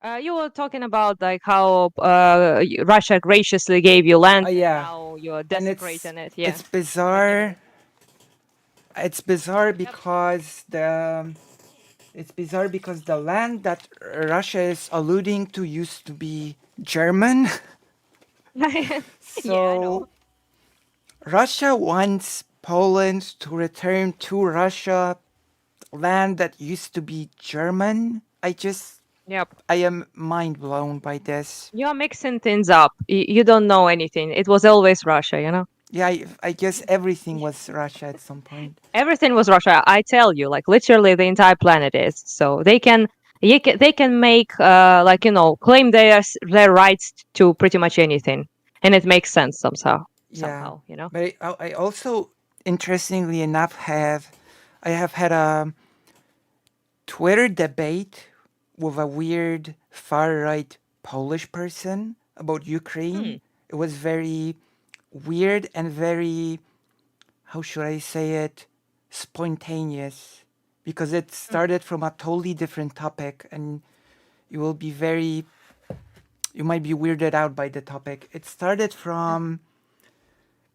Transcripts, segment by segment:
You were talking about like how Russia graciously gave you land and Yeah, now you're and desecrating it. Yeah, it's I get it. bizarre. It's bizarre Yep. because the land that Russia is alluding to used to be German. Yeah, I know. So Russia wants Poland to return to Russia, land that used to be German. Yep. I am mind blown by this. You're mixing things up. You don't know anything. It was always Russia, you know? Yeah, I guess everything was Russia at some point. Everything was Russia. I tell you, like literally the entire planet is. So they can make like claim their rights to pretty much anything, and it makes sense somehow. Yeah, Somehow, you know. but I also, interestingly enough, I have had a Twitter debate with a weird far right Polish person about Hmm. Ukraine. It was very weird and very, how should I say it, spontaneous, because it started from a totally different topic, and you will be very, you might be weirded out by the topic. It started from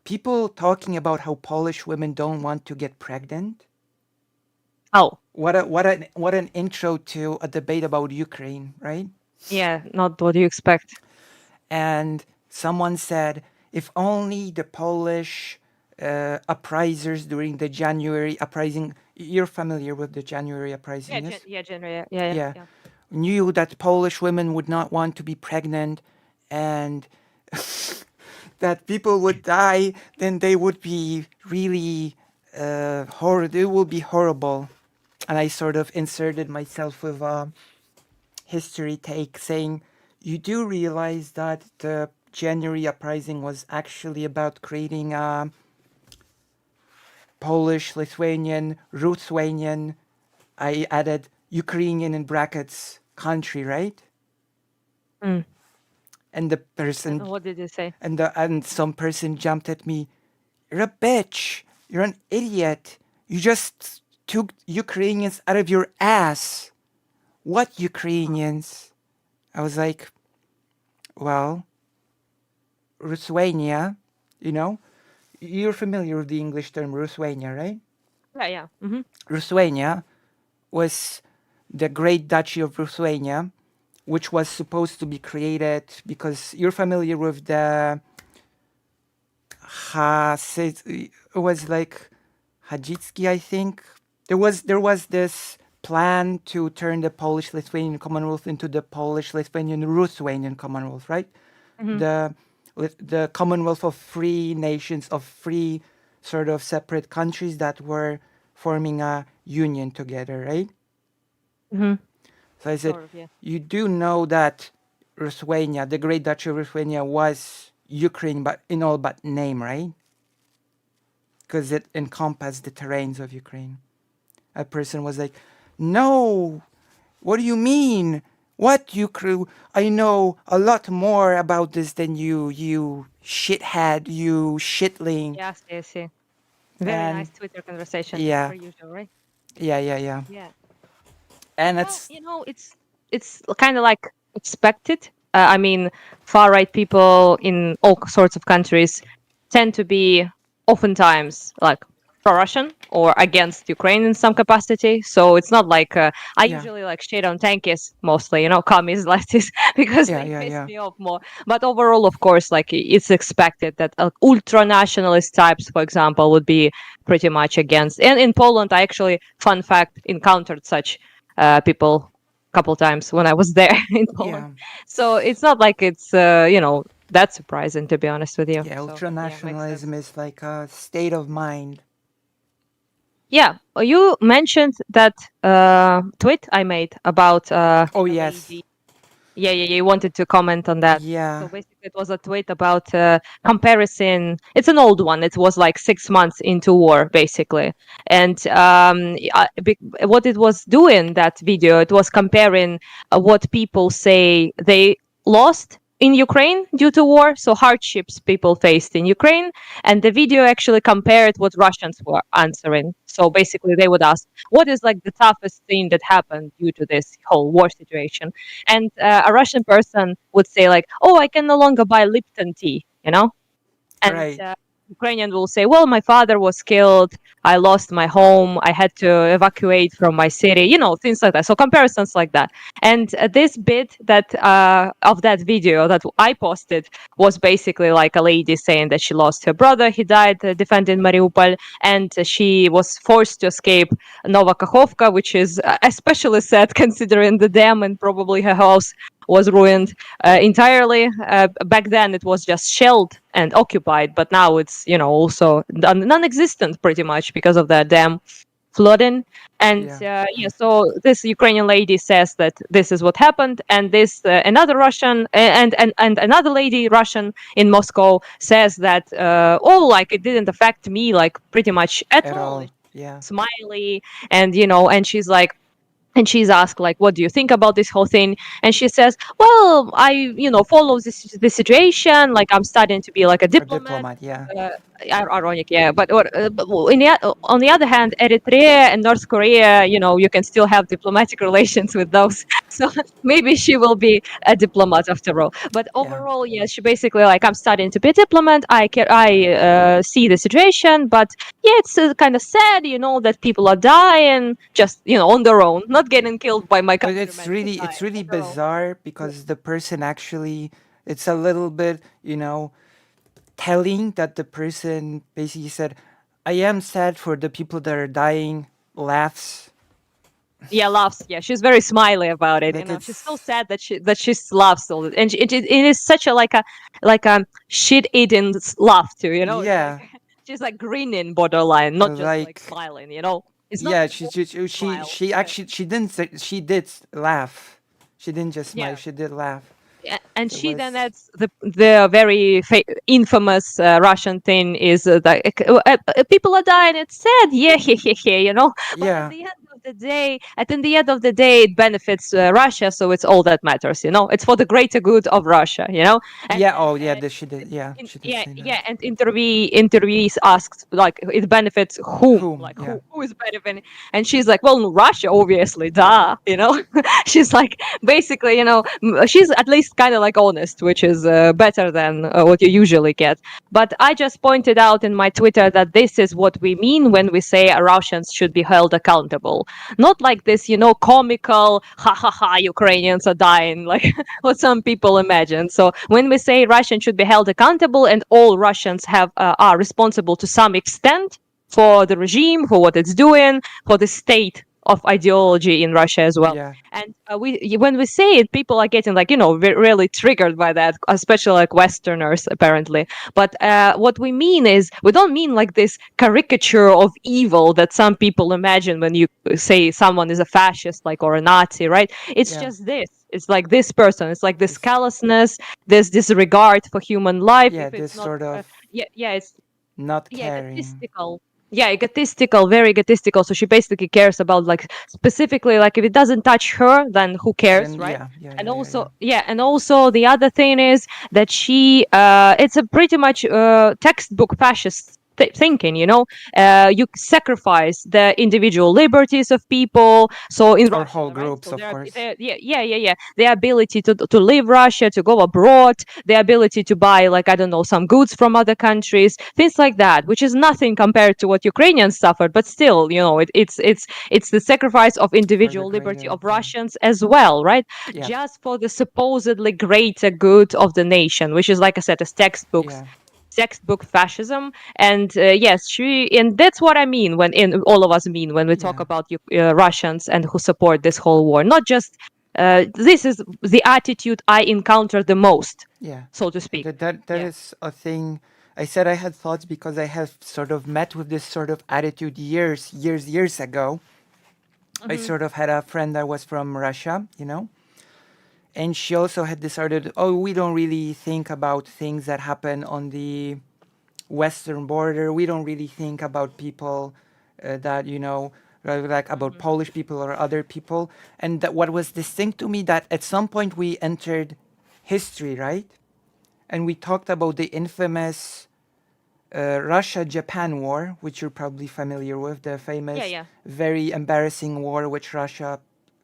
people talking about how Polish women don't want to get pregnant. Oh, What an intro to a debate about Ukraine, right? yeah, not what you expect. And someone said, if only the Polish uprisers during the January uprising, you're familiar with the January uprising, yes? Yeah, January. Yeah, Yeah, yeah, knew that Polish women would not want to be pregnant and that people would die, then they would be really horrible. It would be horrible. And I sort of inserted myself with a history take saying, you do realize that the January uprising was actually about creating a Polish, Lithuanian, Ruthenian, I added Ukrainian in brackets, country, right? yeah. Mm. And the And person what did you say? and some person jumped at me. You're a bitch. You're an idiot. You just took Ukrainians out of your ass. What Ukrainians? I was like, well, Ruthenia, you know, you're familiar with the English term Ruthenia, right? Yeah, yeah. Hmm. Ruthenia was the Great Duchy of Ruthenia, which was supposed to be created because you're familiar with the it was like Hadzicki, I think. There was this plan to turn the Polish Lithuanian Commonwealth into the Polish Lithuanian Ruthenian Commonwealth, right? Hmm. The the Commonwealth of free nations, of free sort of separate countries that were forming a union together, right? Hmm. So I said, Sort of, yeah. you do know that Ruthenia, the Great Duchy of Ruthenia, was Ukraine, but in all but name, right? Because it encompassed the terrains of Ukraine. A person was like, no, what do you mean? What, you crew? I know a lot more about this than you shithead, you shitling. Yes, yes, yeah. Very And nice Twitter conversation as yeah, per usual, right? yeah. Yeah. And Well, it's, it's kind of like expected. I mean, far right people in all sorts of countries tend to be oftentimes like pro-Russian or against Ukraine in some capacity. So it's not like I yeah, usually like shade on tankies mostly, commies, leftists, because they piss yeah. me off more. But overall, of course, like it's expected that ultra nationalist types, for example, would be pretty much against. And in Poland, I actually, fun fact, encountered such people a couple times when I was there in Poland. Yeah, So it's not like it's that surprising, to be honest with you. yeah, So yeah, makes sense. ultranationalism is like a state of mind. Yeah, you mentioned that tweet I made about Oh, a yes. lady. Yeah. You wanted to comment on that. So Yeah, basically, it was a tweet about comparison. It's an old one. It was like 6 months into war, basically. And what it was doing, that video, it was comparing what people say they lost in Ukraine due to war, so hardships people faced in Ukraine. And the video actually compared what Russians were answering. So basically, they would ask, "What is like the toughest thing that happened due to this whole war situation?" And a Russian person would say like, "Oh, I can no longer buy Lipton tea," you know, and Right. Ukrainian will say, "Well, my father was killed. I lost my home. I had to evacuate from my city." You know, things like that. So comparisons like that. And this bit that of that video that I posted was basically like a lady saying that she lost her brother. He died defending Mariupol, and she was forced to escape Nova Kakhovka, which is especially sad considering the dam and probably her house was ruined entirely. Back then, it was just shelled and occupied, but now it's also non-existent pretty much because of the dam flooding. And Yeah. yeah, so this Ukrainian lady says that this is what happened, and this another Russian and another lady Russian in Moscow says that oh, like it didn't affect me like pretty much at At all. all. It's Yeah. smiley, and and she's like, and she's asked like, what do you think about this whole thing? And she says, well, I follow this situation, like I'm studying to be like a A diplomat. diplomat. Yeah. uh, Ironic, yeah, but on the other hand, Eritrea and North Korea, you can still have diplomatic relations with those. So maybe she will be a diplomat after all. But Yeah. overall, yes, she basically like, I'm studying to be a diplomat. I see the situation, but yeah, it's kind of sad, that people are dying just, on their own, not getting killed by my But countrymen, just it's dying really on their own. bizarre Yeah. because the person actually, it's a little bit, telling that the person basically said, I am sad for the people that are dying, laughs. Yeah, laughs. Yeah, she's very smiley about it. Like She's so it's, sad that she laughs all the, and it is such a like a shit eating laughter. It's like yeah, she's like grinning borderline, not just like like, smiling. It's not yeah, a she, forced she, she, smile. she actually, she didn't say, she did laugh. She didn't just smile, Yeah. she did laugh. Yeah, and So it she then was, adds the very infamous Russian thing is that people are dying. It's sad, yeah, But at yeah, the end of the day, it benefits Russia, so it's all that matters. It's for the greater good of Russia. And yeah, then oh yeah, she did, yeah, she did yeah, say that. yeah, and interviewees asked like it benefits whom, Whom, like yeah, who is benefiting, and she's like, well, Russia, obviously, duh. She's like basically, she's at least kind of like honest, which is better than what you usually get. But I just pointed out in my Twitter that this is what we mean when we say Russians should be held accountable, not like this, comical, ha ha ha, Ukrainians are dying, like what some people imagine. So when we say Russians should be held accountable and all Russians are responsible to some extent for the regime, for what it's doing, for the state of ideology in Russia as well. yeah, And when we say it, people are getting like really triggered by that, especially like Westerners apparently. But what we mean is we don't mean like this caricature of evil that some people imagine when you say someone is a fascist, like or a Nazi, right? It's yeah, just this. It's like this person. It's like this this, callousness, this disregard for human life. yeah, If this it's not, sort of yeah, it's not yeah, caring. egotistical. Yeah, egotistical, very egotistical. So she basically cares about like specifically like if it doesn't touch her, then who cares, Then right? yeah, yeah, And yeah, yeah, yeah. also, yeah, and also the other thing is that she it's a pretty much textbook fascist thinking, you sacrifice the individual liberties of people. So in Or whole Russia, right? groups, So of course. yeah, the ability to leave Russia, to go abroad, the ability to buy like I don't know some goods from other countries, things like that, which is nothing compared to what Ukrainians suffered, but still, it's the sacrifice of For the individual liberty greater, of yeah, Russians as well, right? yeah, Just for the supposedly greater good of the nation, which is like I said, as yeah, textbook fascism. And yes, and that's what I mean when in all of us mean when we talk yeah, about Russians and who support this whole war, not just this is the attitude I encounter the most, yeah. so to speak. That Yeah. is a thing. I said I had thoughts because I have sort of met with this sort of attitude years ago. I Hmm. sort of had a friend that was from Russia, and she also had this sort of, oh, we don't really think about things that happen on the western border. We don't really think about people that like about Hmm. Polish people or other people. And that what was distinct to me that at some point we entered history, right? And we talked about the infamous Russia-Japan war, which you're probably familiar with, the Yeah, famous, yeah. very embarrassing war which Russia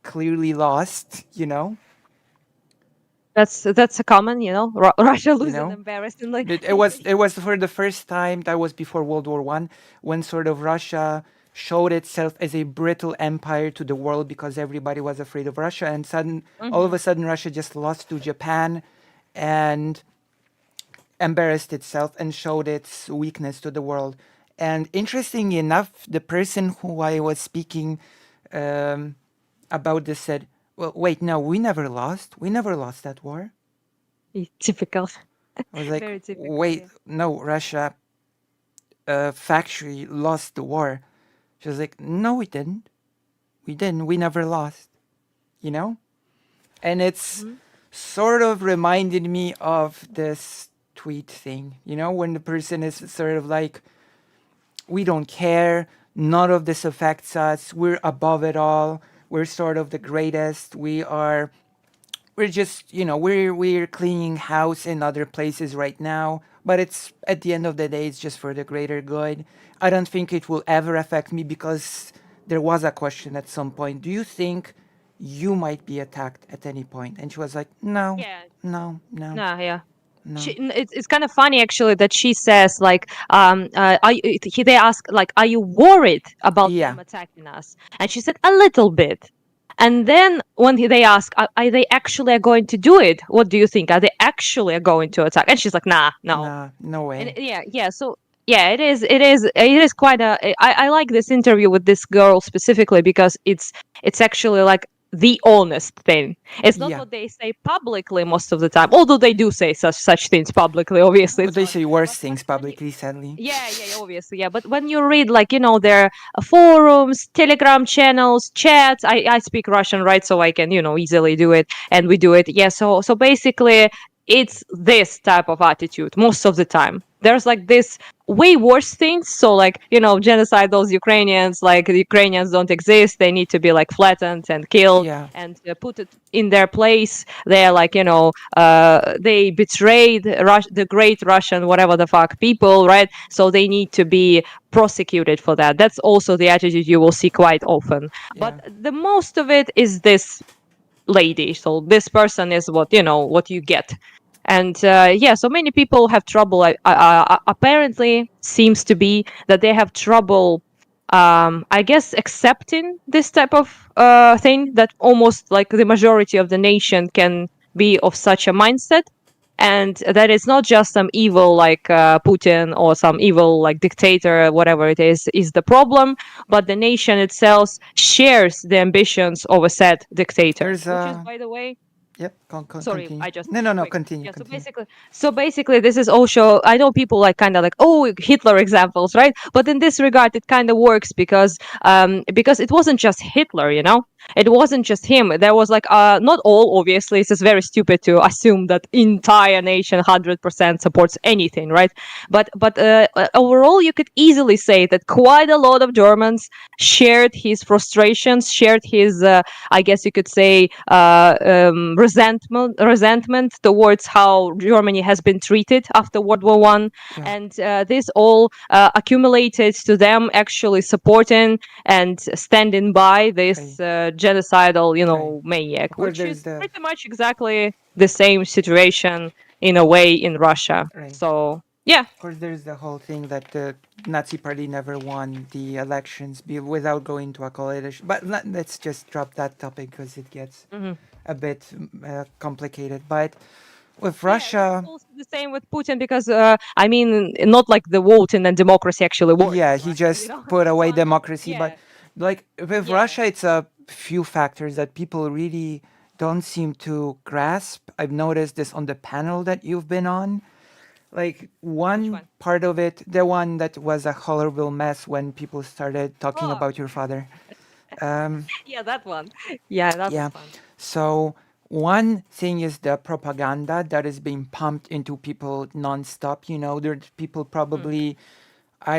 clearly lost. That's a common, Russia You losing know, embarrassingly. it was for the first time, that was before World War I, when sort of Russia showed itself as a brittle empire to the world because everybody was afraid of Russia, and all of Hmm. a sudden Russia just lost to Japan and embarrassed itself and showed its weakness to the world. And interestingly enough, the person who I was speaking um, about this said, "Well, wait, no, we never lost. We never lost that war." Typical. I was like, Very typical, "Wait, yeah. no, Russia factory lost the war." She was like, "No, we didn't. We didn't. We never lost." You know, and it's Hmm. sort of reminded me of this tweet thing. When the person is sort of like, we don't care. None of this affects us. We're above it all. We're sort of the greatest. We're just, we're cleaning house in other places right now, but it's at the end of the day, it's just for the greater good. I don't think it will ever affect me because there was a question at some point. Do you think you might be attacked at any point? And she was like, no, Yeah. no, no, No, yeah. no. It's kind of funny actually that she says like they ask like, are you worried about Yeah, them attacking us, and she said a little bit. And then when they ask, are they actually going to do it, what do you think, are they actually going to attack, and she's like, nah, no. nah, no And way. yeah, so yeah, it is quite I like this interview with this girl specifically because it's actually like the honest thing. It's not Yeah. what they say publicly most of the time, although they do say such things publicly. Obviously, But it's they not. say worse But things when you publicly, sadly. yeah, yeah, yeah, obviously, yeah. But when you read, like, their forums, Telegram channels, chats, I speak Russian, right? So I can, easily do it, and we do it. Yeah. So basically, it's this type of attitude most of the time. There's like this way worse things. So like, genocide those Ukrainians, like the Ukrainians don't exist. They need to be like flattened and killed Yeah. and put it in their place. They're like, they betrayed the great Russian, whatever the fuck people, right? So they need to be prosecuted for that. That's also the attitude you will see quite often. But Yeah. the most of it is this lady. So this person is what you get. And yeah, so many people have trouble. Apparently, seems to be that they have trouble. I guess accepting this type of thing, that almost like the majority of the nation can be of such a mindset, and that it's not just some evil like Putin or some evil like dictator, whatever it is the problem, but the nation itself shares the ambitions of a said dictator, There's which is, a. by the way, Yep. sorry, Continue. I just No, no, no. quick. Continue. Yeah, so Continue. basically this is also, I know people like kind of like, oh, Hitler examples, right? But in this regard it kind of works because it wasn't just Hitler, it wasn't just him. There was like not all, obviously. It's just very stupid to assume that entire nation 100% supports anything, right? But overall you could easily say that quite a lot of Germans shared his frustrations, shared his I guess you could say resentment towards how Germany has been treated after World War I, Yeah. and this all accumulated to them actually supporting and standing by Right. this genocidal, Right. maniac, Of course, which there's is the. pretty much exactly the same situation in a way in Russia. Right. So yeah. Of course, there's the whole thing that the Nazi Party never won the elections without going to a coalition. But let's just drop that topic because it gets Mhm. a bit complicated. But with Yeah, this is Russia, also the same with Putin because I mean, not like the voting and democracy actually works yeah, in he Russia, just put away but democracy. But yeah, like with yeah. Russia, it's a few factors that people really don't seem to grasp. I've noticed this on the panel that you've been on. Like Which one one? part of it, the one that was a horrible mess when people started talking Oh, about your father. Um, yeah, that one. Yeah, that was yeah. fun. So one thing is the propaganda that is being pumped into people nonstop. There's people Mm. probably.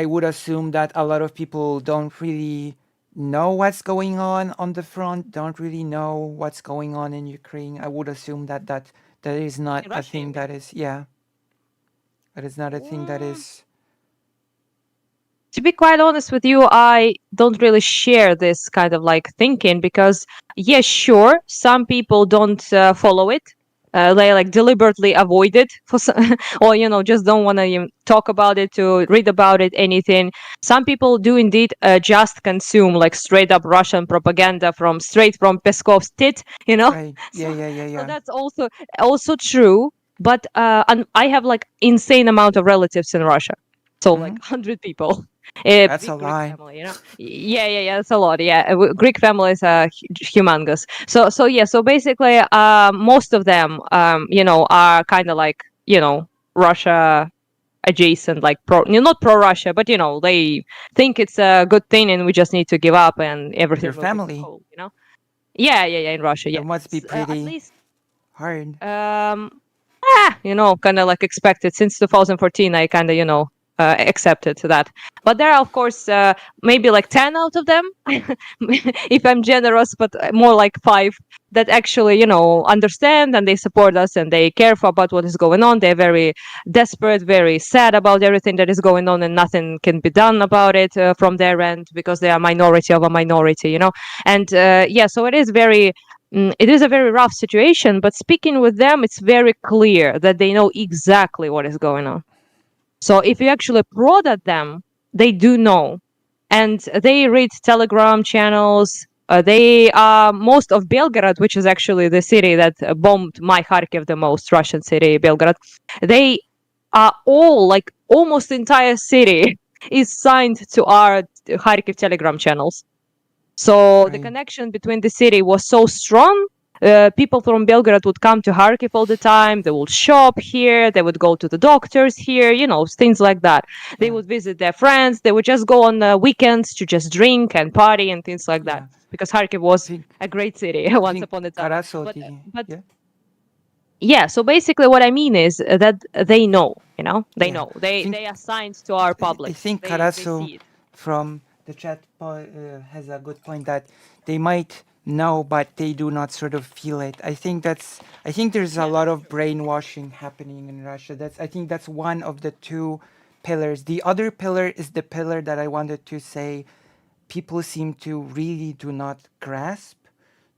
I would assume that a lot of people don't really know what's going on the front. Don't really know what's going on in Ukraine. I would assume that That is not In a Russia, you thing mean? that is, yeah, that is not a thing that Mm, is to be quite honest with you, I don't really share this kind of like thinking because, yeah, sure, some people don't follow it. They like deliberately avoid it for or just don't want to talk about it, to read about it, anything. Some people do indeed just consume like straight up Russian propaganda from straight from Peskov's tit, right. Yeah, so yeah, yeah, so yeah. that's also true. But and I have like insane amount of relatives in Russia, so like Mm-hmm. 100 people. A That's a big Greek lie. family, Yeah, yeah, yeah. That's a lot. Yeah, Greek families are humongous. So yeah. So basically, most of them, are kind of like Russia adjacent, like not pro Russia, but they think it's a good thing, and we just need to give up, and Your everything will be family, cool. Yeah, yeah, yeah. In Russia, that yeah. must be At pretty least hard. um, kind of like expected since 2014. I kind of, accepted that. But there are, of course, maybe like 10 out of them, if I'm generous, but more like five that actually, understand and they support us and they care for about what is going on. They're very desperate, very sad about everything that is going on, and nothing can be done about it from their end because they are minority of a minority, And yeah, so it is a very rough situation, but speaking with them, it's very clear that they know exactly what is going on. So if you actually prod at them, they do know. And they read Telegram channels. They are most of Belgrade, which is actually the city that bombed my Kharkiv the most, Russian city, Belgrade. They are all, like almost the entire city, is signed to our Kharkiv Telegram channels. So the Right. connection between the city was so strong. People from Belgrade would come to Kharkiv all the time. They would shop here. They would go to the doctors here, things like that. They Yeah. would visit their friends. They would just go on weekends to just drink and party and things like that. Yeah. Because Kharkiv I was think a great city I once think upon a time. Karaso But did. but Yeah. yeah. So basically, what I mean is that they know. They Yeah. know. I They think they are signed to our I public. think They Karaso see it. from the has a good point that they might know, but they do not sort of feel it. I think there's a Yeah, lot that's of true. brainwashing happening in Russia. I think that's one of the two pillars. The other pillar is the pillar that I wanted to say people seem to really do not grasp,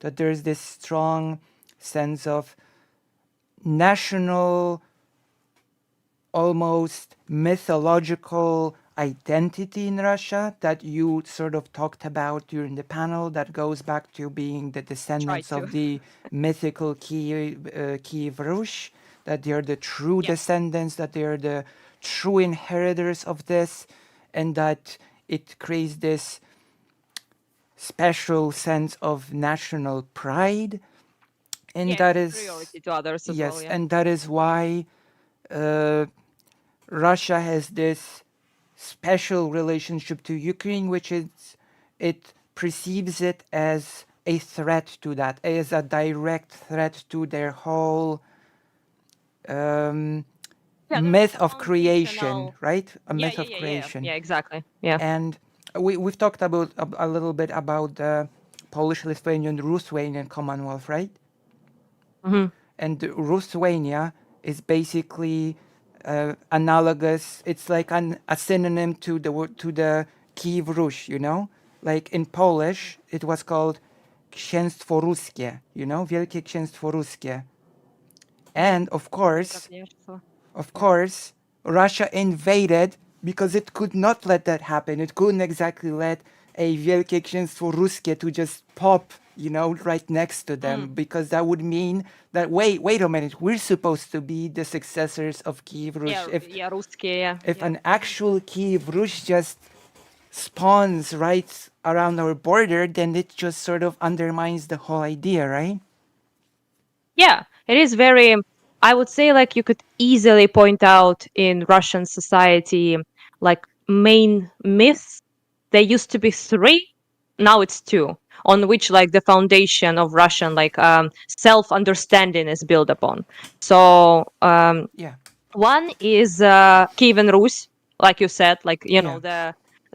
that there's this strong sense of national, almost mythological identity in Russia that you sort of talked about during the panel, that goes back to being the Try descendants to. of the mythical Kiev Rush, that they are the true Yeah. descendants, that they are the true inheritors of this, and that it creates this special sense of national pride. And Yeah, that it's is, superiority to others as well. yes, Yeah. and that is why uh, Russia has this special relationship to Ukraine, which is it perceives it as a threat to that, as a direct threat to their whole um, Yeah, they're like myth an of creation, unconditional. right? A Yeah, myth yeah, of yeah, yeah, creation. yeah. Exactly. Yeah. And we've talked about a little bit about the Polish, Lithuanian, Ruthenian Commonwealth, right? Hmm. And Ruthenia is basically analogous. It's like a synonym to the Kiev Rush, Like in Polish, it was called Księstwo Ruskie, Wielkie Księstwo Ruskie. Hmm. And Велика княжество. of Yeah. course, Russia invaded because it could not let that happen. It couldn't exactly let a Wielkie Księstwo Ruskie to just pop, right next to them, Mm. because that would mean that wait a minute, we're supposed to be the successors of Kiev Rus. Yeah, yeah, русские, yeah, If yeah. an actual Kiev Rus just spawns right around our border, then it just sort of undermines the whole idea, right? Yeah, it is very, I would say, like you could easily point out in Russian society, like main myths. There used to be three, now it's two, on which like the foundation of Russian like self-understanding is built upon. So Yeah, one is Kievan Rus, like you said, like yeah,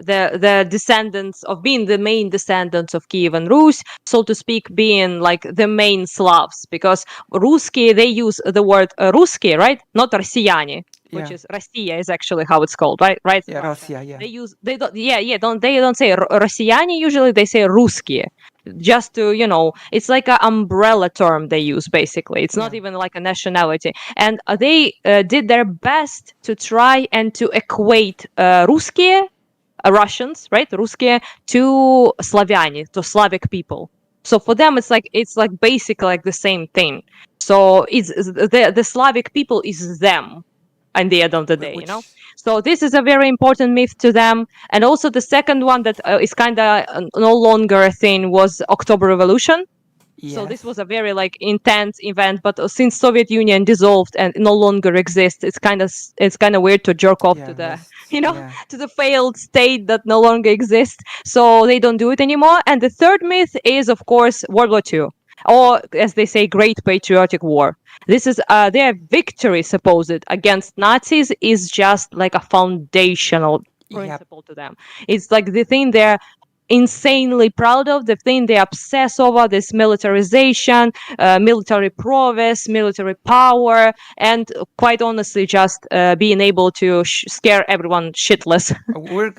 the descendants of being the main descendants of Kievan Rus, so to speak, being like the main Slavs, because Ruski, they use the word Ruski, right? Not Россияне, which Yeah. is Россия is actually how it's called, right? Right, Yeah, Russia. Russia, yeah. They don't, yeah, they don't say Россияне, usually they say Русские, just to, it's like an umbrella term they use, basically. It's not Yeah. even like a nationality. And they did their best to try and to equate Русские, Russians, right? Русские, to Slavyani, to Slavic people. So for them, it's like basically like the same thing. So it's the Slavic people is them at the end of the day, Which, So this is a very important myth to them. And also the second one that is kind of no longer a thing was October Revolution. So this yes. was a very like intense event, but since Soviet Union dissolved and no longer exists, it's kind of weird to jerk off to Yeah, the rest. Yeah. to the failed state that no longer exists. So they don't do it anymore. And the third myth is, of course, World War II, or as they say, Great Patriotic War. This is their victory supposed against Nazis is just like a foundational Yep. principle to them. It's like the thing they're insanely proud of, the thing they obsess over, this militarization, military prowess, military power, and quite honestly, just being able to scare everyone shitless. We're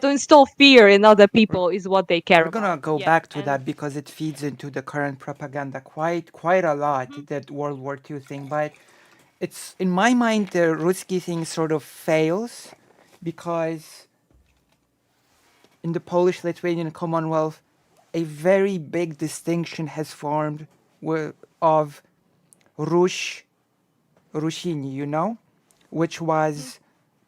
To install fear in other people is what they care we're gonna about. go Yeah, back to and that because it feeds into the current propaganda quite a lot, that World War II thing. But it's in my mind the Ruski thing sort of fails because in the Polish-Lithuanian Commonwealth, a very big distinction has formed of Rush, Rushini, which was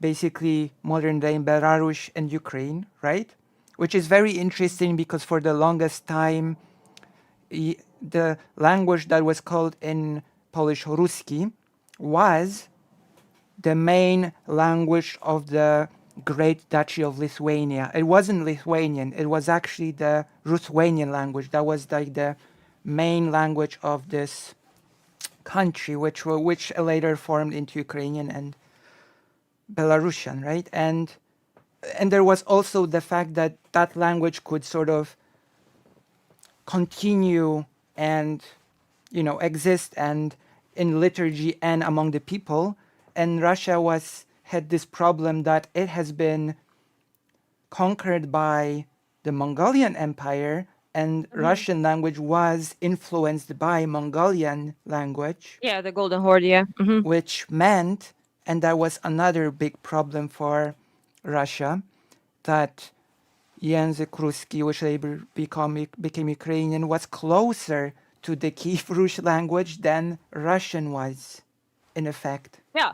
basically modern day Belarus and Ukraine, right? Which is very interesting because for the longest time, the language that was called in Polish Ruski was the main language of the Great Duchy of Lithuania. It wasn't Lithuanian, it was actually the Ruthenian language. That was like the main language of this country, which later formed into Ukrainian and Belarusian, right? And there was also the fact that that language could sort of continue and exist and in liturgy and among the people. And Russia had this problem that it has been conquered by the Mongolian Empire, and Russian language was influenced by Mongolian language, yeah, the Golden Horde. Yeah. which meant, and that was another big problem for Russia, that Język Ruski, which later became Ukrainian, was closer to the Kiev Rus language than Russian was, in effect. Yeah.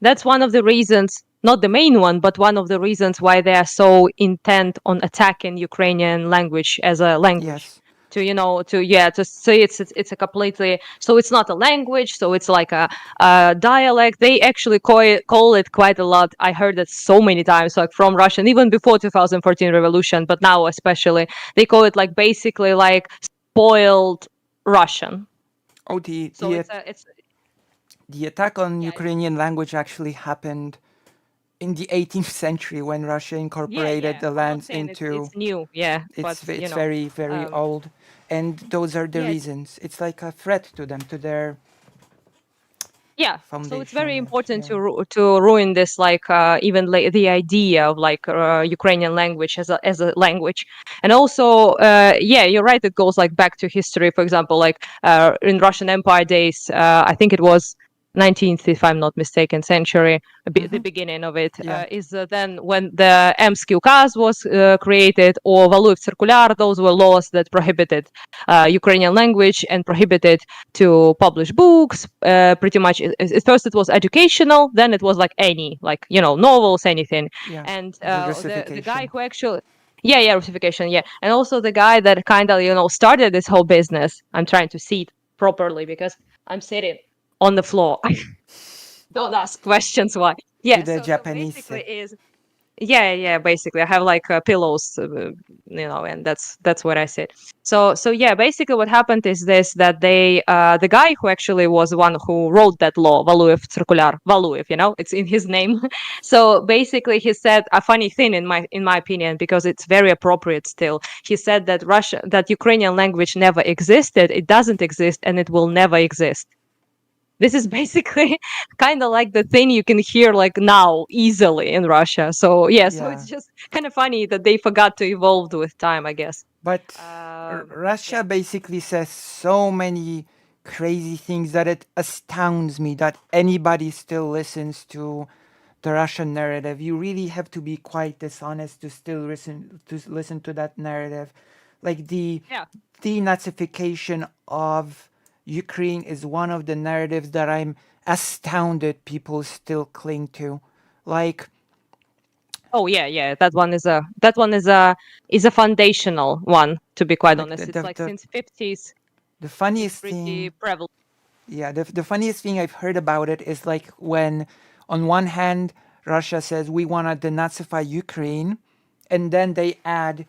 That's one of the reasons, not the main one, but one of the reasons why they are so intent on attacking Ukrainian language as a language. Yes. To say it's a completely, so it's not a language, so it's like a dialect. They actually call it quite a lot. I heard it so many times, like from Russian, even before 2014 revolution, but now especially they call it like basically like spoiled Russian. Oh, the So the it's the attack on yeah, Ukrainian language actually happened in the 18th century when Russia incorporated yeah. the I'm not lands saying into. it's new, yeah, but It's very um, old, and those are the yeah, reasons. It's like a threat to them, to their yeah. So it's very foundation. important Yeah. to ruin this, like even the idea of like Ukrainian language as a language, and also yeah, you're right. It goes like back to history. For example, like in Russian Empire days, I think it was 19th, if I'm not mistaken, century, the Mm-hmm. beginning of it Yeah. is then when the Emsky Ukaz was created, or Valuev Circular. Those were laws that prohibited Ukrainian language and prohibited to publish books. Pretty much, at first it was educational, then it was like any, like novels, anything. Yeah. And The the guy Russification. who actually, yeah, Russification, yeah, and also the guy that kind of started this whole business. I'm trying to see it properly because I'm sitting on the floor. Don't ask questions why. To Yeah, the so Japanese. basically is Yeah, basically I have like pillows, and that's what I said. So yeah, basically what happened is this, that they the guy who actually was the one who wrote that law, Valuev circular, Valuev, it's in his name. So basically he said a funny thing, in my opinion, because it's very appropriate still. He said that Ukrainian language never existed, it doesn't exist, and it will never exist. This is basically kind of like the thing you can hear like now easily in Russia. So yeah, so Yeah. it's just kind of funny that they forgot to evolve with time, I guess. But Yeah. Russia basically says so many crazy things that it astounds me that anybody still listens to the Russian narrative. You really have to be quite dishonest to still listen to that narrative. Like the Yeah. denazification of Ukraine is one of the narratives that I'm astounded people still cling to. Like Oh yeah. That one is a foundational one, to be quite like the honest. It's the, like the, since 50s the it's funniest pretty thing prevalent. Yeah, the funniest thing I've heard about it is like when, on one hand, Russia says we want to denazify Ukraine, and then they add,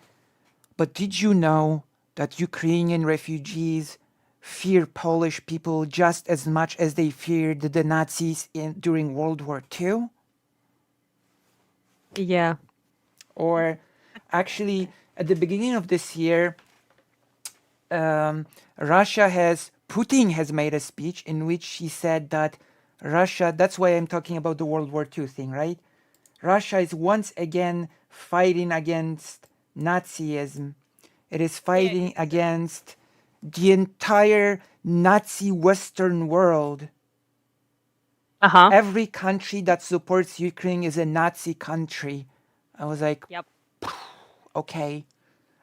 but did you know that Ukrainian refugees fear Polish people just as much as they feared the Nazis during World War II? Yeah. Or actually, at the beginning of this year, Putin has made a speech in which he said that Russia, that's why I'm talking about the World War II thing, right? Russia is once again fighting against Nazism. It is Yeah, fighting it's against the entire Nazi Western world. uh-huh. Every country that supports Ukraine is a Nazi country. I was like, Yep. okay.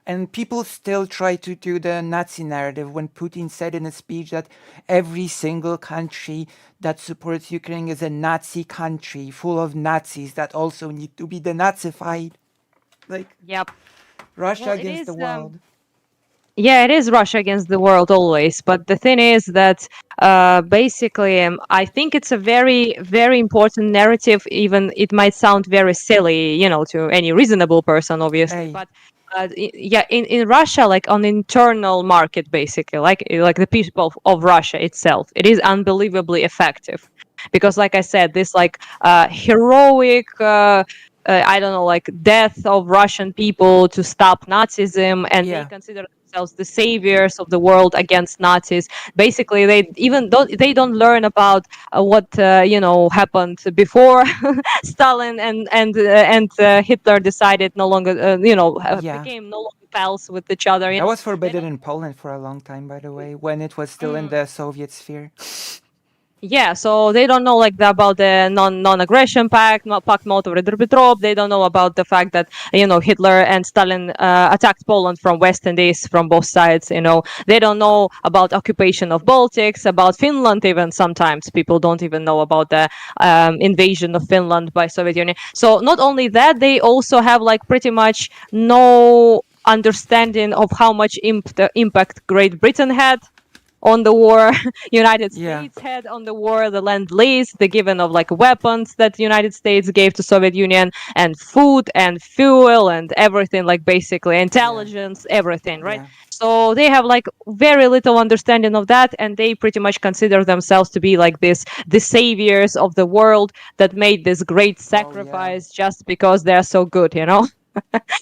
And people still try to do the Nazi narrative when Putin said in a speech that every single country that supports Ukraine is a Nazi country full of Nazis that also need to be denazified. Like Yep. Russia Well, it against the is world. yeah, it is Russia against the world always. But the thing is that basically, I think it's a very, very important narrative. Even it might sound very silly, to any reasonable person, obviously. Hey, But yeah, in Russia, like on internal market, basically, like the people of Russia itself, it is unbelievably effective. Because, like I said, this like heroic. I don't know, like death of Russian people to stop Nazism, and they yeah, consider themselves the saviors of the world against Nazis. Basically, they don't learn about what happened before Stalin and Hitler decided no longer yeah. became no longer pals with each other. That was They forbidden don't. in Poland for a long time, by the way, when it was still in Mm. the Soviet sphere. Yeah, so they don't know like about the non-aggression pact, pact Molotov-Ribbentrop. They don't know about the fact that Hitler and Stalin attacked Poland from west and east, from both sides. They don't know about occupation of Baltics, about Finland. Even sometimes people don't even know about the invasion of Finland by Soviet Union. So not only that, they also have like pretty much no understanding of how much impact Great Britain had on the war, United Yeah, States had on the war, the Lend-Lease, the giving of like weapons that the United States gave to Soviet Union, and food and fuel and everything, like basically yeah, intelligence, everything, right? yeah. So they have like very little understanding of that, and they pretty much consider themselves to be like the saviors of the world that made this great Oh, yeah. sacrifice just because they're so good.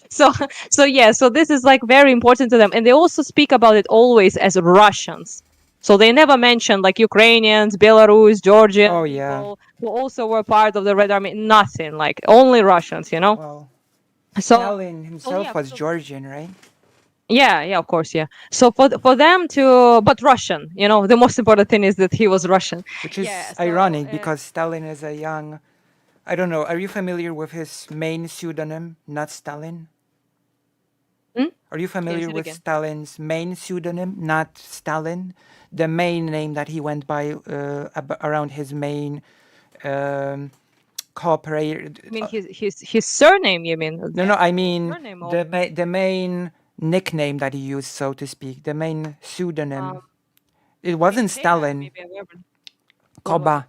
So so this is like very important to them, and they also speak about it always as Russians. So they never mention like Ukrainians, Belarus, Oh, Georgian yeah. people who also were part of the Red Army. Nothing, like only Russians. Well, So Stalin himself yeah, was Georgian, right? yeah, of course, yeah. So for them to, but Russian, the most important thing is that he was Russian. Which Yeah. is So ironic because Stalin is a young. I don't know. Are you familiar with his main pseudonym, not Stalin? Are you can you familiar say it with again? Stalin's main pseudonym, not Stalin? The main name that he went by around his main um, cooperator. I mean his surname. You mean No, the no, I actual mean surname of? the main nickname that he used, so to speak, the main Um, pseudonym. It can you wasn't say that? Stalin. Maybe I remember. What was Koba. it?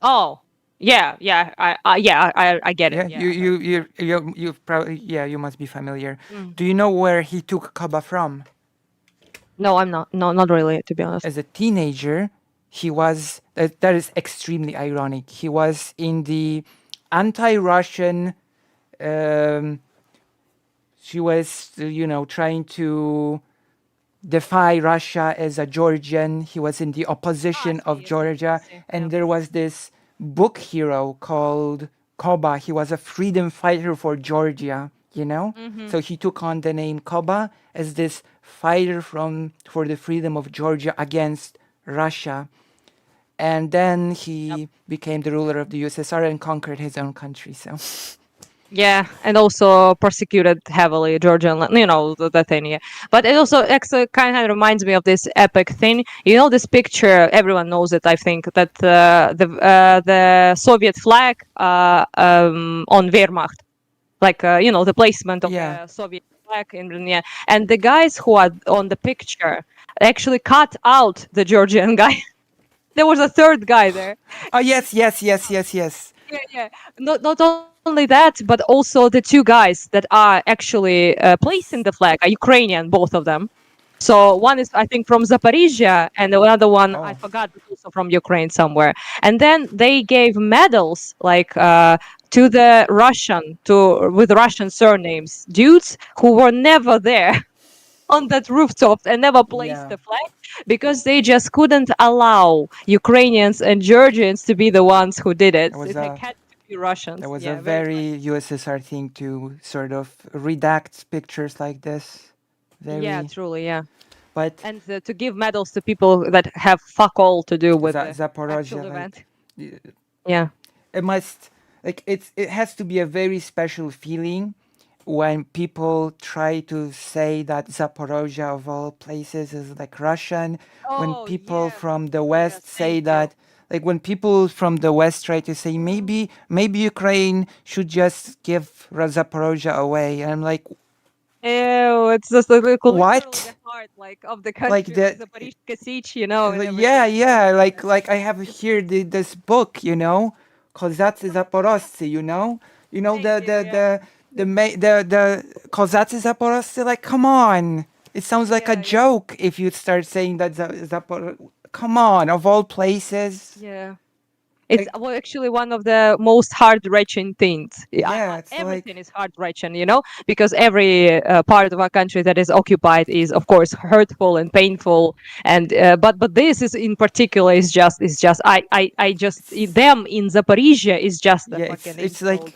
Oh. I get it. Yeah, Yeah, I heard. Yeah. you've probably, yeah, you must be familiar. Mm. Do you know where he took Kaba from? No, I'm not. No, not really, to be honest. As a teenager, he was, that is extremely ironic. He was in the anti-Russian. Um, she was, trying to defy Russia as a Georgian. He was in the Oh, I opposition of see. I see. I Georgia, see. and Yeah. there was this book hero called Koba. He was a freedom fighter for Georgia. Mm-hmm. So he took on the name Koba as this fighter for the freedom of Georgia against Russia. And then Yep. he became the ruler of the USSR and conquered his own country. So Yeah, and also persecuted heavily Georgian, the thing. Yeah, but it also actually kind of reminds me of this epic thing. You know, this picture. Everyone knows it. I think that the Soviet flag on Wehrmacht, like the placement of yeah. the Soviet flag in, yeah, and the guys who are on the picture actually cut out the Georgian guy. There was a third guy there. Oh yes, yes, yes, yes, yes. Yeah, yeah. Not only that, but also the two guys that are actually placing the flag are Ukrainian, both of them. So one is, I think, from Zaporizhia, and the other one I Oh, forgot, but also from Ukraine somewhere. And then they gave medals like to the Russian, to with Russian surnames, dudes who were never there on that rooftop and never placed yeah. the flag because they just couldn't allow Ukrainians and Georgians to be the ones who did it. That was They a had to be that Russians. was a Yeah, very very tragic. USSR thing to sort of redact pictures like this. Yeah, Very, truly, yeah. but And to give medals to people that have fuck all to do with the actual Zaporozhye, like, event. Yeah. it must, like, it has to be a very special feeling when people try to say that Zaporozhye of all places is like Russian, when Oh, people yeah. from the Yeah, West say thank you. that, like when people from the West try to say maybe Ukraine should just give Zaporozhye away, and I'm like, Ew, it's just like literally the what? heart, like, of the Like country, like the Zaporizhzhia Sich, and yeah, everything. yeah, Yeah. like I have here this book, Kozacy Zaporoscy, Thank the you. the Yeah. the the Kozacy Zaporoscy, like, come on, it sounds like a Yeah. Yeah. joke if you start saying that Zapor, come on, of all places. Yeah. It's Like, well, actually one of the most heart-wrenching things. yeah, it's Everything like, is heart-wrenching, because every part of our country that is occupied is, of course, hurtful and painful. And but this is in particular is just I just it's them in Zaporizhia is just a yeah, fucking it's insult. like,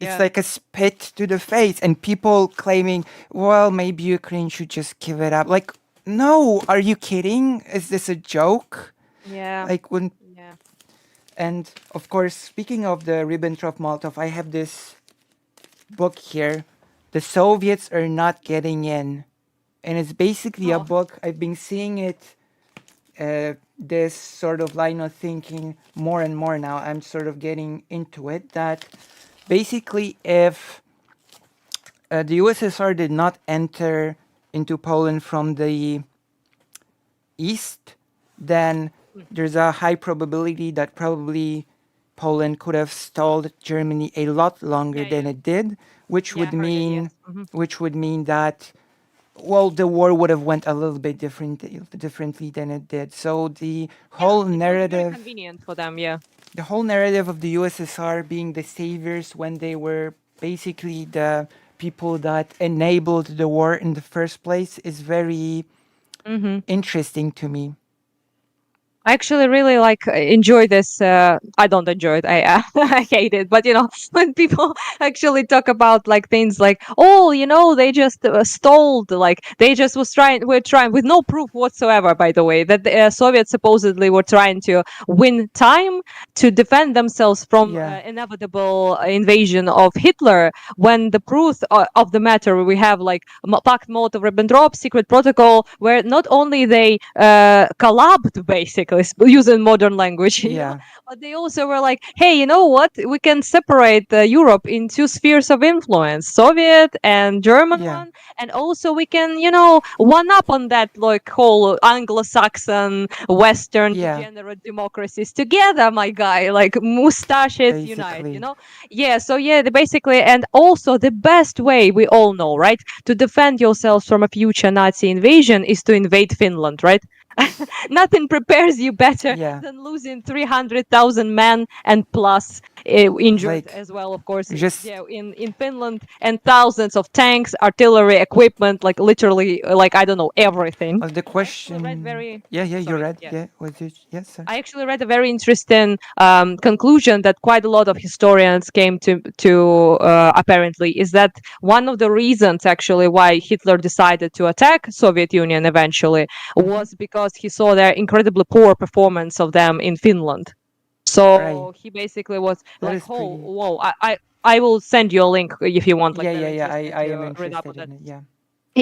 it's Yeah. like a spit to the face, and people claiming, well, maybe Ukraine should just give it up. Like, no, are you kidding? Is this a joke? Yeah. Like, when, Yeah. and of course, speaking of the Ribbentrop-Molotov, I have this book here. The Soviets are not getting in, and it's basically a Oh. book. I've been seeing it. This sort of line of thinking more and more now. I'm sort of getting into it that basically, if the USSR did not enter into Poland from the east, then there's a high probability that probably Poland could have stalled Germany a lot longer Yeah. than Yeah. it did, which Yeah. would I heard it. Yes. mean, that, well, the war would have went a little bit differently than it did. So Yeah. It was very convenient for them. Yeah. the whole narrative of the USSR being the saviors when they were basically the people that enabled the war in the first place is very Mm-hmm. interesting to me. I actually really like enjoy this. I don't enjoy it. I I hate it. But when people actually talk about like things like, oh, they just stole, like they just were trying with no proof whatsoever. By the way, that the Soviets supposedly were trying to win time to defend themselves from Yeah. inevitable invasion of Hitler. When the proof of the matter we have like Pact Molotov-Ribbentrop secret protocol, where not only they collabed basically basically, using modern language, Yeah. But they also were like, hey, you know what? We can separate Europe in two spheres of influence, Soviet and German Yeah. one. And also we can, one up on that like whole Anglo-Saxon, Western Yeah. degenerate democracies together, my guy, like mustaches unite, Basically. Yeah, so yeah, basically, and also the best way we all know, right, to defend yourselves from a future Nazi invasion is to invade Finland, right? Nothing prepares you better Yeah. than losing 300,000 men and plus injured Like as well, of course, just yeah, in Finland, and thousands of tanks, artillery, equipment, like literally, like I don't know, everything. the I actually read question. very, Yeah, yeah, you're sorry, right. yeah. Yeah, was it? Yes, sir. I actually read a very interesting conclusion that quite a lot of historians came to apparently is that one of the reasons actually why Hitler decided to attack Soviet Union eventually Mm-hmm. was because he saw their incredibly poor performance of them in Finland. Right. So he basically was That like, is oh, pretty. whoa, I will send you a link if you want, like Yeah, yeah, very yeah. interesting I am to read up on interested that. in it. Yeah,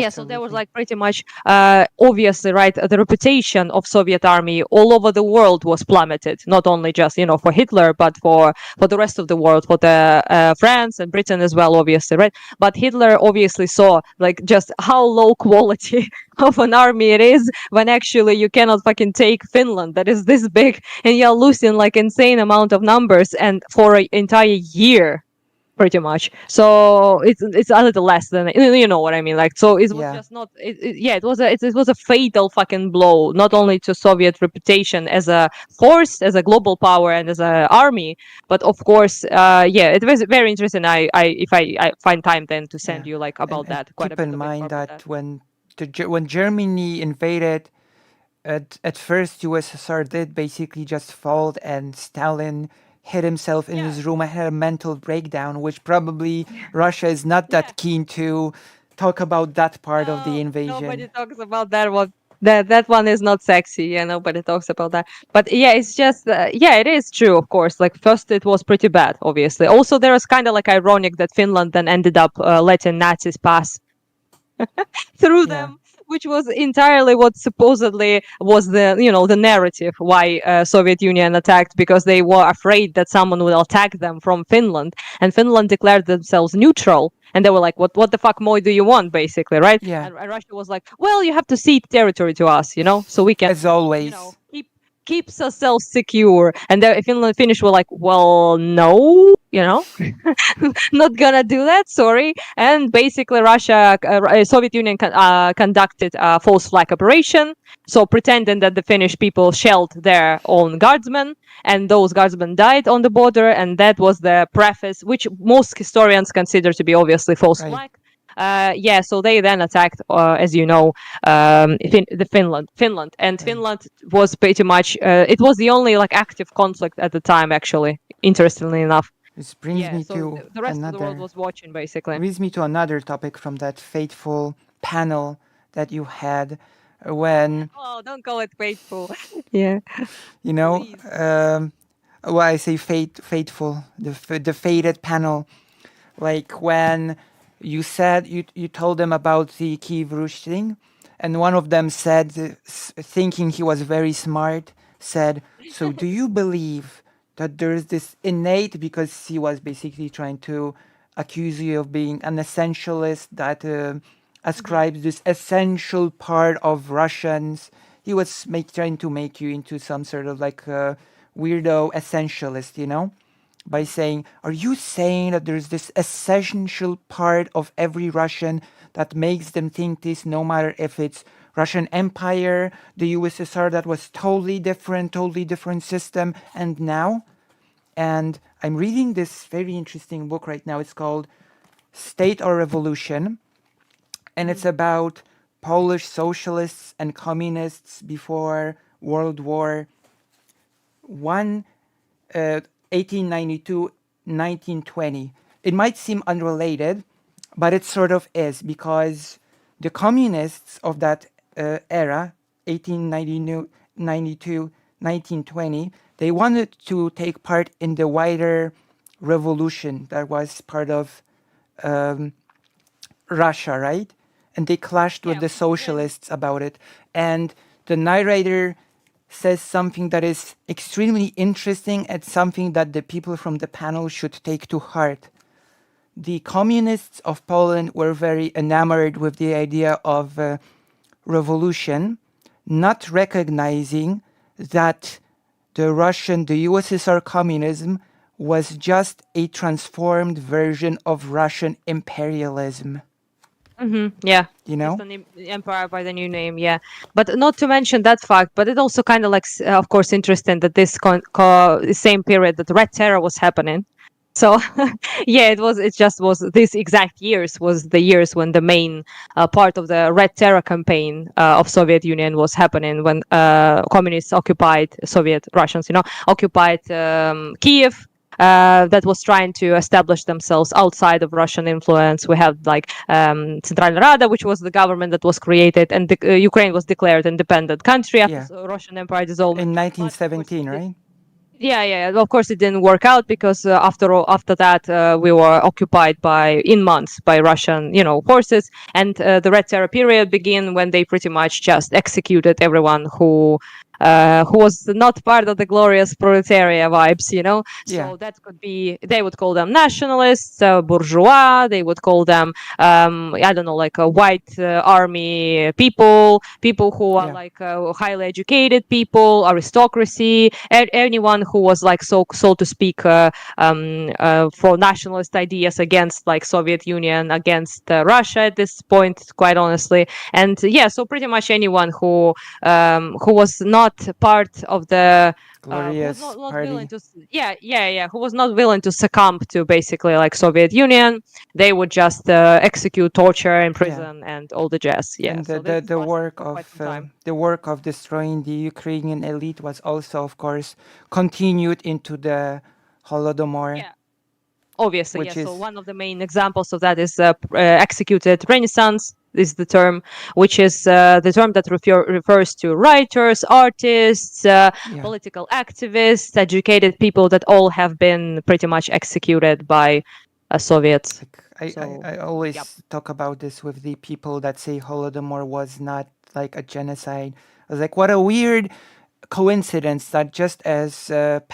Yeah, so there was absolutely. like pretty much obviously, right, the reputation of Soviet army all over the world was plummeted, not only just for Hitler, but for the rest of the world, for the France and Britain as well, obviously, right? But Hitler obviously saw like just how low quality of an army it is when actually you cannot fucking take Finland that is this big, and you're losing like insane amount of numbers and for an entire year pretty much. So it's a little less than, you know what I mean. Like, so it was Yeah. just not. Yeah, it was a fatal fucking blow, not only to Soviet reputation as a force, as a global power, and as a army, but of course, yeah, it was very interesting. I find time then to Yeah. send you like And about that, quite a keep bit in of info mind about that. that when Germany invaded, at first USSR did basically just fall, and Stalin hid himself in Yeah, his room and had a mental breakdown, which probably Russia is not yeah. that keen to talk about that part of the No, invasion. nobody talks about that one. That one is not sexy. Yeah, nobody talks about that. But yeah, it's just yeah, it is true. Of course, like first it was pretty bad. Obviously, also there was kind of like ironic that Finland then ended up letting Nazis pass through Yeah. them, which was entirely what supposedly was the the narrative why Soviet Union attacked, because they were afraid that someone will attack them from Finland, and Finland declared themselves neutral. And they were like, "What the fuck more do you want?" Basically, right? Yeah. And Russia was like, "Well, you have to cede territory to us, so we can, As always. keeps ourselves secure." And then Finland Finnish were like, "Well, no, not gonna do that, sorry." And basically Russia, Soviet Union conducted a false flag operation, so pretending that the Finnish people shelled their own guardsmen, and those guardsmen died on the border, and that was the preface, which most historians consider to be obviously false Right. flag. Yeah, so they then attacked, as you know, Finland, and Right. Finland was pretty much. It was the only like active conflict at the time, actually. Interestingly enough, This brings yeah. me So to the rest of the world another was watching, basically. brings me to another topic from that fateful panel that you had when Oh, don't call it faithful. Yeah, you know please. well, I say fateful, the fated panel, like when you told them about the Kiev Rush thing, and one of them said, thinking he was very smart, said, "So do you believe that there is this innate?" Because he was basically trying to accuse you of being an essentialist that Hmm. ascribes this essential part of Russians. He was trying to make you into some sort of like weirdo essentialist, by saying, "Are you saying that there's this essential part of every Russian that makes them think this, no matter if it's Russian Empire, the USSR that was totally different system, and now?" And I'm reading this very interesting book right now. It's called State or Revolution, and Hmm. it's about Polish socialists and communists before World War One, 1892, 1920. It might seem unrelated, but it sort of is, because the communists of that era, 1892, 1920, they wanted to take part in the wider revolution that was part of um, Russia, right? And they clashed with Yeah, the and socialists about it. And the narrator says something that is extremely interesting and something that the people from the panel should take to heart. The communists of Poland were very enamored with the idea of revolution, not recognizing that the USSR communism was just a transformed version of Russian imperialism. Yeah. You Just know? an empire by the new name, yeah. But not to mention that fact, but it also kind of like, of course, interesting that this same period that the Red Terror was happening. So yeah, it just was these exact years was the years when the main part of the Red Terror campaign of Soviet Union was happening when communists occupied Soviet Russians, occupied Kiev, that was trying to establish themselves outside of Russian influence. We have like Centralna Rada, which was the government that was created, and Ukraine was declared independent country after Yeah. Russian Empire dissolvement. In But of course, 1917, right? yeah, yeah. Of course, it didn't work out because after that we were occupied by in months by Russian, forces, and the Red Terror period began when they pretty much just executed everyone who was not part of the glorious proletariat vibes, Yeah. So that could be they would call them nationalists, bourgeois. They would call them I don't know, like a white army people who are Yeah. like highly educated people, aristocracy, anyone who was like so to speak for nationalist ideas against like Soviet Union, against Russia at this point, quite honestly. And yeah, so pretty much anyone who was not part of the who was Glorious not willing party. to who was not willing to succumb to basically like Soviet Union, they would just execute, torture, Yeah. imprison, and all the jazz. Yeah, And so this the lasted work for quite of some time. destroying the Ukrainian elite was also, of course, continued into the Holodomor, Yeah, obviously, which yes. So is one of the main examples of that is executed Renaissance is the term, which is the term that refers to writers, artists, yeah. political activists, educated people that all have been pretty much executed by Soviets. Like So, I yep. always talk about this with the people that say Holodomor was not like a genocide. I was like, what a weird coincidence that just as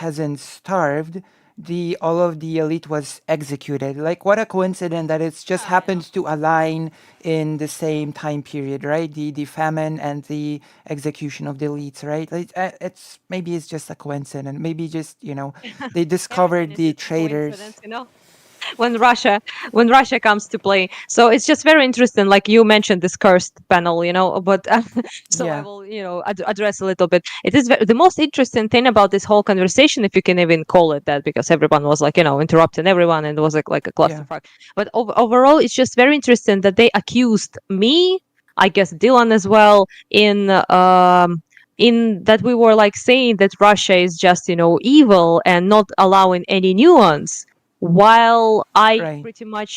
peasants starved, the all of the elite was executed. Like what a coincidence that it's just Yeah, happened to align in the same time period, right? The famine and the execution of the elites, right? Like, it's maybe it's just a coincidence. Maybe just they everything discovered is the just a coincidence, traitors. when Russia comes to play. So it's just very interesting. Like you mentioned this cursed panel, but so I Yeah, will, address a little bit. It is the most interesting thing about this whole conversation, if you can even call it that, because everyone was like, interrupting everyone, and it was like a yeah, clusterfuck. But overall, it's just very interesting that they accused me, I guess Dylan as well, in that we were like saying that Russia is just evil and not allowing any nuance, while I right. pretty much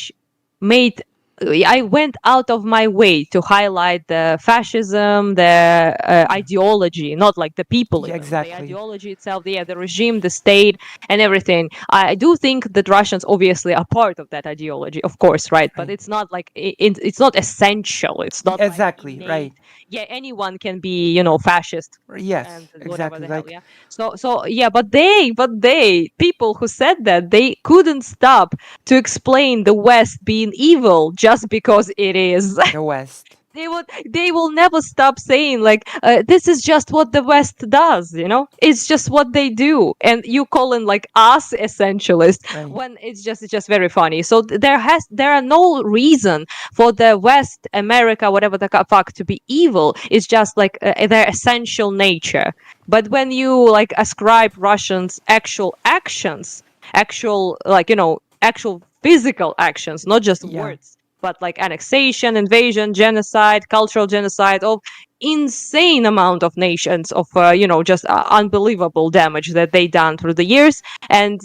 made I went out of my way to highlight the fascism, the Yeah, ideology, not like the people yeah, even, the exactly. ideology itself, the regime, the state, and everything. I do think that Russians obviously are part of that ideology, of course, right? But Right. it's not like it's not essential. It's not like Exactly, innate. right. Yeah, anyone can be, fascist and Yes, whatever exactly. the hell. Like Yeah. So yeah, but they people who said that, they couldn't stop to explain the West being evil just because it is. the West, They will never stop saying like this is just what the West does, it's just what they do, and you calling like us essentialist right? when it's just very funny. So there are no reason for the West, America, whatever the fuck, to be evil. It's just like their essential nature. But when you like ascribe Russians actual actions, actual like actual physical actions, not just Yeah, words, but like annexation, invasion, genocide, cultural genocide of insane amount of nations, of just unbelievable damage that they done through the years, and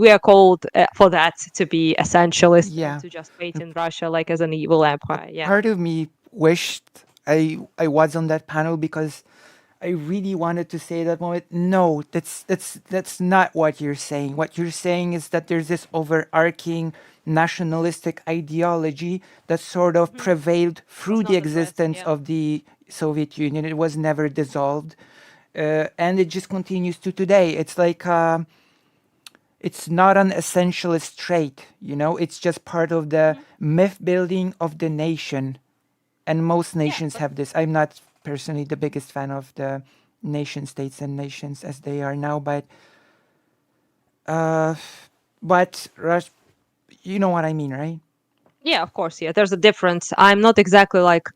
we are called for that to be essentialist and yeah. to just paint Russia like as an evil empire. Yeah. Part of me wished I was on that panel because I really wanted to say that moment. No, that's not what you're saying. What you're saying is that there's this overarching nationalistic ideology that sort of prevailed Was through the not addressed. existence Yeah. of the Soviet Union. It was never dissolved. and it just continues to today. It's like it's not an essentialist trait, you know. It's just part of the Mhm. myth building of the nation, and most Yeah, nations but have this. I'm not personally the biggest fan of the nation states and nations as they are now, uh, but you know what I mean, right? yeah, of course, yeah. There's a difference. I'm not exactly like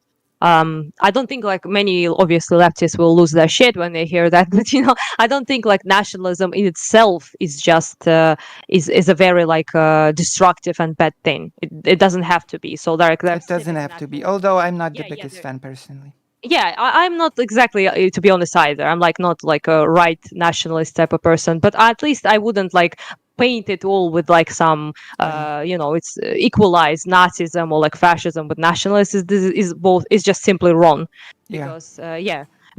I don't think like many obviously leftists will lose their shit when they hear that, but I don't think like nationalism in itself is just is a very like destructive and bad thing. It doesn't have to be. So there are It doesn't civic have to be. nationalism. Although I'm not the Yeah, yeah, biggest fan personally. yeah, I'm not exactly to be honest either. I'm like not like a right nationalist type of person, but at least I wouldn't like paint it all with like some Right. it's equalize Nazism or like fascism with nationalists is both is just simply wrong. Yeah. Because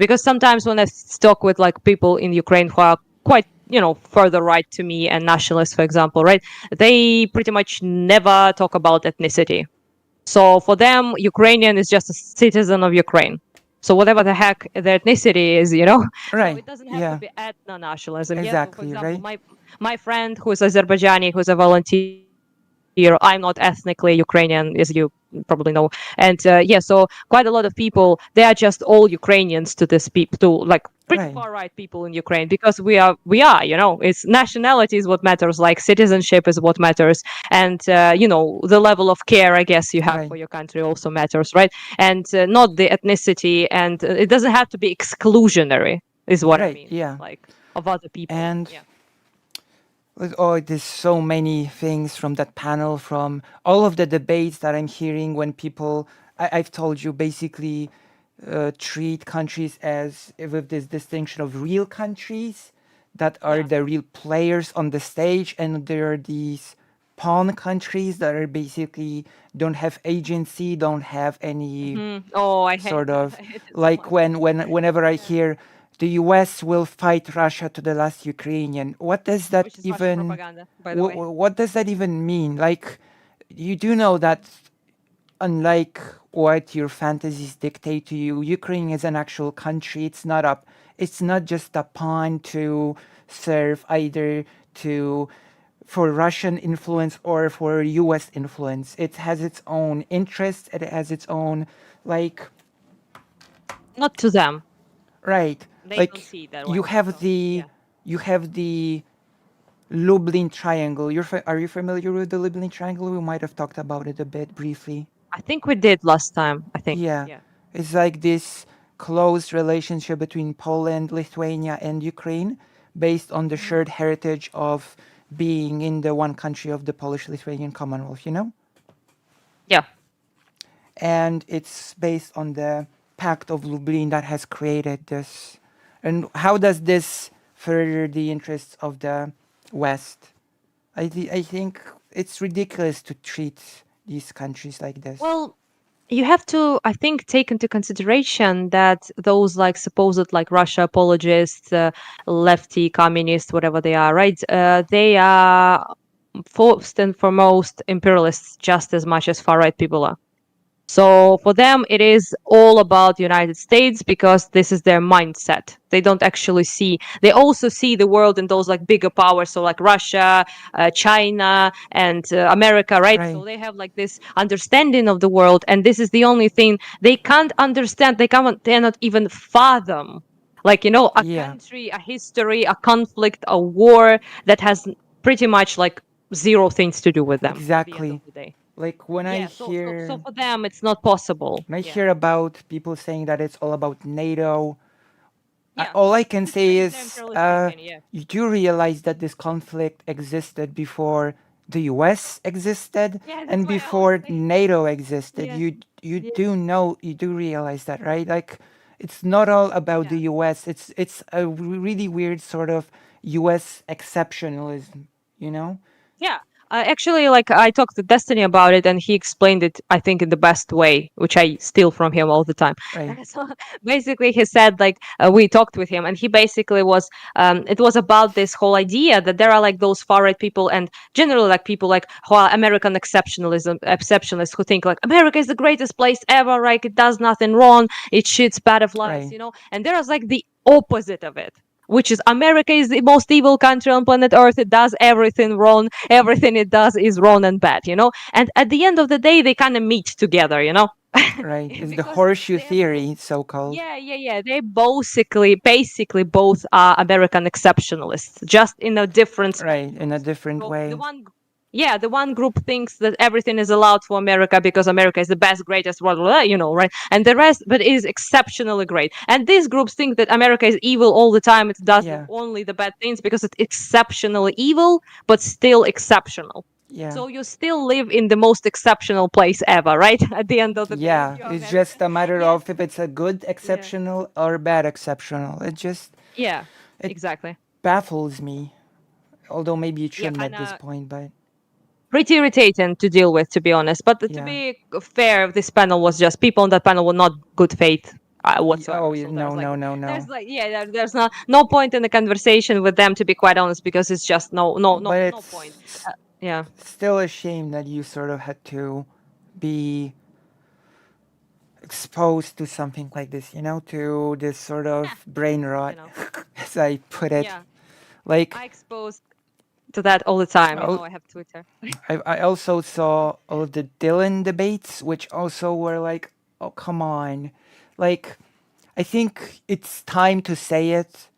because sometimes when I talk with like people in Ukraine who are quite further right to me and nationalists, for example, right, they pretty much never talk about ethnicity. So for them, Ukrainian is just a citizen of Ukraine. So whatever the heck their ethnicity is, so Right. it doesn't have to Yeah. be ethno nationalism. Yeah. So for Exactly. example, Right. my friend who is Azerbaijani, who's a volunteer, I'm not ethnically Ukrainian, as you probably know. And yeah, so quite a lot of people, they are just all Ukrainians to this people, to like pretty Right. far right people in Ukraine, because we are, it's nationality is what matters, like citizenship is what matters, and the level of care I guess you have Right. for your country also matters, right? And not the ethnicity, and it doesn't have to be exclusionary is what I Right. mean, Yeah. like of other people. And Yeah. oh, there's so many things from that panel, from all of the debates that I'm hearing when people, I've told you, basically treat countries as with this distinction of real countries that are Yeah. the real players on the stage, and there are these pawn countries that are basically don't have agency, don't have any Oh, I hate sort that. of, I hate it so like much. whenever I Yeah. hear the US will fight Russia to the last Ukrainian, what does that Which is Russian even propaganda, by the way. what does that even mean? Like, you do know that unlike what your fantasies dictate to you, Ukraine is an actual country. It's not just a pawn to serve either to for Russian influence or for US influence. It has its own interests, it has its own, like, Not to them. right, They don't like, see it that you way. have So the yeah. you have the Lublin Triangle. Are you familiar with the Lublin Triangle? We might have talked about it a bit briefly. I think we did last time. I think. Yeah, Yeah. it's like this close relationship between Poland, Lithuania, and Ukraine, based on the Mhm. shared heritage of being in the one country of the Polish-Lithuanian Commonwealth, you know? Yeah. And it's based on the Pact of Lublin that has created this. And how does this further the interests of the West? I think it's ridiculous to treat these countries like this. Well, you have to, I think, take into consideration that those like supposed like Russia apologists, lefty communists, whatever they are, right? They are first and foremost imperialists just as much as far right people are. So for them, it is all about the United States because this is their mindset. They don't actually see. They also see the world in those like bigger powers, so like Russia, China, and America, right? Right. So they have like this understanding of the world, and this is the only thing they can't understand. They cannot even fathom, like a Yeah, country, a history, a conflict, a war that has pretty much like zero things to do with them at the end of exactly. the day. Like when I Yeah, so hear for them it's not possible. when I Yeah. hear about people saying that it's all about NATO, Yeah. all I can Which say brings the is imperialistic thing, yeah. you do realize that this conflict existed before the US existed Yeah, that's and why I always before say NATO existed. yeah. You Yeah. do know, you do realize that, right? Like, it's not all about the Yeah. US. It's a really weird sort of US exceptionalism, you know? Yeah. Actually, like I talked to Destiny about it, and he explained it, I think, in the best way, which I steal from him all the time. Right, So basically, he said like we talked with him, and he basically was it was about this whole idea that there are like those far right people, and generally like people like who are American exceptionalists who think like America is the greatest place ever, like it does nothing wrong, it shits bad of lies, right, and there is like the opposite of it, which is America is the most evil country on planet Earth. It does everything wrong. Everything it does is wrong and bad, you know? And at the end of the day, they kind of meet together, you know? Right. It's the Because horseshoe they have theory, so called. yeah, yeah, yeah. They basically both are American exceptionalists, just in a different Right. In a spectrums. different So way. yeah, the one group thinks that everything is allowed for America because America is the best, greatest, blah, blah, blah, you know, right? And the rest, but is exceptionally great. And these groups think that America is evil all the time. It does Yeah. only the bad things because it's exceptionally evil, but still exceptional. Yeah. So you still live in the most exceptional place ever, right? At the end of the day, if Yeah. you're It's just American. a matter Yes. of if it's a good Yeah. exceptional or bad exceptional. Yeah, It exactly. baffles me. Although maybe it Yeah, shouldn't kind at this of point, but pretty irritating to deal with, to be honest. But to yeah. be fair, this panel was just people on that panel were not good faith Oh, whatsoever. So no, no, no, there's no. like, yeah, there's no point in the conversation with them, to be quite honest, because it's just But no point. it's Yeah, still a shame that you sort of had to be exposed to something like this, to this sort yeah, of brain you rot, know, as I put it. yeah. Like, I exposed to that all the time. You know, oh, I have Twitter. I also saw all of the Dylan debates, which also were like, oh, come on. Like, I think it's time to say it,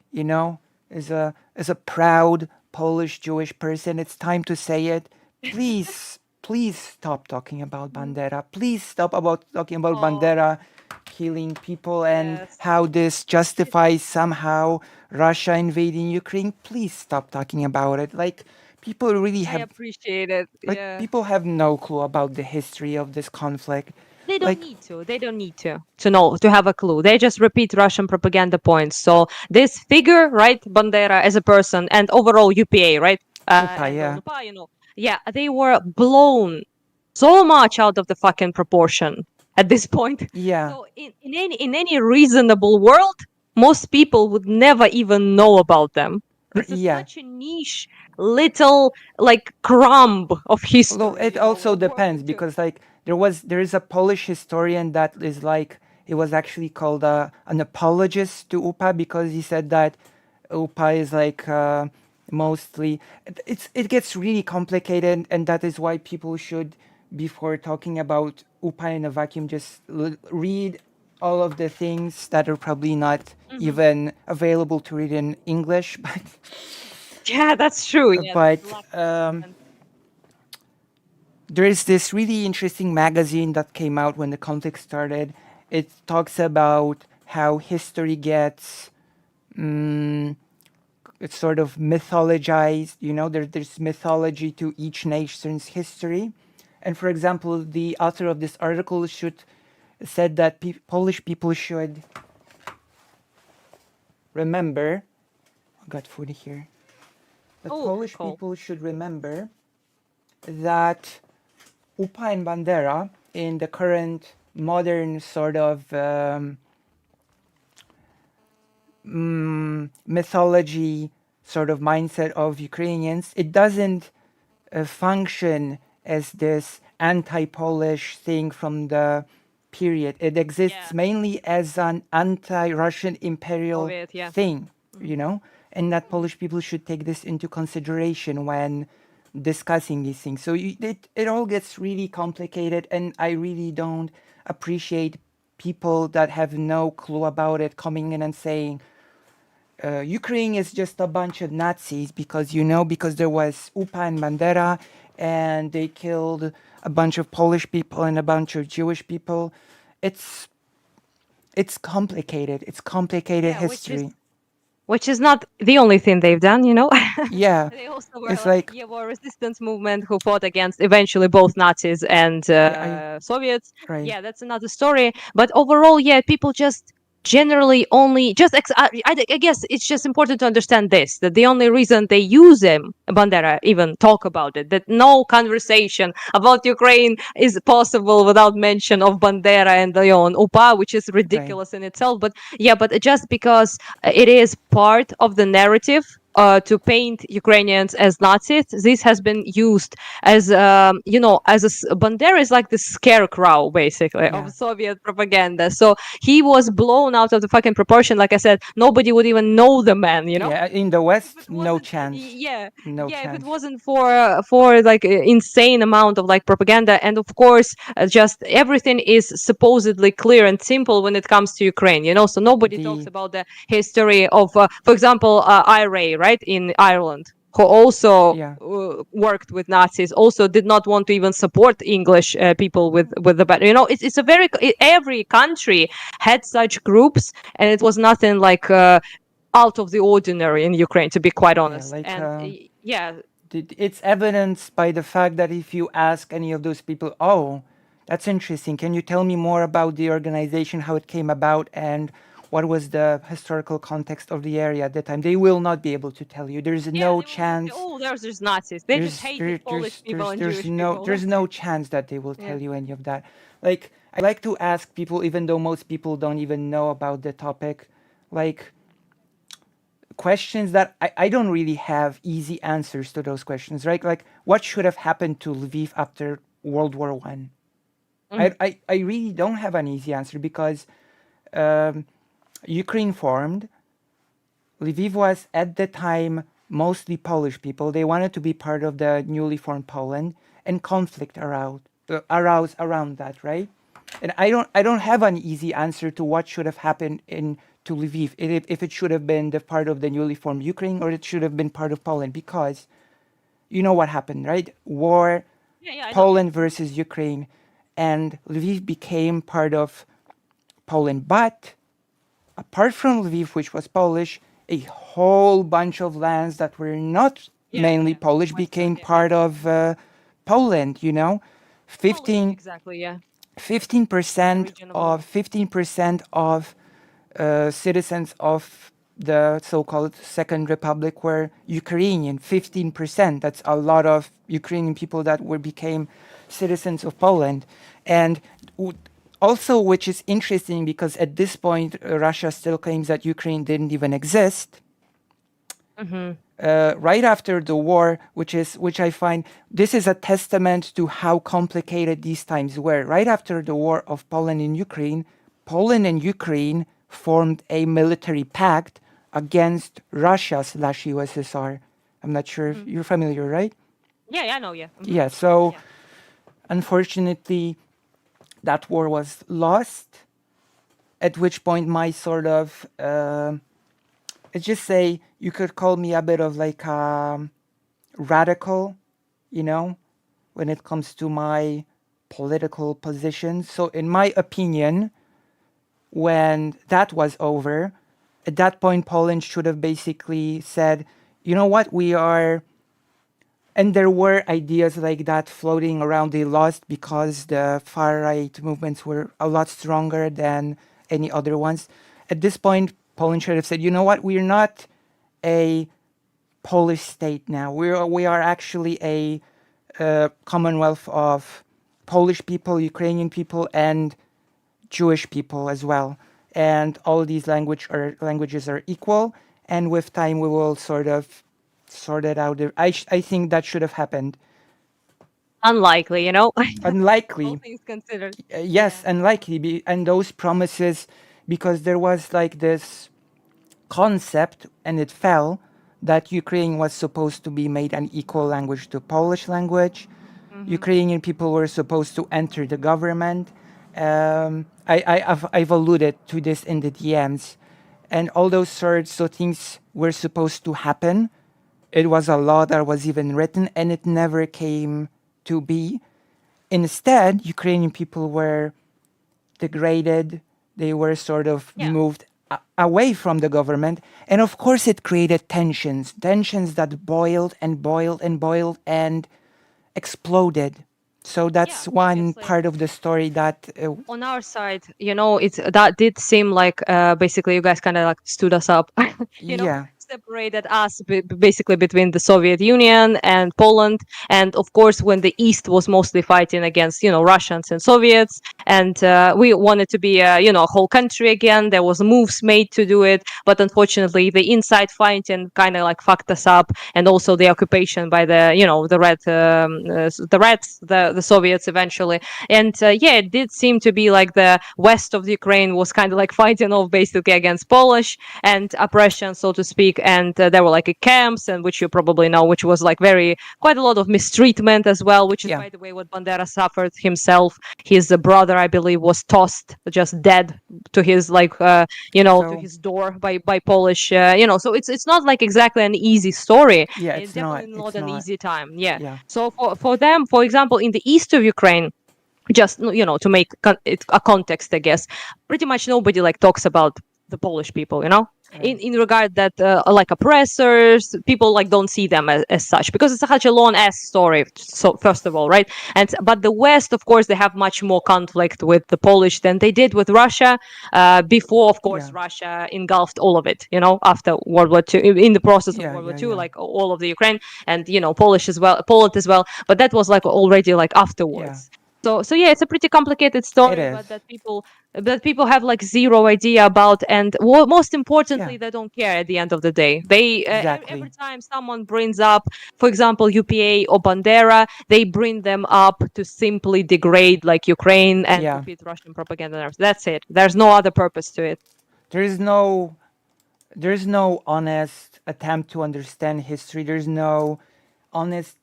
as a proud Polish Jewish person, it's time to say it. Please, please stop talking about Mhm. Bandera. Please stop about talking about Oh, Bandera killing people and yes. how this justifies somehow Russia invading Ukraine. Please stop talking about it. Like people really I have appreciate it. like Yeah. people have no clue about the history of this conflict. They don't Like need to. They don't need to know, to have a clue. They just repeat Russian propaganda points. So this figure, right, Bandera as a person, and overall UPA, right, Upa, and yeah. UNUPA, yeah, they were blown so much out of the fucking proportion at this point. Yeah. So in any reasonable world, most people would never even know about them. This is Yeah. such a niche little like crumb of Although history, it also working depends to. because like there is a Polish historian that is like it was actually called an apologist to UPA because he said that UPA is like mostly it gets really complicated and that is why people should before talking about UPA in a vacuum just read all of the things that are probably not Mhm. even available to read in English Yeah, that's true. Yeah, there's but a lot of um, content. there is this really interesting magazine that came out when the conflict started. It talks about how history gets it's sort of mythologized. There's mythology to each nation's history. And for example, the author of this article should said that Polish people should remember. I got food here. That Oh, Polish cool. people should remember that UPA and Bandera in the current modern sort of mythology sort of mindset of Ukrainians, it doesn't function as this anti-Polish thing from the period. It exists Yeah, mainly as an anti-Russian imperial Soviet. Yeah. thing, Mhm. and that Mhm. Polish people should take this into consideration when discussing these things. So it all gets really complicated, and I really don't appreciate people that have no clue about it coming in and saying, Ukraine is just a bunch of Nazis because there was UPA and Bandera and they killed a bunch of Polish people and a bunch of Jewish people. It's it's complicated. It's complicated Yeah, which is history. which is not the only thing they've done, you know. Yeah, They also were it's like, like yeah, were a resistance movement who fought against eventually both Nazis and I Soviets. right, Yeah, that's another story. But overall, yeah, people just generally only just I guess it's just important to understand this, that the only reason they use him, Bandera, even talk about it, that no conversation about Ukraine is possible without mention of Bandera and UPA, which is right, ridiculous in itself. But yeah, but just because it is part of the narrative to paint Ukrainians as Nazis. This has been used as as Bandera is like the scarecrow basically Yeah. of Soviet propaganda. So he was blown out of the fucking proportion. Like I said, nobody would even know the man. Yeah, in the If West, it no wasn't chance. yeah No yeah if it chance. wasn't for like insane amount of like propaganda, and of course just everything is supposedly clear and simple when it comes to Ukraine, so nobody talks The about the history of for example IRA, right, in Ireland, who also yeah, worked with Nazis, also did not want to even support English people with the better. It's a very every country had such groups, and it was nothing like out of the ordinary in Ukraine, to be quite yeah, honest. like And yeah, it's evidenced by the fact that if you ask any of those people, oh, that's interesting. Can you tell me more about the organization, how it came about, and what was the historical context of the area at that time? They will not be able to tell you. There's yeah, no they will just say, chance. "Oh, there's just Nazis. They just hated Polish people and Jewish people." There's That's no it. chance that they will Yeah. tell you any of that. Like I like to ask people, even though most people don't even know about the topic, like questions that I don't really have easy answers to those questions, right? Like what should have happened to Lviv after World War One? Mhm. I really don't have an easy answer because um, Ukraine formed. Lviv was at the time mostly Polish people. They wanted to be part of the newly formed Poland, and conflict arose around that, right? And I don't have an easy answer to what should have happened in to Lviv, if it should have been the part of the newly formed Ukraine or it should have been part of Poland, because you know what happened, right? War, Yeah, yeah, I know. Poland versus Ukraine, and Lviv became part of Poland. But apart from Lviv, which was Polish, a whole bunch of lands that were not Yeah, mainly yeah. Polish Western, became yeah, yeah. part of Poland. Polish, 15 exactly. Yeah, fifteen the percent region of of Lviv. 15% of citizens of the so-called Second Republic were Ukrainian. 15%. That's a lot of Ukrainian people that became citizens of Poland, and also, which is interesting because at this point Russia still claims that Ukraine didn't even exist. Hmm. Right after the war, which I find this is a testament to how complicated these times were. Right after the war of Poland and Ukraine formed a military pact against Russia/USSR. I'm not sure if Hmm. you're familiar, right? Yeah, yeah, I know. Yeah. Hmm. Yeah. So Yeah. unfortunately, that war was lost. At which point, my sort of let's just say you could call me a bit of like radical, you know, when it comes to my political positions. So, in my opinion, when that was over, at that point, Poland should have basically said, you know what, we are. And there were ideas like that floating around. They lost because the far right movements were a lot stronger than any other ones. At this point, Poland should have said, you know what, we're not a Polish state now. We are actually a commonwealth of Polish people, Ukrainian people, and Jewish people as well. And all these languages are equal. And with time, we will sort of sort it out. I think that should have happened. Unlikely, all Unlikely, things considered. yes, Yeah. unlikely. And those promises, because there was like this concept, and it fell, that Ukraine was supposed to be made an equal language to Polish language. Hmm. Ukrainian people were supposed to enter the government. I've alluded to this in the DMs, and all those sorts of things were supposed to happen. It was a law that was even written, and it never came to be. Instead, Ukrainian people were degraded. They were sort of Yeah. moved away from the government. And of course, it created tensions that boiled and boiled and boiled and exploded. So Yeah. that's one Obviously. part of the story that, On our side, it's that did seem like basically you guys kind of like stood us up, you know, yeah, separated us basically between the Soviet Union and Poland. And of course, when the East was mostly fighting against, Russians and Soviets, and we wanted to be, a whole country again. There was moves made to do it, but unfortunately, the inside fighting kind of like fucked us up, and also the occupation by the, the Reds, the Soviets eventually. And yeah, it did seem to be like the west of the Ukraine was kind of like fighting off basically against Polish and oppression, so to speak. And there were like camps, and which you probably know, which was like quite a lot of mistreatment as well, which is, Yeah. by the way, what Bandera suffered himself. His brother, I believe, was tossed just dead to his to So his door by Polish. So it's not like exactly an easy story. yeah, It's it's not. definitely not It's an not. easy time. Yeah. Yeah. So for them, for example, in the east of Ukraine, just to make it a context, I guess, pretty much nobody like talks about the Polish people, Right. in regard that like oppressors, people like don't see them as such, because it's such a long ass story. So first of all, right? And but the West, of course, they have much more conflict with the Polish than they did with Russia. Before, of course, Yeah. Russia engulfed all of it, after World War II, in the process of Yeah. World War Yeah. II, Yeah. like all of the Ukraine, and Polish as well, Poland as well. But that was like already like Yeah. afterwards. So yeah, it's a pretty complicated It story, is. but that people have like zero idea about, and most Yeah. importantly, they don't care at the end of the day. They every Exactly. time someone brings up, for example, UPA or Bandera, they bring them up to simply degrade like Ukraine and Yeah. repeat Russian propaganda narratives. That's it. There's no other purpose to it. There's no. There's no honest attempt to understand history. There's no honest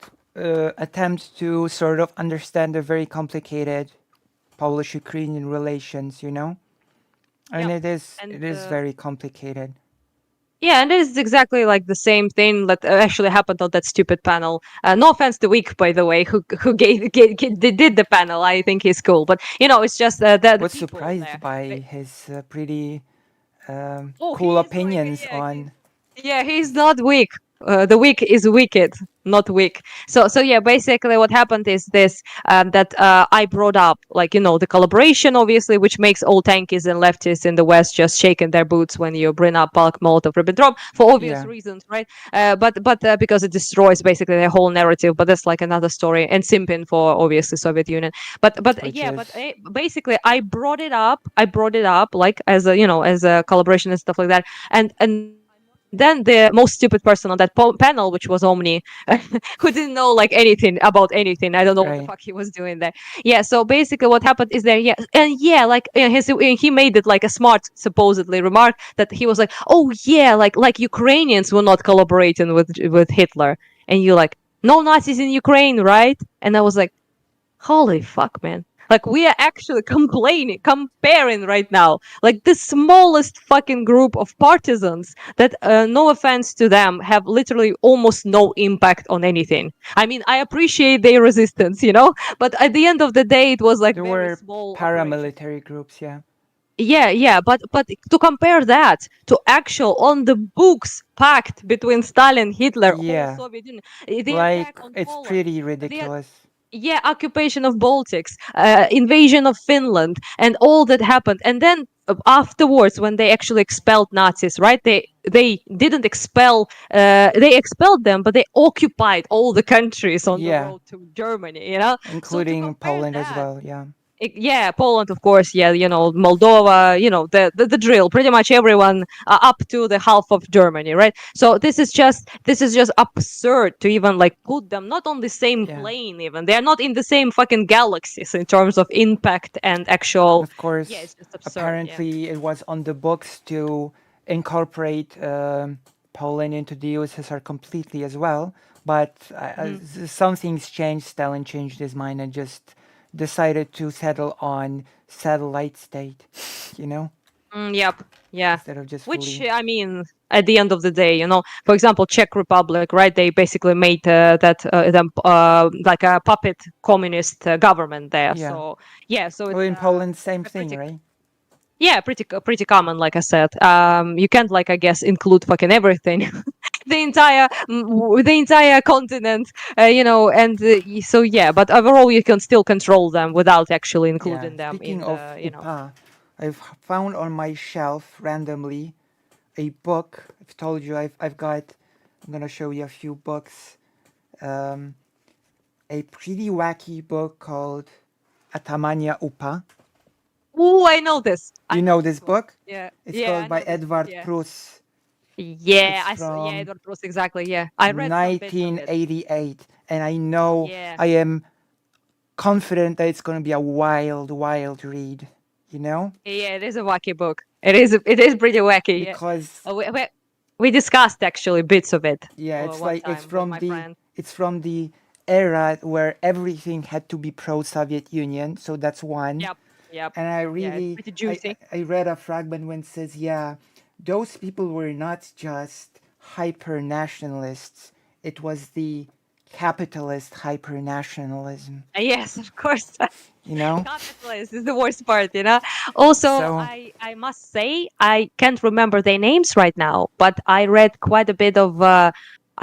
attempt to sort of understand the very complicated Polish-Ukrainian relations. I mean, Yep. it And is very complicated. yeah, and it is exactly like the same thing that actually happened on that stupid panel. No offense to Week, by the way, who did the panel. I think he's cool, but it's just the Was people surprised there. by his pretty Oh, cool he's like, opinions on. yeah, he's not weak. The weak is wicked, not weak. So yeah, basically what happened is this, that I brought up, like, the collaboration, obviously, which makes all tankies and leftists in the West just shaking their boots when you bring up bulk Molotov Ribbentrop for obvious Yeah, reasons, right? But because it destroys basically the whole narrative, but that's like another story, and simping for obviously Soviet Union. But which yeah, but is basically I brought it up. I brought it up like as a collaboration and stuff like that. And then the most stupid person on that panel, which was Omni, who didn't know like anything about anything. I don't know what the fuck right. he was doing there. Yeah. So basically, what happened is there. Yeah, and yeah, like he made it like a smart, supposedly remark that he was like, oh yeah, like Ukrainians were not collaborating with Hitler, and you're like, no Nazis in Ukraine, right? And I was like, holy fuck, man. Like, we are actually comparing right now, like the smallest fucking group of partisans that, no offense to them, have literally almost no impact on anything. I mean, I appreciate their resistance, but at the end of the day, it was like There very were small operation. paramilitary groups. Yeah, Yeah, but to compare that to actual on the books pact between Stalin, Hitler, whole yeah. Soviet Union, the attack Like on it's Poland, pretty the ridiculous. yeah, occupation of Baltics, invasion of Finland, and all that happened. And then afterwards, when they actually expelled Nazis, right? They didn't expel. They expelled them, but they occupied all the countries on the Yeah, road to Germany. So to including compare Poland as that, well. Yeah, yeah, Poland, of course, yeah, Moldova, the drill, pretty much everyone, up to the half of Germany, right? So this is just absurd to even like put them not on the same yeah. plane. Even they're not in the same fucking galaxies in terms of impact and And actual. of Yeah, course, it's just absurd. Yeah. apparently it was on the books to incorporate Poland into the USSR completely as well. But Mhm. some things changed. Stalin changed his mind and just decided to settle on satellite state, you know, Yep. Yeah. instead of just Which, fully. I mean, at the end of the day, for example, Czech Republic, right? They basically made that them like a puppet communist government there. Yeah. So yeah, so Well, it's in Poland, same a thing, pretty right? yeah, pretty common. Like I said, you can't like I guess include fucking everything, the entire continent, and so yeah. But overall, you can still control them without actually Yeah. including them Speaking in of the. UPA, I've found on my shelf randomly a book. I've told you I've got. I'm gonna show you a few books. Um, a pretty wacky book called Atamania Upa. Oh, I know this. I You know know this this book. book? Yeah, It's yeah, I called by know this book. Edvard Yeah, Prus. yeah. It's I saw. Yeah, from Edward Proust. Exactly. Yeah, I read some bits of it. 1988, and I know Yeah, I am confident that it's going to be a wild, wild read. You know, yeah. It is a wacky book. It is. It is pretty wacky. Yeah. because We discussed actually bits of it yeah, it's one like it's time with from my the friend. it's from the era where everything had to be pro-Soviet Union. So that's one. Yep. Yep. And I Yeah, it's really pretty I juicy. I read a fragment when it says, yeah, those people were not just hyper nationalists. It was the capitalist hyper nationalism. Yes, of course. You know. Capitalist is the worst part, you know. Also, So I must say I can't remember their names right now, but I read quite a bit of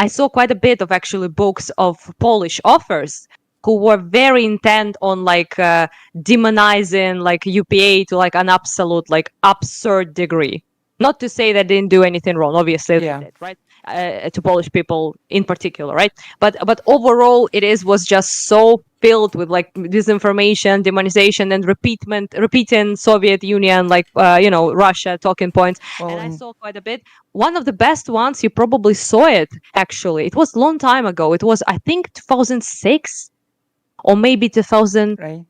I saw quite a bit of actually books of Polish authors who were very intent on like demonizing like UPA to like an absolute like absurd degree. Not to say that they didn't do anything wrong. Obviously, they yeah, did, right? To Polish people in particular, right? But overall, it is was just so filled with like disinformation, demonization, and repeating Soviet Union, like Russia talking points. well, And I and saw quite a bit. One of the best ones, you probably saw it actually. It was a long time ago. It was I think 2006 or maybe 2000 right,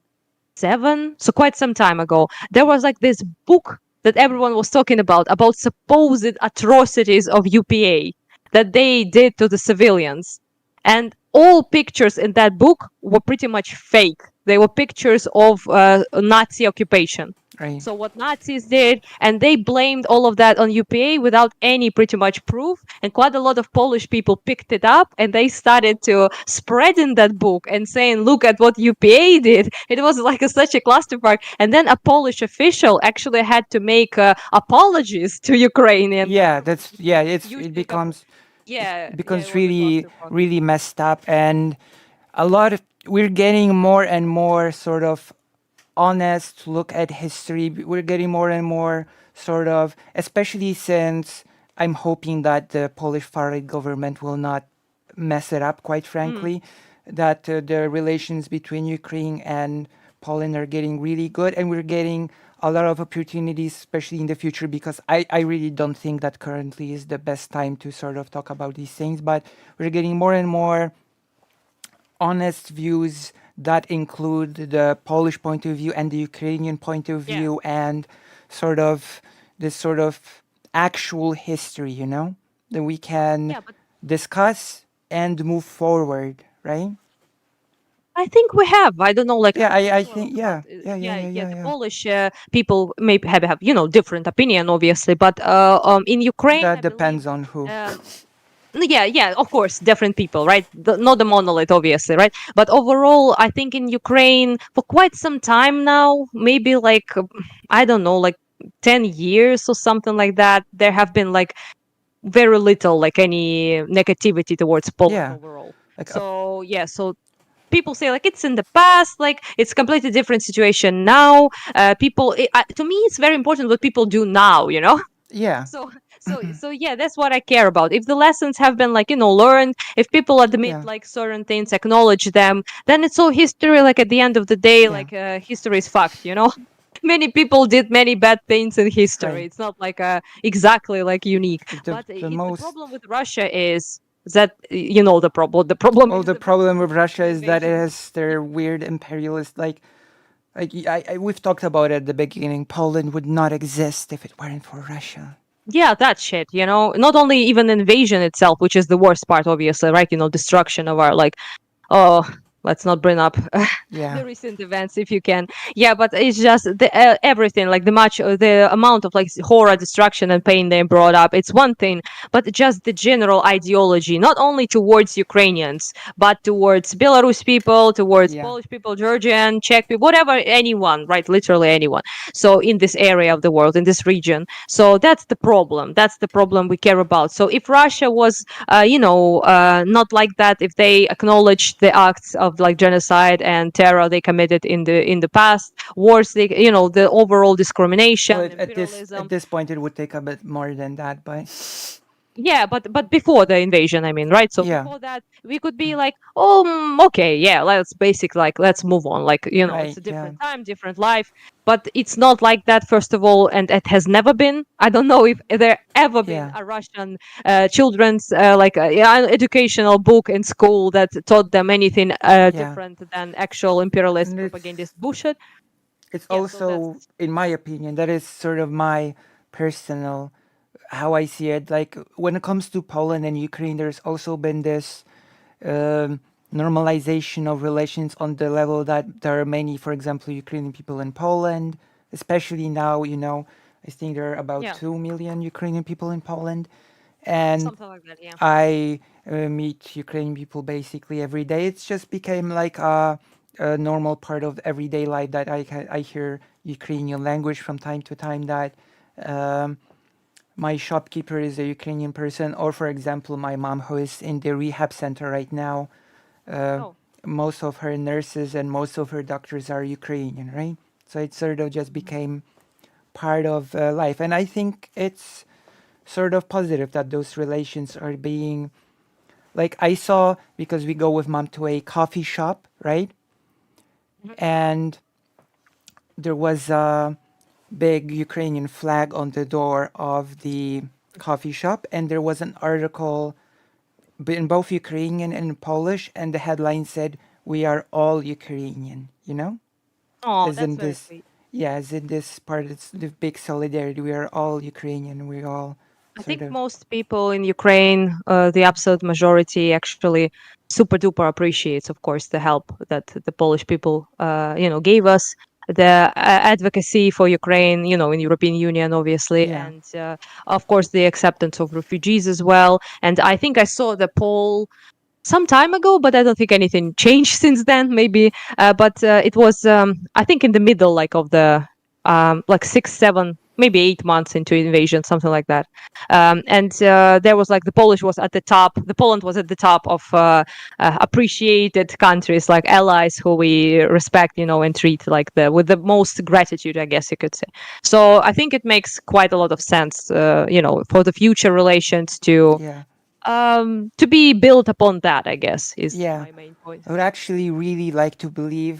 seven, so quite some time ago, there was like this book that everyone was talking about supposed atrocities of UPA that they did to the civilians. And all pictures in that book were pretty much fake. They were pictures of Nazi occupation. right. So what Nazis did, and they blamed all of that on UPA without any pretty much proof. And quite a lot of Polish people picked it up and they started to spread in that book and saying, "Look at what UPA did." It was like such a clusterfuck. And then a Polish official actually had to make apologies to Ukrainian Yeah, government, that's which yeah. is It's it usually becomes yeah, it yeah, it becomes was a really clusterfuck. really messed up, and a lot of we're getting more and more sort of honest look at history. We're getting more and more sort of, especially since I'm hoping that the Polish far right government will not mess it up, quite Mm. frankly, that the relations between Ukraine and Poland are getting really good, and we're getting a lot of opportunities, especially in the future, because I really don't think that currently is the best time to sort of talk about these things, but we're getting more and more honest views that include the Polish point of view and the Ukrainian point of Yeah. view and sort of this sort of actual history, that we can Yeah, but discuss and move forward, right? I think we have. I don't know. Like Yeah, I'm not I sure think, also about. yeah, yeah, yeah, Yeah, yeah, yeah. yeah, The yeah. Polish people may have different opinion, obviously. But in Ukraine, That I believe. depends on who. Um, yeah, yeah. Of course, different people, right? Not the monolith, obviously, right? But overall, I think in Ukraine for quite some time now, maybe like I don't know, like 10 years or something like that. There have been like very little, like any negativity towards Poland Yeah, overall. like a, So yeah, so people say like it's in the past, like it's completely different situation now. To me it's very important what people do now, yeah, so yeah, that's what I care about. If the lessons have been like learned, if people admit yeah, like certain things, acknowledge them, then it's all history. Like at the end of the day, yeah, like history is fact. Many people did many bad things in history. right. It's not like exactly like unique. Like But the the most problem with Russia is that the problem well, is the the problem with Russia the is that it invasion. has their weird imperialist, like we've talked about it at the beginning. Poland would not exist if it weren't for Russia. Yeah, that shit, not only even invasion itself, which is the worst part, obviously, right? Destruction of our like oh, let's not bring up Yeah, the recent events if you can. Yeah, but it's just everything, like the amount of like horror, destruction, and pain they brought up. It's one thing, but just the general ideology, not only towards Ukrainians, but towards Belarus people, towards yeah, Polish people, Georgian, Czech people, whatever, anyone, right? Literally anyone. So in this area of the world, in this region, so that's the problem. That's the problem we care about. So if Russia was not like that, if they acknowledge the acts of of like genocide and terror they committed in the past, wars they, the overall Well, discrimination, at imperialism. this point, it would take a bit more than that, but Yeah, but before the invasion, I mean, right? So yeah, before that, we could be like, oh, okay, yeah, let's move on. Like, it's right, a yeah, different time, different life, but it's not like that, first of all, and it has never been. I don't know if there ever been yeah, a Russian children's yeah, educational book in school that taught them anything yeah, different than actual imperialist and propagandist bullshit. it's Yeah, so also, that's in my opinion, that is sort of my personal how I see it. Like when it comes to Poland and Ukraine, there's also been this um, normalization of relations on the level that there are many, for example, Ukrainian people in Poland, especially now. I think there are about yeah, 2 million Ukrainian people in Poland, and something like that. Yeah. I meet Ukrainian people basically every day. It's just became like a normal part of everyday life that I hear Ukrainian language from time to time. That um, my shopkeeper is a Ukrainian person, or for example, my mom who is in the rehab center right now. Uh, Oh. Most of her nurses and most of her doctors are Ukrainian, right? So it sort of just Mhm. became part of life, and I think it's sort of positive that those relations are being like I saw because we go with mom to a coffee shop, right? Mhm. And there was a big Ukrainian flag on the door of the coffee shop, and there was an article in both Ukrainian and Polish, and the headline said, "We are all Ukrainian," Oh, as that's in very this, sweet. yeah, as in this part, it's the big solidarity. We are all Ukrainian. We all I sort think of, most people in Ukraine, the absolute majority, actually super duper appreciates, of course, the help that the Polish people, gave us, the advocacy for Ukraine, in European Union, obviously, yeah. and of course the acceptance of refugees as well. And I think I saw the poll some time ago, but I don't think anything changed since then. Maybe, but it was, I think, in the middle, like of the, like 6, 7, maybe 8 months into invasion, something like that. And there was like the Polish was at the top, the Poland was at the top of appreciated countries, like allies who we respect, and treat like the with the most gratitude, I guess you could say. So I think it makes quite a lot of sense, for the future relations Yeah, to be built upon that, I guess, is yeah. my main point. I would actually really like to believe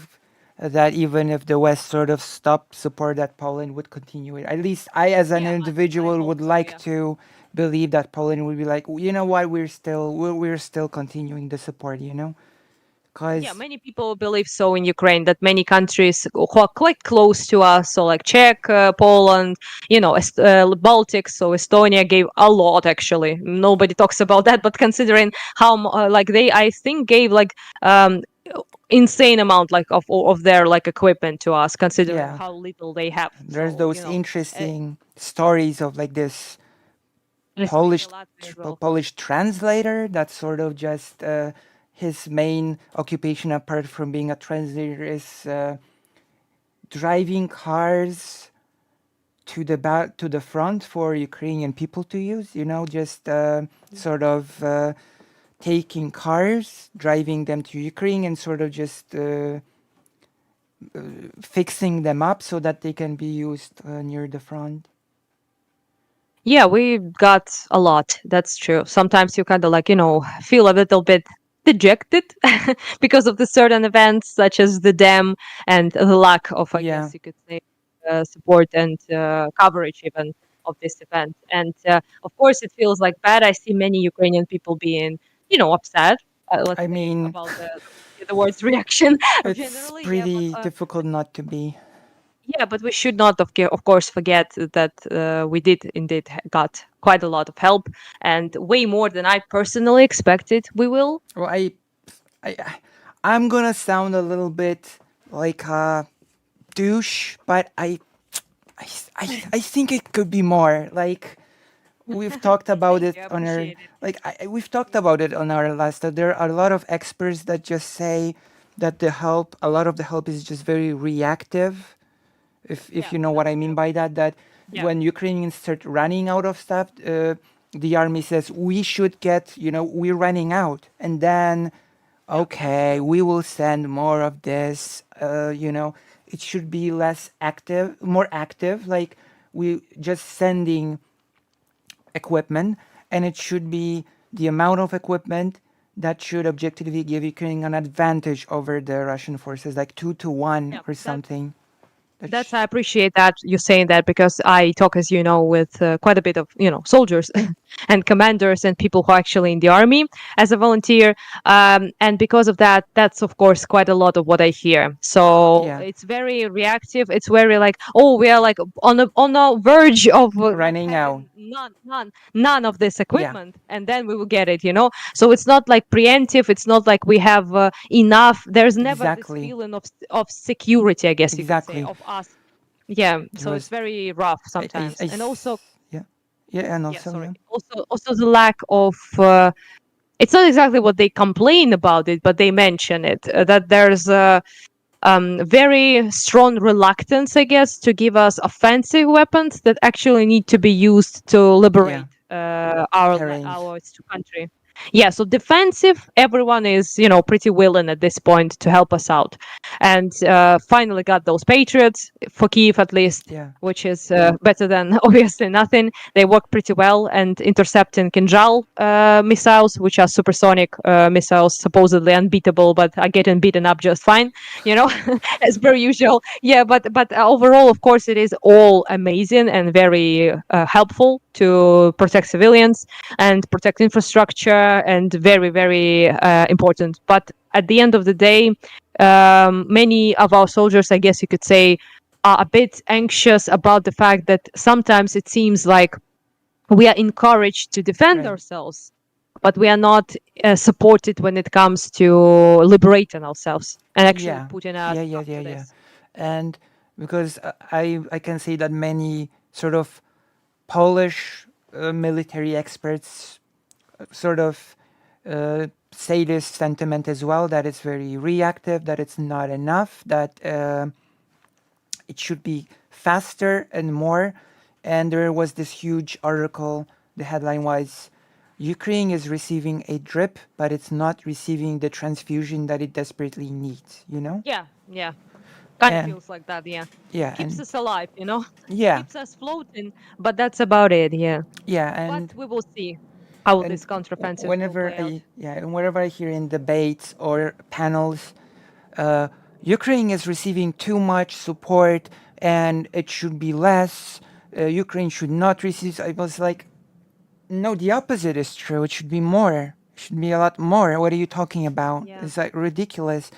that even if the West sort of stopped support, that Poland would continue it. At least I, as an Yeah, I individual, hope would so. like Yeah. to believe that Poland would be like, you know what, we're still continuing the support, Yeah, because many people believe so in Ukraine, that many countries who are quite close to us, so like Czech, Poland, Baltics, so Estonia gave a lot actually. Nobody talks about that, but considering how like they, I think, gave like insane amount like of their like equipment to us, considering yeah, how little they have. there's So those uh, interesting stories of like this Lithuania, Latvia as well. Polish translator that sort of just his main occupation apart from being a translator is driving cars to the back to the front for Ukrainian people to use. Just sort of taking cars, driving them to Ukraine, and sort of just fixing them up so that they can be used near the front. Yeah, we got a lot. That's true. Sometimes you kind of like, feel a little bit dejected because of the certain events, such as the dam and the lack of, I Yeah, guess you could say, support and coverage even of this event. And of course, it feels like bad. I see many Ukrainian people being, upset, let's I say, mean, about the word's reaction it's generally. Yeah, but pretty difficult not to be. yeah, but we should not, of course, forget that we did indeed got quite a lot of help, and way more than I personally expected. We will. Well, I, I'm gonna sound a little bit like a douche, but I think it could be more. Like we've talked about Thank it you. I on our appreciate it. we've talked about it on our last. There are a lot of experts that just say that a lot of the help is just very reactive. If Yeah, you know what that's I mean true. by that, that Yeah. when Ukrainians start running out of stuff, the army says we should get, we're running out, and then okay, we will send more of this. It should be less active, more active. Like we just sending equipment, and it should be the amount of equipment that should objectively give Ukraine an advantage over the Russian forces, like 2 to 1 Yeah, or something. that's I appreciate that you saying that, because I talk, as you know, with quite a bit of soldiers and commanders and people who are actually in the army as a volunteer, and because of that, that's of course quite a lot of what I hear. So Yeah, it's very reactive. It's very like, oh, we are like on a verge of not running out. having none of this Yeah, equipment, and then we will get it. So it's not like preemptive. It's not like we have enough. There's never this exactly, feeling of security, I guess you could say, exactly. of us. Yeah, There so it's was, very rough I sometimes, and also, yeah, yeah, and yeah, also, sorry, yeah, also the lack of. It's not exactly what they complain about it, but they mention it, that there's a very strong reluctance, I guess, to give us offensive weapons that actually need to be used to yeah, liberate terrains. our country. Yeah, so defensive, everyone is, pretty willing at this point to help us out. And finally got those Patriots for Kiev at least, Yeah, which is better than obviously nothing. They work pretty well and intercepting Kinjal missiles, which are supersonic missiles, supposedly unbeatable, but are getting beaten up just fine, you know, as per usual. Yeah, but overall, of course, it is all amazing and very helpful to protect civilians and protect infrastructure, and very, very important. But at the end of the day, many of our soldiers, I guess you could say, are a bit anxious about the fact that sometimes it seems like we are encouraged to defend right. ourselves, but we are not supported when it comes to liberating ourselves and actually Yeah, putting a yeah, yeah, stop yeah, to yeah. this. And because I can say that many sort of Polish military experts sort of say this sentiment as well, that it's very reactive, that it's not enough, that it should be faster and more. And there was this huge article. The headline was, Ukraine is receiving a drip, but it's not receiving the transfusion that it desperately needs, you know? Yeah, yeah, kind of And feels like that. Yeah, yeah, keeps and us alive, yeah, keeps us floating, but that's about it. Yeah, yeah, but and we will see how and this counteroffensive will whenever play out. I yeah, and whenever I hear in debates or panels, uh, Ukraine is receiving too much support and it should be less. Ukraine should not receive. I was like, no, the opposite is true. It should be more. It should be a lot more. What are you talking about? Yeah. It's like ridiculous.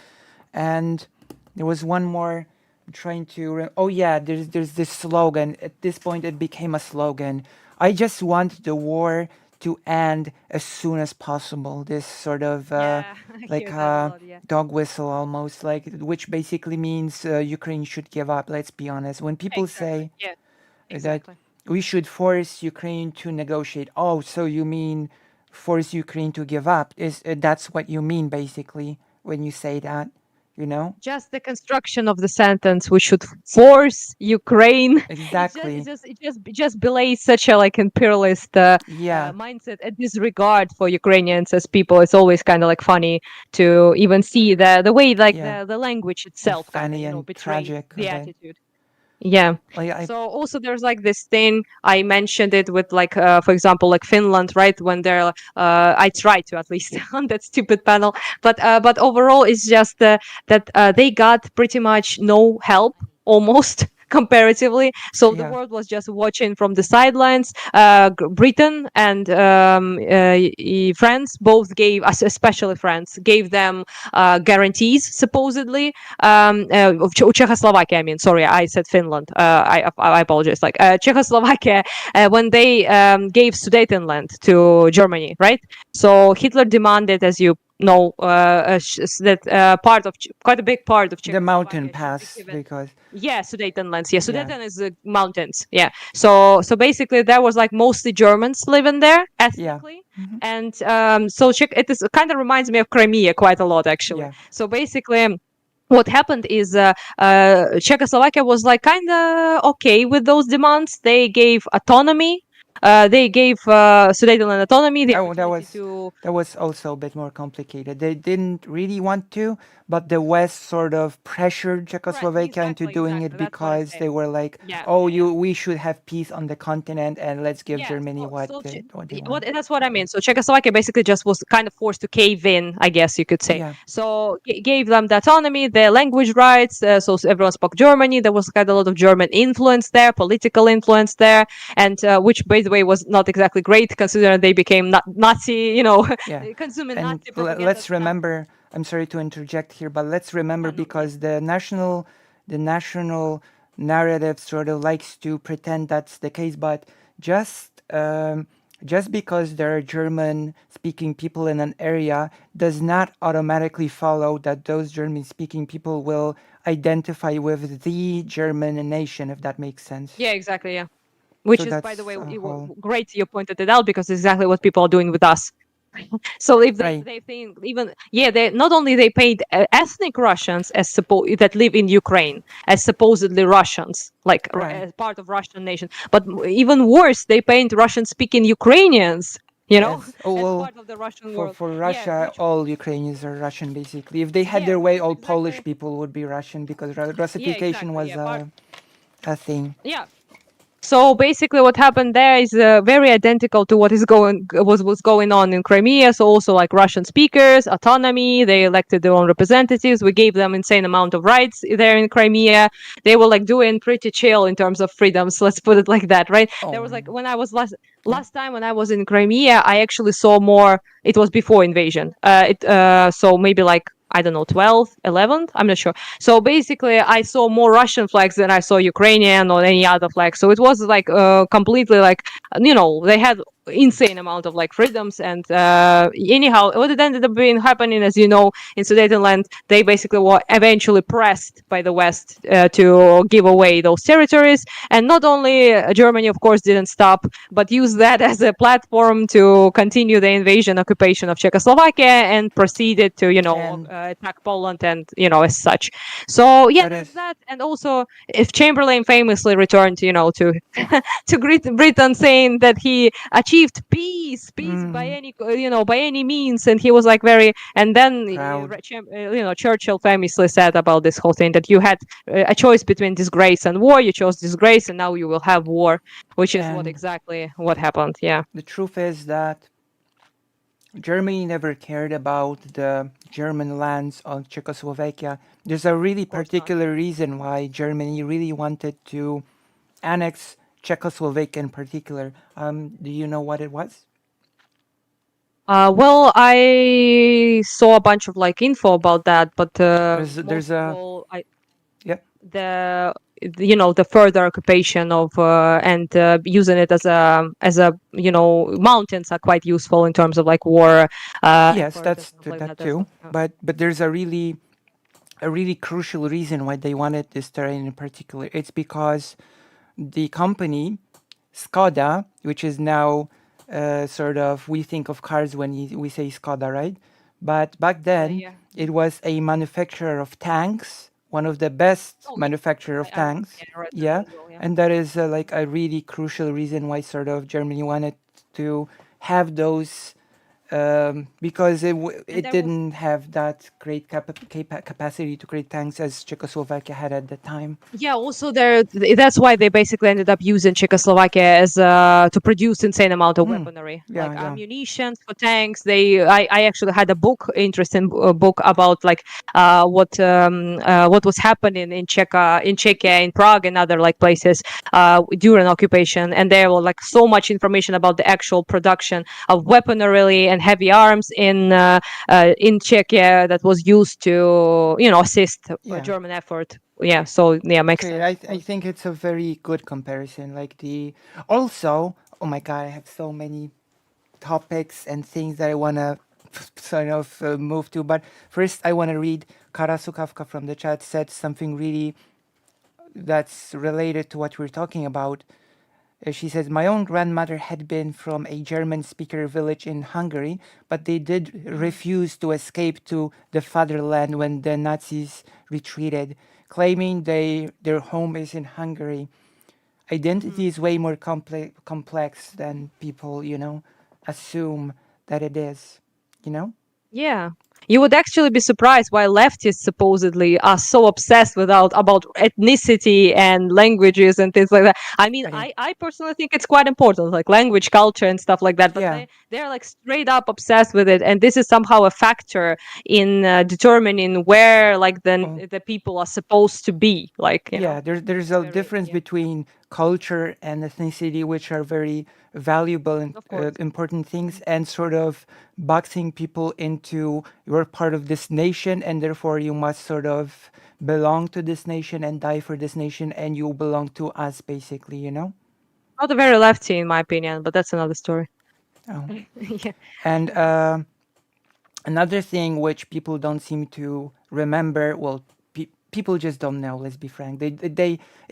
And there was one more. I'm trying to. Oh yeah, there's this slogan. At this point, it became a slogan. I just want the war to end as soon as possible. This sort of Yeah, I like hear that a lot. Yeah, dog whistle almost, like, which basically means Ukraine should give up. Let's be honest. When people exactly. say Yeah, that exactly. we should force Ukraine to negotiate. Oh, so you mean force Ukraine to give up? Is that's what you mean basically when you say that? You know Just the construction of the sentence, we should force Ukraine. exactly. It just belays such a like imperialist Yeah, mindset, a disregard for Ukrainians as people. It's always kind of like funny to even see the way like yeah, the language and itself kind of funny and betrays tragic a the bit. attitude. Yeah. Like I So also there's like this thing I mentioned it with like for example like Finland, right? When they're I try to at least on that stupid panel, but overall it's just that they got pretty much no help almost comparatively. So the yeah, world was just watching from the sidelines. Britain and France both gave us, especially France, gave them guarantees supposedly of Czechoslovakia. I mean, sorry, I said Finland. I apologize. Like Czechoslovakia, when they gave Sudetenland to Germany, right? So Hitler demanded, as you know, that quite a big part of the mountain Czechoslovakia should be pass given. because Yeah, Sudetenlands. Yeah, yeah, Sudeten is the mountains. Yeah. So basically, there was like mostly Germans living there yeah, ethnically, and so it is kind of reminds me of Crimea quite a lot actually. yeah, So basically, what happened is Czechoslovakia was like kind of okay with those demands. They gave autonomy They gave Sudetenland autonomy, the Oh, opportunity to. that was also a bit more complicated. They didn't really want to, but the West sort of pressured Right, Czechoslovakia into exactly, doing it exactly. That's what I'm because they saying. were like, Yeah, "Oh, yeah, yeah. we should have peace on the continent, and let's give Yeah, Germany what they what want." that's what I mean. So Czechoslovakia basically just was kind of forced to cave in, I guess you could say. Yeah, So gave them the autonomy, the language rights. So everyone spoke Germany. There was kind of a lot of German influence there, political influence there, and which, by the way, was not exactly great considering they became Nazi, yeah, consuming and Nazi propaganda let's stuff. remember. I'm sorry to interject here, but let's remember No, no, yeah. because the national narrative sort of likes to pretend that's the case, but just just because there are German speaking people in an area does not automatically follow that those German speaking people will identify with the German nation, if that makes sense. Yeah, exactly. Yeah. So Which is, by the that's way, a whole great you pointed it out because it's exactly what people are doing with us. So if right. they think even yeah, they not only they paint ethnic Russians as that live in Ukraine as supposedly Russians, like Right. as part of Russian nation, but even worse, they paint Russian speaking Ukrainians, As oh as well, part of the Russian world. for Yeah, Russia, which all Ukrainians are Russian basically. If they had yeah, their which way, is all Polish exactly people would be Russian because yeah, Russification exactly was yeah, part a thing. yeah. So basically, what happened there is very identical to what is was going on in Crimea. So also like Russian speakers, autonomy. They elected their own representatives. We gave them insane amount of rights there in Crimea. They were like doing pretty chill in terms of freedoms. Let's put it like that, right? There Oh was like no. when I was Yeah. last time when I was in Crimea, I actually saw more. It was before invasion. So maybe like I don't know, 12th, 11th. I'm not sure. So basically, I saw more Russian flags than I saw Ukrainian or any other flag. So it was like completely like they had insane amount of like freedoms and anyhow what it ended up being happening, as you know, in Sudetenland they basically were eventually pressed by the West to give away those territories, and not only Germany of course didn't stop but used that as a platform to continue the invasion occupation of Czechoslovakia and proceeded to And attack Poland and as such. So yeah, that there's is that, and also if Chamberlain famously returned, to to Great Britain, saying that he achieved peace by mm, any by any means, and he was like very. And then proud. Churchill famously said about this whole thing that you had a choice between disgrace and war. You chose disgrace, and now you will have war, which is what And exactly what happened. Yeah, the truth is that Germany never cared about the German lands on Czechoslovakia. There's a really of course not. particular reason why Germany really wanted to annex Czechoslovakia in particular. Do you know what it was? Well, I saw a bunch of like info about that, but There's most of a all, yep. the the further occupation of and using it as a mountains are quite useful in terms of like war Yes, effort and that's stuff like that that as too. well. Yeah. But there's a really crucial reason why they wanted this terrain in particular. It's because the company Skoda, which is now sort of we think of cars when we say Skoda, right? But back then Yeah. it was a manufacturer of tanks, one of the best Oh yeah. manufacturer of tanks. Yeah, I read that Yeah, as well. Yeah. and that is like a really crucial reason why sort of Germany wanted to have those because And it there was didn't have that great capacity to create tanks as Czechoslovakia had at the time. Yeah, also that's why they basically ended up using Czechoslovakia as to produce insane amount of Mm, weaponry, like yeah, yeah. ammunition for tanks. I actually had a book, interesting book about like what was happening in Czechia, in Prague, and other like places during occupation, and there were like so much information about the actual production of weaponry and heavy arms in Czechia that was used to assist Yeah. German effort. Yeah, so yeah, makes Okay, sense, of I course. think it's a very good comparison. Like the also, oh my god, I have so many topics and things that I wanna sort of move to. But first, I wanna read Karasu Kafka from the chat said something really that's related to what we're talking about. She says, my own grandmother had been from a German speaker village in Hungary, but they did Mhm. refuse to escape to the fatherland when the Nazis retreated, claiming their home is in Hungary. identity is way more complex than people, assume that it is, you know? Yeah. You would actually be surprised why leftists supposedly are so obsessed about ethnicity and languages and things like that. I mean, Right. I personally think it's quite important, like language, culture, and stuff like that. But Yeah. they're like straight up obsessed with it, and this is somehow a factor in determining where like Oh, the people are supposed to be. Like yeah, there's it's a very difference yeah, between culture and ethnicity, which are very valuable and of course. important things, Mhm. and sort of boxing people into you're part of this nation, and therefore you must sort of belong to this nation and die for this nation, and you belong to us, basically, you know? Not a very lefty, in my opinion, but that's another story. Oh. Yeah. And another thing which people don't seem to remember, well, people just don't know, let's be frank.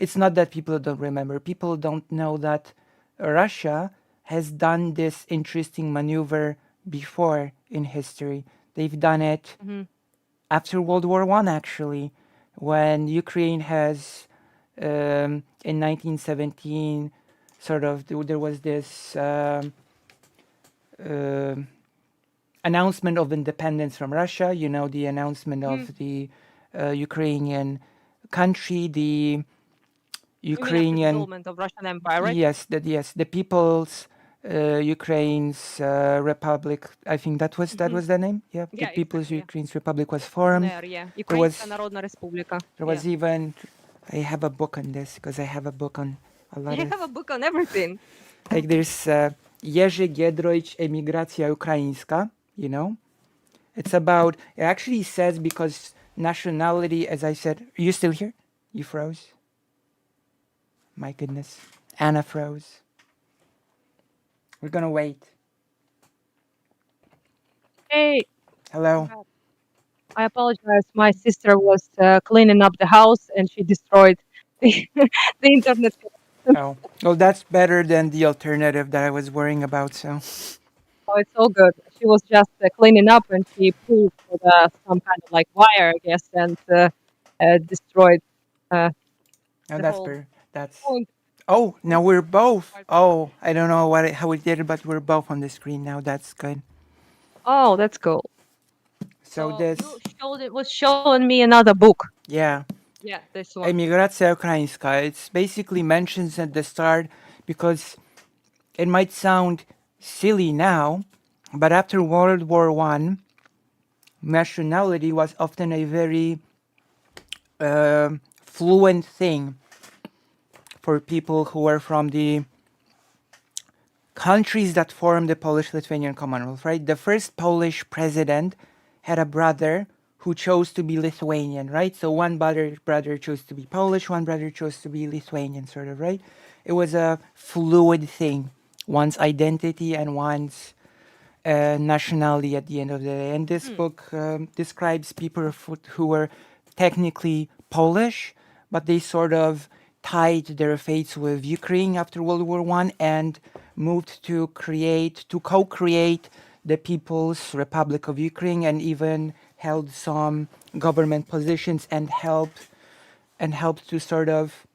It's not that people don't remember, people don't know that Russia has done this interesting maneuver before in history. They've done it Mhm. after World War One, actually, when Ukraine has, in 1917, sort of, there was this um announcement of independence from Russia, the announcement Mhm. of the Ukrainian country, the You mean after Ukrainian, dissolvement of Russian Empire, right? the People's Ukraine's Republic. I think that Mhm. was the name. Yeah, the Yeah, People's exactly. Yeah. Ukraine's Republic was formed. УНР, yeah. There Українська was Народна Республіка. there Yeah. was even I have a book on this because I have a book on a lot You of have a book on everything. like there's Jerzy Giedroyć Emigracja Ukraińska, you know. It's about, it actually says because nationality, as I said, are you still here? You froze? My goodness. Anna froze. We're gonna wait. Hey, Hello. I apologize. My sister was cleaning up the house and she destroyed the, the internet connection. Oh, well, that's better than the alternative that I was worrying about, so. So it's all good. She was just cleaning up and she pulled some kind of like wire, I guess, and destroyed uh, No, the that's whole better. That's. point. Oh, now we're both. Quite funny. Oh, I don't know how we did it, but we're both on the screen now. That's good. Oh, that's cool. So So you this, was showing me another book. yeah, Yeah, this one. Emigracja Ukraińska. It's basically mentions at the start because it might sound silly now, but after World War One, nationality was often a very fluent thing for people who were from the countries that formed the Polish-Lithuanian Commonwealth, right? The first Polish president had a brother who chose to be Lithuanian, right? So one brother chose to be Polish, one brother chose to be Lithuanian, sort of, right? It was a fluid thing, one's identity and one's nationality at the end of the day. And this Hmm. book describes people who were technically Polish, but they sort of tied their fates with Ukraine after World War One and moved to co-create the People's Republic of Ukraine, and even held some government positions and helped to sort of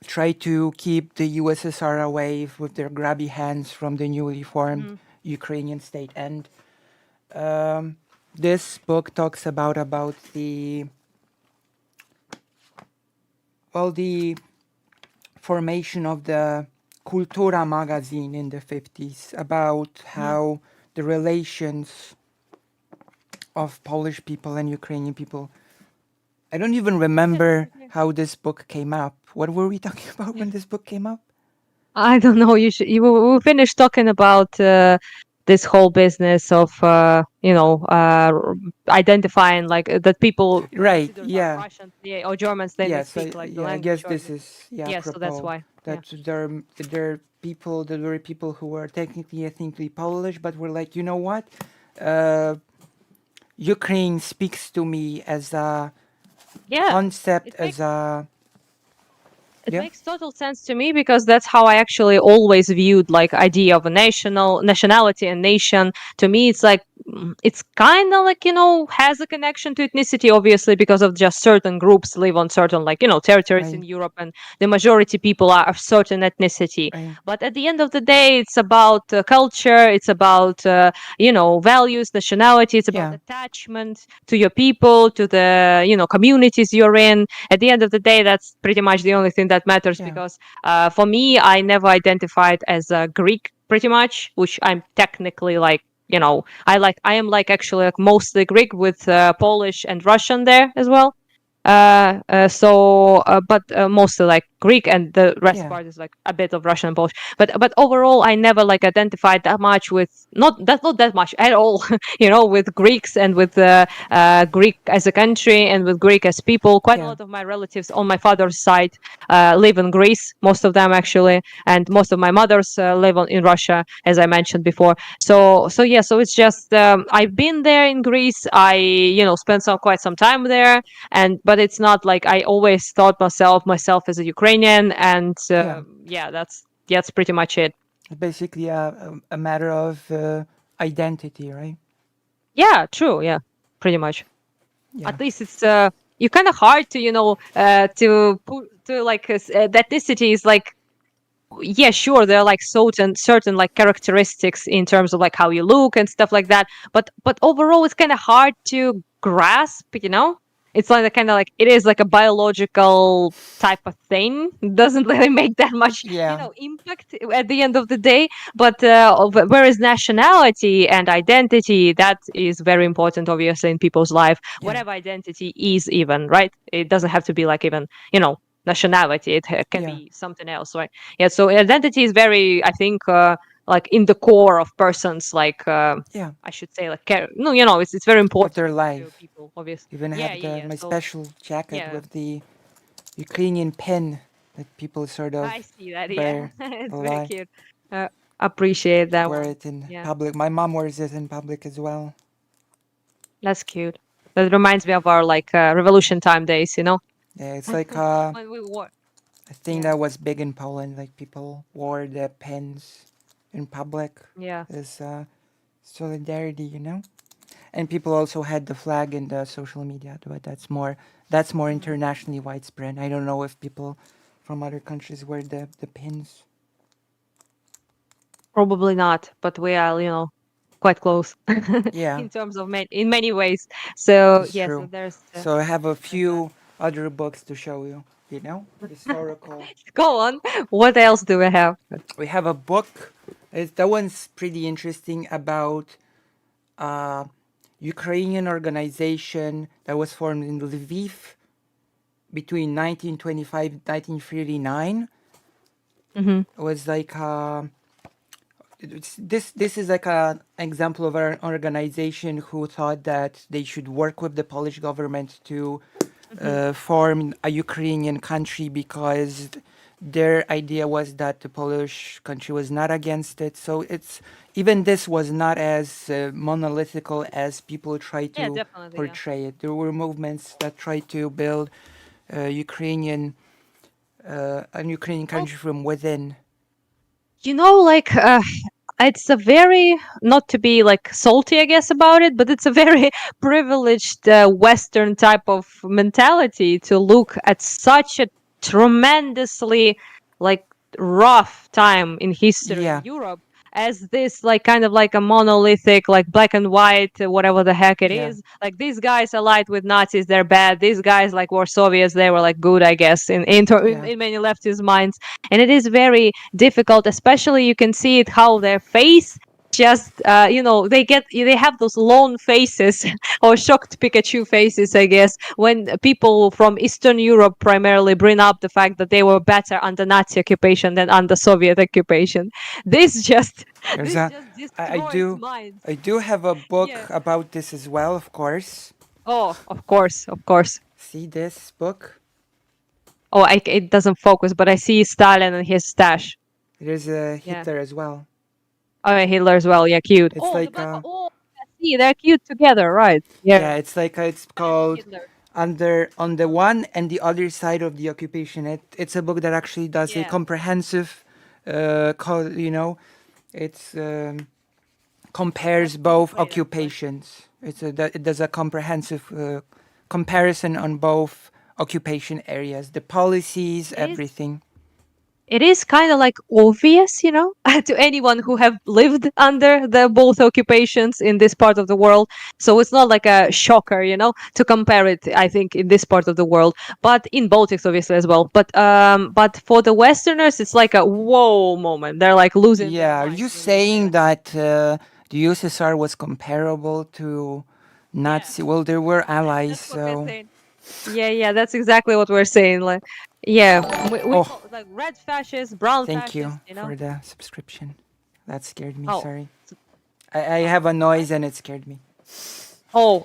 try to keep the USSR away with their grabby hands from the newly formed Mhm. Ukrainian state. And um, this book talks about the formation of the Kultura magazine in the 50s, about Mhm. how the relations of Polish people and Ukrainian people. I don't even Yeah, remember yeah. how this book came up. What were we talking about when this book came up? I don't know. You should. You we finished talking about this whole business of identifying like that people Right, considered like yeah. Russians, yeah, or Germans, then they Yes, speak like the I language guess or this is, yeah, yeah. So that's apropos why. Yeah. that there were people who were technically ethnically Polish, but were like, you know what, uh, Ukraine speaks to me as a Yeah. concept, It as makes a, It yeah, makes total sense to me because that's how I actually always viewed like idea of a nationality and nation. To me, it's like it's kind of like, has a connection to ethnicity, obviously, because of just certain groups live on certain, like, territories in Right. Europe, and the majority people are of certain ethnicity. Right. But at the end of the day, it's about culture, it's about, values, nationality, it's about Yeah. attachment to your people, to the, communities you're in. At the end of the day, that's pretty much the only thing that matters, Yeah. because for me, I never identified as a Greek, pretty much, which I'm technically like, I am like actually like mostly Greek with Polish and Russian there as well. But mostly like Greek, and the rest Yeah. part is like a bit of Russian and Polish. But overall, I never like identified that much with, not that much at all, with Greeks, and with Greek as a country, and with Greek as people. Quite a Yeah. lot of my relatives on my father's side live in Greece, most of them actually, and most of my mother's live in Russia, as I mentioned before. So yeah, so it's just I've been there in Greece. I spent quite some time there, and but it's not like I always thought myself as a Ukrainian, and Yeah. yeah, that's pretty much it. Basically, a matter of identity, right? Yeah, true. Yeah, pretty much. Yeah. At least it's you kind of hard to to put to like that ethnicity is like, yeah, sure, there are like certain like characteristics in terms of like how you look and stuff like that, but overall it's kind of hard to grasp. It's like kind of like it is like a biological type of thing. It doesn't really make that much Yeah. impact at the end of the day. But whereas nationality and identity, that is very important, obviously, in people's life, Yeah. whatever identity is, even, right? It doesn't have to be like even nationality. It can Yeah. be something else, right? Yeah, so identity is very, I think, like in the core of persons, like Yeah. I should say, like no, it's very Of important their to life. people, obviously. Even Yeah, have yeah, the yeah. my So special jacket yeah, with the Ukrainian pin that people sort I of see that. Yeah, wear a it's very lot. cute. Uh, Appreciate that Wear one. it in Yeah, public. My mom wears it in public as well. that's cute. That reminds me of our like revolution time days, Yeah, it's like when we wore. a thing Yeah, that was big in Poland. Like people wore the pins in public yeah. as solidarity, you know. And people also had the flag in the social media, but that's more Mhm. internationally widespread. I don't know if people from other countries wear the pins. Probably not, but we are, quite close Yeah, in terms of in many ways. So that's yeah, so true. there's So I have a there's that. few other books to show you. You know, historical. Go on. What else do we have? We have a book. That one's pretty interesting about uh, Ukrainian organization that was formed in Lviv between 1925 and 1939. Hmm. It was like this is like an example of an organization who thought that they should work with the Polish government to Hmm. form a Ukrainian country because their idea was that the Polish country was not against it. So it's even this was not as monolithical as people try Yeah, to definitely. Yeah. portray it. There were movements that tried to build Ukrainian a Ukrainian Well, country from within. like it's a very, not to be like salty, I guess, about it, but it's a very privileged Western type of mentality to look at such a tremendously like rough time in history in Yeah, Europe as this like kind of like a monolithic, like black and white, whatever the heck it yeah, is. Like these guys allied with Nazis, they're bad. These guys like were Soviets, they were like good, I guess, yeah, in many leftist minds. And it is very difficult, especially you can see it how their face just they have those lone faces or shocked Pikachu faces, I guess, when people from Eastern Europe primarily bring up the fact that they were better under Nazi occupation than under Soviet occupation. this just there's this a just I destroys do minds. I do have a book Yeah. about this as well, of course. Oh, of course, of course. See this book? Oh, it doesn't focus, but I see Stalin and his stash. There's a Yeah. Hitler as well. Oh, yeah, Hitler as well. Yeah, cute. It's Oh, the like black. Oh, I see. They're cute together, right? yeah, Yeah. it's Stalin and called Hitler. under on the one and the other side of the occupation. It's a book that actually does a Yeah. comprehensive, you know, it's compares That's a good both way to put it. occupations. It does a comprehensive comparison on both occupation areas, the policies, It is everything. it is kind of like obvious, to anyone who have lived under the both occupations in this part of the world. So it's not like a shocker, to compare it. I think in this part of the world, but in Baltics obviously as well. But for the Westerners, it's like a whoa moment. They're like losing their Yeah, are you minds when they say saying that. that the USSR was comparable to Yeah, Nazi? Well, there were allies, that's what we're so saying. Yeah, that's exactly what we're saying. Like, yeah, we oh, call it like red fascists, brown thank you fascists. for the subscription. That scared me. Oh, Sorry, s- I have a what? noise and it scared me. Oh,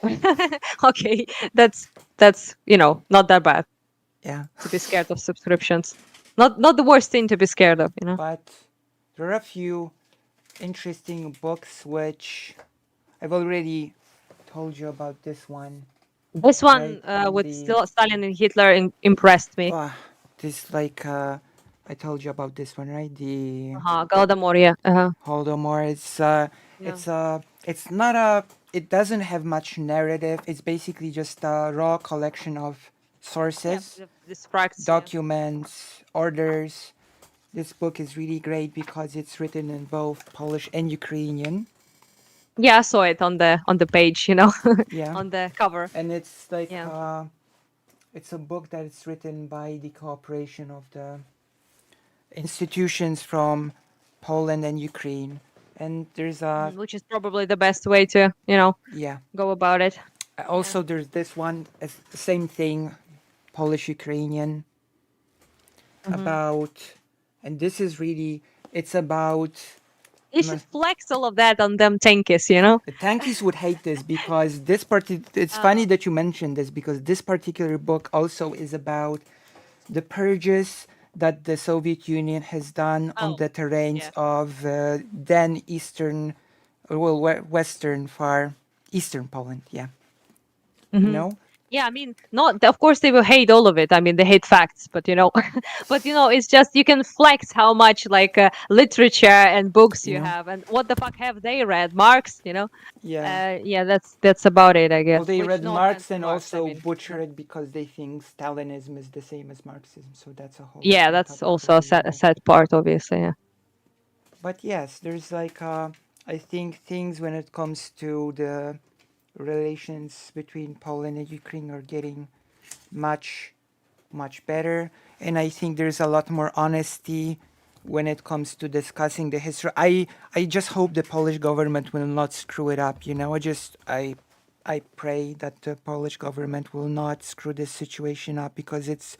okay. That's not that bad Yeah, to be scared of subscriptions. Not the worst thing to be scared of. but there are a few interesting books which I've already told you about this one, This right? one On with the still Stalin and Hitler impressed me. ah, this like I told you about this one, right? The Uh-huh. Galadomor, yeah. Uh-huh. Holodomor. Yeah. It's not a. It doesn't have much narrative. It's basically just a raw collection of Yeah, sources, this facts, yeah. documents, orders. This book is really great because it's written in both Polish and Ukrainian. Yeah, I saw it on the page, Yeah, on the cover. and it's like Yeah. it's a book that is written by the cooperation of the institutions from Poland and Ukraine. And there's a Which is probably the best way to yeah. go about it. Yeah. Also, there's this one, same thing, Polish Ukrainian Hmm. about, and this is really, it's about. You should flex all of that on them tankies. The tankies would hate this because it's funny Oh. that you mentioned this because this particular book also is about the purges that the Soviet Union has done on Oh. the terrains Yeah. of then Eastern, well, Western, far Eastern Poland. Yeah, you Hmm. know, Yeah, I mean, not of course they will hate all of it. I mean, they hate facts, but but it's just you can flex how much like literature and books you you know, have, and what the fuck have they read? Marx. yeah. Yeah, that's about it, I Well, guess. they Which read no offense Marx to and Marx, I also mean, butcher it because they think Stalinism is the same as Marxism. So that's a whole yeah, different that's topic also a altogether. sad part, obviously. Yeah. But yes, there's like I think things when it comes to the relations between Poland and Ukraine are getting much much better, and I think there's a lot more honesty when it comes to discussing the history. I just hope the Polish government will not screw it up. I pray that the Polish government will not screw this situation up because it's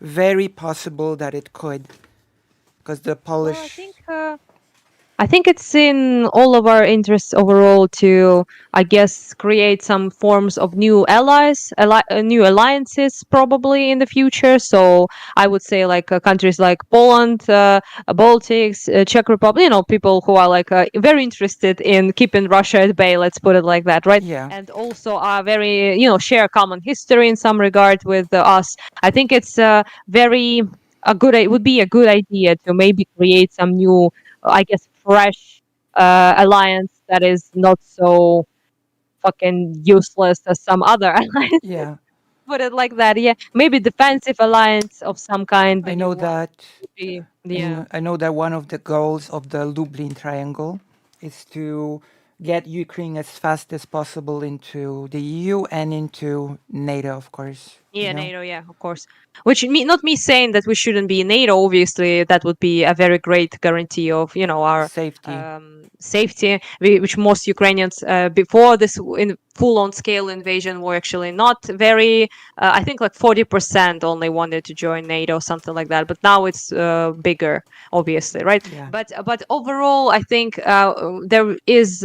very possible that it could. Because the Well, Polish, I think it's in all of our interests overall to, I guess, create some forms of new allies, new alliances probably in the future. So I would say like countries like Poland, Baltics, Czech Republic, people who are like very interested in keeping Russia at bay. Let's put it like that, right? yeah, And also are very, share common history in some regard with us. I think it's very it would be a good idea to maybe create some new, I guess, fresh alliance that is not so fucking useless as some other alliances. yeah. Put it like that. Yeah, maybe defensive alliance of some kind. The I new know one that would be, yeah. I know that one of the goals of the Lublin Triangle is to get Ukraine as fast as possible into the EU and into NATO, of course. You Yeah, know, NATO, yeah, of course. Which not me saying that we shouldn't be in NATO. Obviously, that would be a very great guarantee of our safety. safety, which most Ukrainians before this in full-on scale invasion were actually not very. I think like 40% only wanted to join NATO, something like that. But now it's bigger, obviously, right? Yeah, But overall, I think there is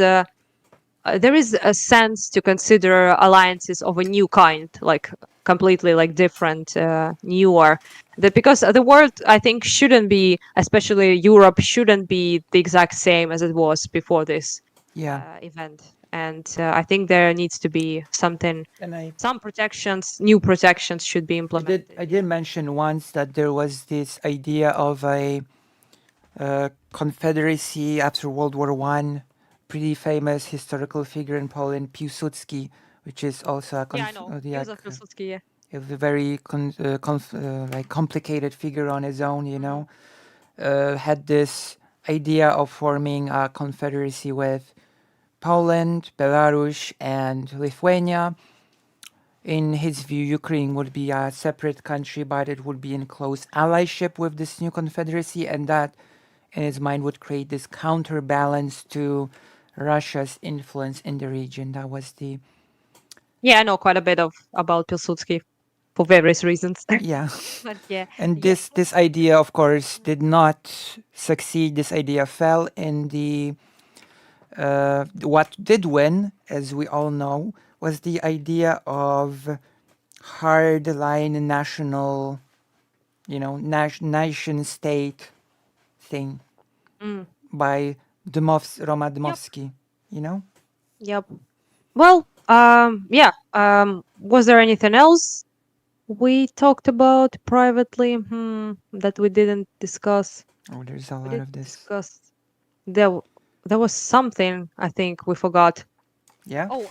a sense to consider alliances of a new kind, like completely like different, newer. That because the world, I think, shouldn't be, especially Europe, shouldn't be the exact same as it was before this yeah. event. And I think there needs to be And some protections, new protections should be implemented. I did mention once that there was this idea of a confederacy after World War One pretty famous historical figure in Poland, Piłsudski, which is also a Yeah, I know. Joseph Pilsudski. Yeah. a very like complicated figure on his own. Mm. Had this idea of forming a confederacy with Poland, Belarus, and Lithuania. In his view, Ukraine would be a separate country, but it would be in close allyship with this new confederacy, and that, in his mind, would create this counterbalance to Russia's influence in the region. That was the Yeah, I know quite a bit of about Pilsudski for various reasons. yeah. But yeah, And yeah. this idea, of course, did not succeed. This idea fell in the what did win, as we all know, was the idea of hardline national, nation state thing Mm. by Roma Yep. Dmowski, you know? Yep. Well, yeah. Was there anything else we talked about privately? That we didn't discuss. Oh, there's a We lot did of this. discuss. There, there was something I think we forgot. Yeah? Oh,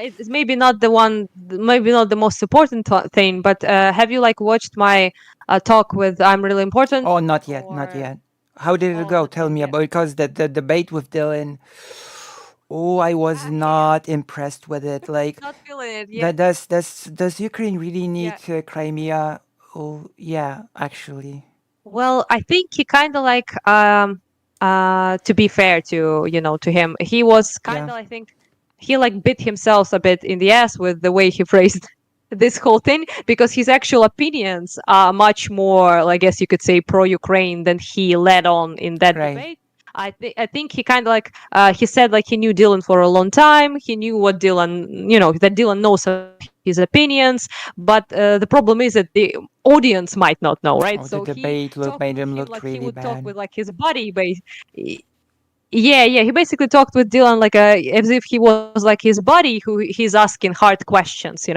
it's maybe not the one, maybe not the most important thing, but have you like watched my talk with I'm Really Important? Oh, not yet, not Or yet. How did it oh, go? not Tell yet. me Yeah, about because the debate with Dylan. Oh, I was yeah. not impressed with it. Like Not feeling it. Yeah, that does Ukraine really need yeah. Crimea? Oh, yeah, actually. Well, I think he kind of like to be fair to to him, he was kind Yeah, of, I think he like bit himself a bit in the ass with the way he phrased this whole thing, because his actual opinions are much more, I guess you could say, pro-Ukraine than he led on in that right. debate. I think he kind of like he said like he knew Dylan for a long time. He knew what Dylan, that Dylan knows about his opinions, but the problem is that the audience might not know, right? Oh, So the he debate talked made with him him looked like he really would talk bad. with like his buddy base. Yeah, yeah. He basically talked with Dylan like as if he was like his buddy who he's asking hard questions,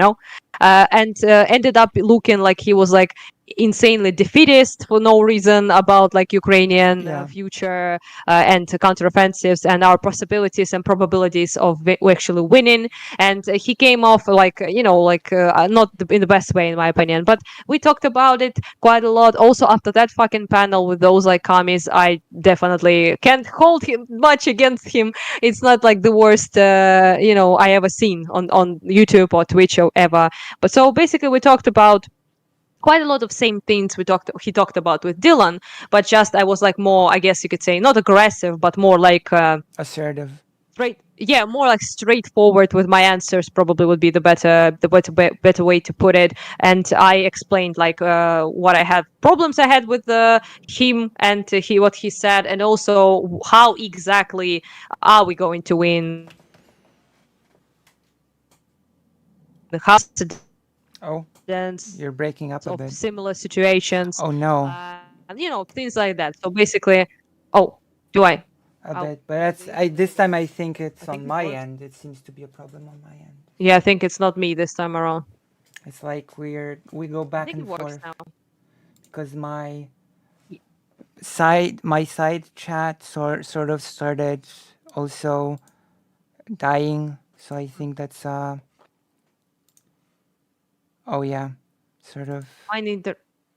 and ended up looking like he was like insanely defeatist for no reason about like Ukrainian Yeah, future and counteroffensives and our possibilities and probabilities of actually winning. And he came off like like not in the best way in my opinion. But we talked about it quite a lot. Also after that fucking panel with those like commies, I definitely can't hold him much against him. It's not like the worst I ever seen on YouTube or Twitch or ever. But so basically we talked about quite a lot of same things he talked about with Dylan, but just I was like more, I guess you could say, not aggressive, but more like assertive. straight, yeah, more like straightforward with my answers, probably would be the better way to put it. And I explained like what I had problems I had with him, and he what he said, and also how exactly are we going to win, how are the precedents of You're similar breaking up a bit. situations, Oh no, things like that. So basically, oh, do I? a Oh, bit. But that's maybe I this time I think I it's think on it my works. end. It seems to be a problem on my end. Yeah, I think it's not me this time around. It's like we go I back think it and works forth now. because Y- my side chat sort of started also dying. So I think that's oh yeah, sort of. Mine,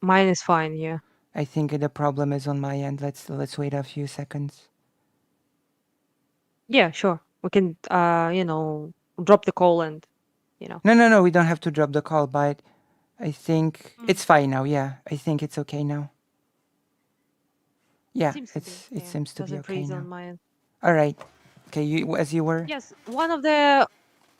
mine is fine. Yeah. I think the problem is on my end. Let's wait a few seconds. Yeah, sure. We can, drop the call and, you know, No. We don't have to drop the call, but I think Mm. it's fine now. Yeah, I think it's okay now. It Yeah, seems to be. it Yeah. seems to be Doesn't okay freeze now. on my end. All right. Okay, you as you were. Yes, one of the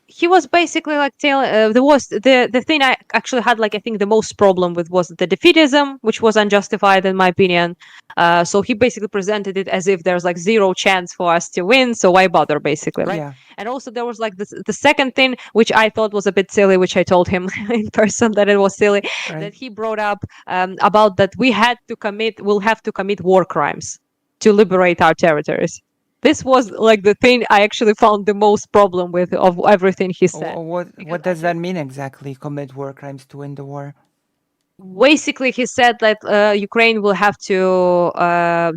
he was basically like telling the thing I actually had like I think the most problem with was the defeatism, which was unjustified in my opinion. So he basically presented it as if there's like zero chance for us to win, so why bother, basically, right? Yeah. And also there was like the second thing which I thought was a bit silly, which I told him in person that it was silly, Right. that he brought up about that we'll have to commit war crimes to liberate our territories. This was like the thing I actually found the most problem with of everything he said, What because what I does that just mean exactly? Commit war crimes to win the war. basically he said that Ukraine will have to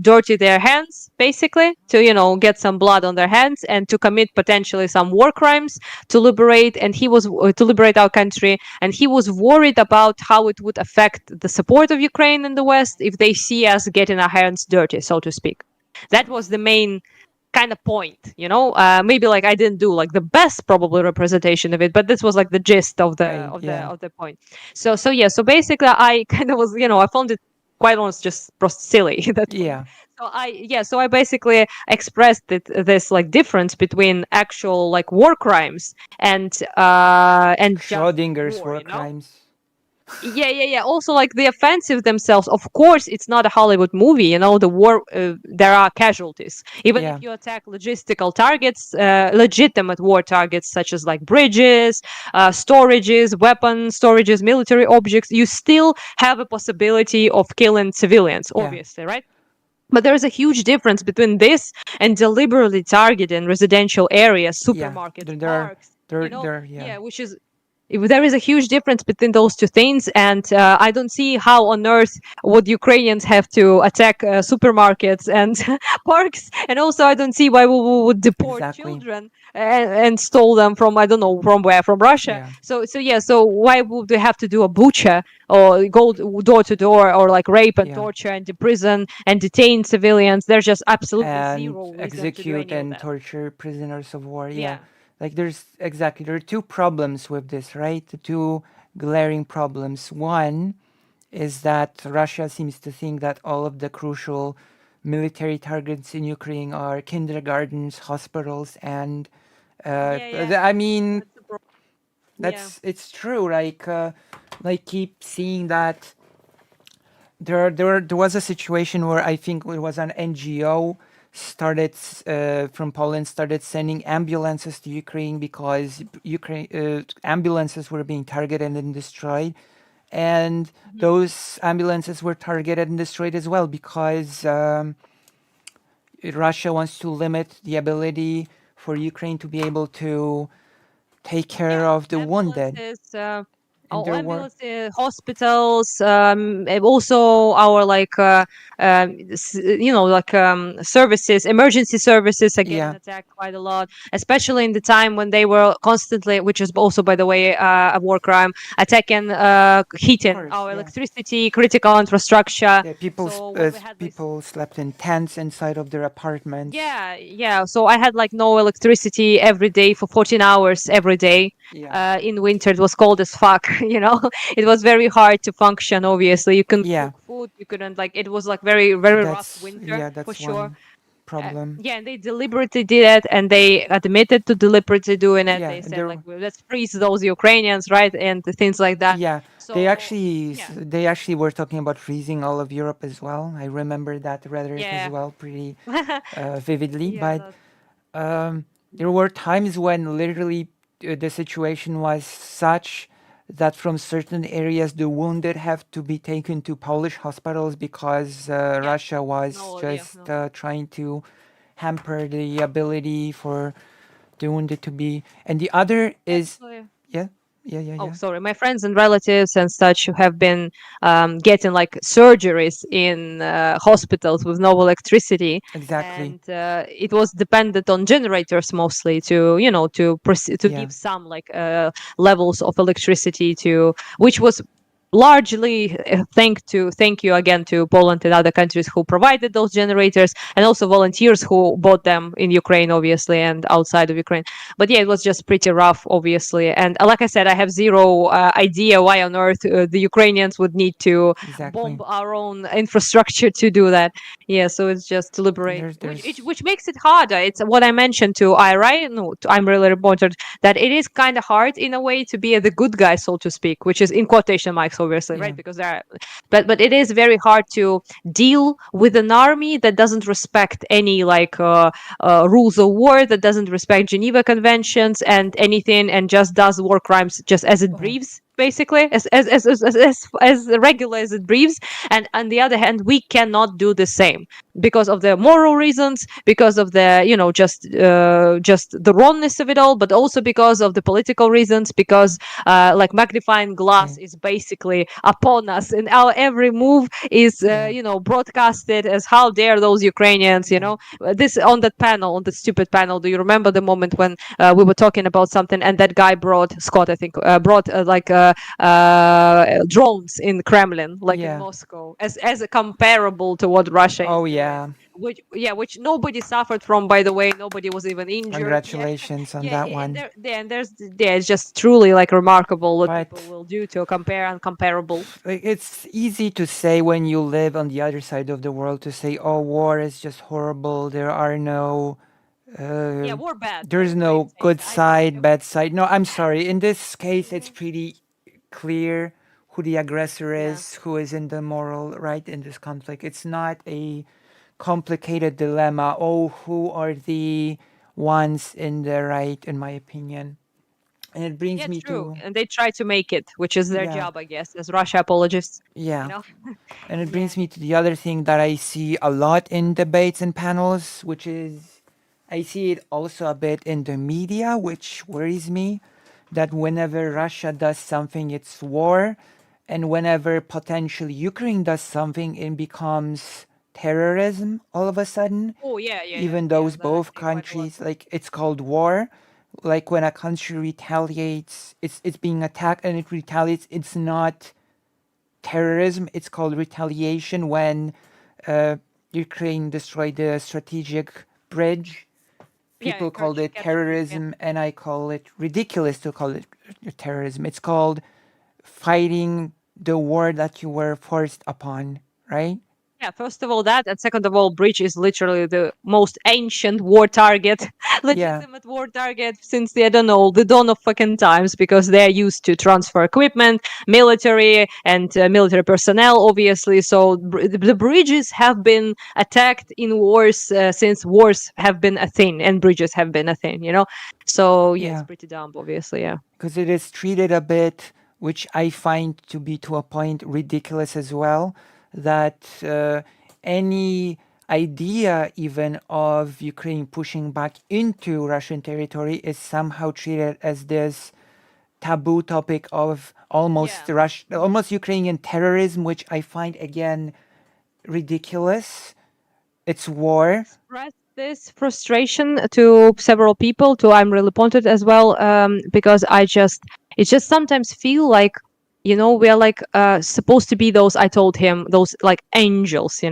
dirty their hands, basically, to get some blood on their hands and to commit potentially some war crimes to liberate. And he was to liberate our country, and he was worried about how it would affect the support of Ukraine in the West if they see us getting our hands dirty, so to speak. That was the main kind of point, maybe like I didn't do like the best probably representation of it, but this was like the gist of the Right. Yeah. point. So yeah, so basically I kind of was, I found it quite honest just silly at that point. Yeah. So I basically expressed this like difference between actual like war crimes and just Schrodinger's war, war crimes. yeah. Also, like the offensive themselves. Of course, it's not a Hollywood movie. The war. There are casualties. Even if Yeah. you attack logistical targets, legitimate war targets such as like bridges, storages, weapon storages, military objects, you still have a possibility of killing civilians. Yeah. Obviously, right? But there is a huge difference between this and deliberately targeting residential areas, Yeah. supermarkets, There. parks. Yeah. Yeah, which is if there is a huge difference between those two things, and I don't see how on earth would Ukrainians have to attack supermarkets and parks, and also I don't see why we would deport Exactly. children and stole them from I don't know from where, from Russia. Yeah. So why would they have to do a butcher or go door to door or like rape and Yeah. torture and imprison and detain civilians? There's just absolutely And zero reason to do execute any of and that. torture prisoners of war. Yeah. Yeah. Like there are two problems with this, right? The two glaring problems. One is that Russia seems to think that all of the crucial military targets in Ukraine are kindergartens, hospitals, and Yeah, yeah. I mean That's the problem. Yeah. it's true. Like keep seeing that there was a situation where I think it was an NGO started from Poland started sending ambulances to Ukraine because Ukraine ambulances were being targeted and destroyed, and Mhm. those ambulances were targeted and destroyed as well because Russia wants to limit the ability for Ukraine to be able to take care Yeah, of the wounded, ambulances, and there were hospitals, and also our like like services, emergency services are getting yeah, attacked quite a lot, especially in the time when they were constantly, which is also by the way a war crime, attacking of heating, course, our yeah. electricity, critical infrastructure. Yeah, So when we had this. people slept in tents inside of their apartments. Yeah. So I had like no electricity every day for 14 hours every day. Yeah, In winter, it was cold as fuck. It was very hard to function. Obviously, you couldn't yeah. cook food. You couldn't like. It was like very, very rough That's winter yeah. for That's sure. one problem. Yeah, and they deliberately did it, and they admitted to deliberately doing it. Yeah, They and said like, there. well, "Let's freeze those Ukrainians," right, and things like that. Yeah, So yeah, they actually were talking about freezing all of Europe as well. I remember that rhetoric as yeah, well pretty vividly. yeah. But um, there were times when literally the situation was such that from certain areas the wounded have to be taken to Polish hospitals because Yeah. Russia was No, yeah, just no. trying to hamper the ability for the wounded to be. And the other is, Actually. yeah, Oh, yeah, sorry. My friends and relatives and such who have been getting like surgeries in hospitals with no electricity, exactly, and it was dependent on generators mostly to to yeah, give some like levels of electricity to which was largely thank you again to Poland and other countries who provided those generators, and also volunteers who bought them in Ukraine, obviously, and outside of Ukraine. But yeah, it was just pretty rough, obviously. And like I said, I have zero idea why on earth the Ukrainians would need to bomb exactly. our own infrastructure to do that. Yeah, so it's just to liberate, There's which makes it harder. It's what I mentioned to I, right? No, I'm really important that it is kind of hard in a way to be the good guy, so to speak, which is in quotation marks, obviously, yeah, right? Because there are, but it is very hard to deal with an army that doesn't respect any like rules of war, that doesn't respect Geneva Conventions and anything, and just does war crimes just as it oh, breathes. basically, as regular as it breathes. And on the other hand, we cannot do the same because of the moral reasons, because of the, just the wrongness of it all, but also because of the political reasons, because like magnifying glass Right. is basically upon us, and our every move is Yeah. broadcasted as how dare those Ukrainians, Yeah. this on that panel, on the stupid panel. Do you remember the moment when we were talking about something, and that guy brought Scott, I think, brought drones in Kremlin, like in Yeah. Moscow, as a comparable to what Russia is Oh doing. yeah. Which nobody suffered from, by the way. Nobody was even injured. Yeah, Congratulations on yeah, that and one. there, yeah, and there's, yeah, it's just truly like remarkable what people But will do to compare uncomparable. like, it's easy to say when you live on the other side of the world to say, "Oh, war is just horrible. There are no Yeah, uh, war bad. there's By no mistake, good I think. side, bad side." No, I'm sorry. In this case, it's Mhm. pretty clear who the aggressor Yeah, is, who is in the moral right in this conflict. It's not a complicated dilemma. Oh, who are the ones in the right, in my opinion? And it brings yeah, me true. to, And they try to make it, which is their yeah, job, I guess, as Russia apologists. You yeah. know. And it Yeah. brings me to the other thing that I see a lot in debates and panels, which is I see it also a bit in the media, which worries me that whenever Russia does something, it's war. And whenever potentially Ukraine does something, it becomes terrorism all of a sudden. Oh, yeah, yeah, yeah, Even yeah. those That I've both seen quite a lot. countries, like it's called war. Like when a country retaliates, it's being attacked and it retaliates. It's not terrorism. It's called retaliation when uh, Ukraine destroyed the strategic bridge. Yeah, People called Kerch, it Kerch Bridge. Yeah. terrorism, and I call it ridiculous to call it terrorism. It's called fighting the war that you were forced upon, right? Yeah, first of all, that, and second of all, bridge is literally the most ancient war target, Yeah, legitimate war target since the, I don't know, the dawn of fucking times, because they're used to transfer equipment, military, and military personnel, obviously. So the bridges have been attacked in wars since wars have been a thing, and bridges have been a thing, you know? So yeah, it's yeah. pretty dumb, obviously, yeah. Because it is treated a bit, which I find to be to a point ridiculous as well, that any idea even of Ukraine pushing back into Russian territory is somehow treated as this taboo topic of Yeah. almost Ukrainian terrorism, which I find again ridiculous. It's war. Expressed this frustration to several people. To I'm really pointed as well, because it just sometimes feel like, we are like supposed to be those, I told him, those like angels, so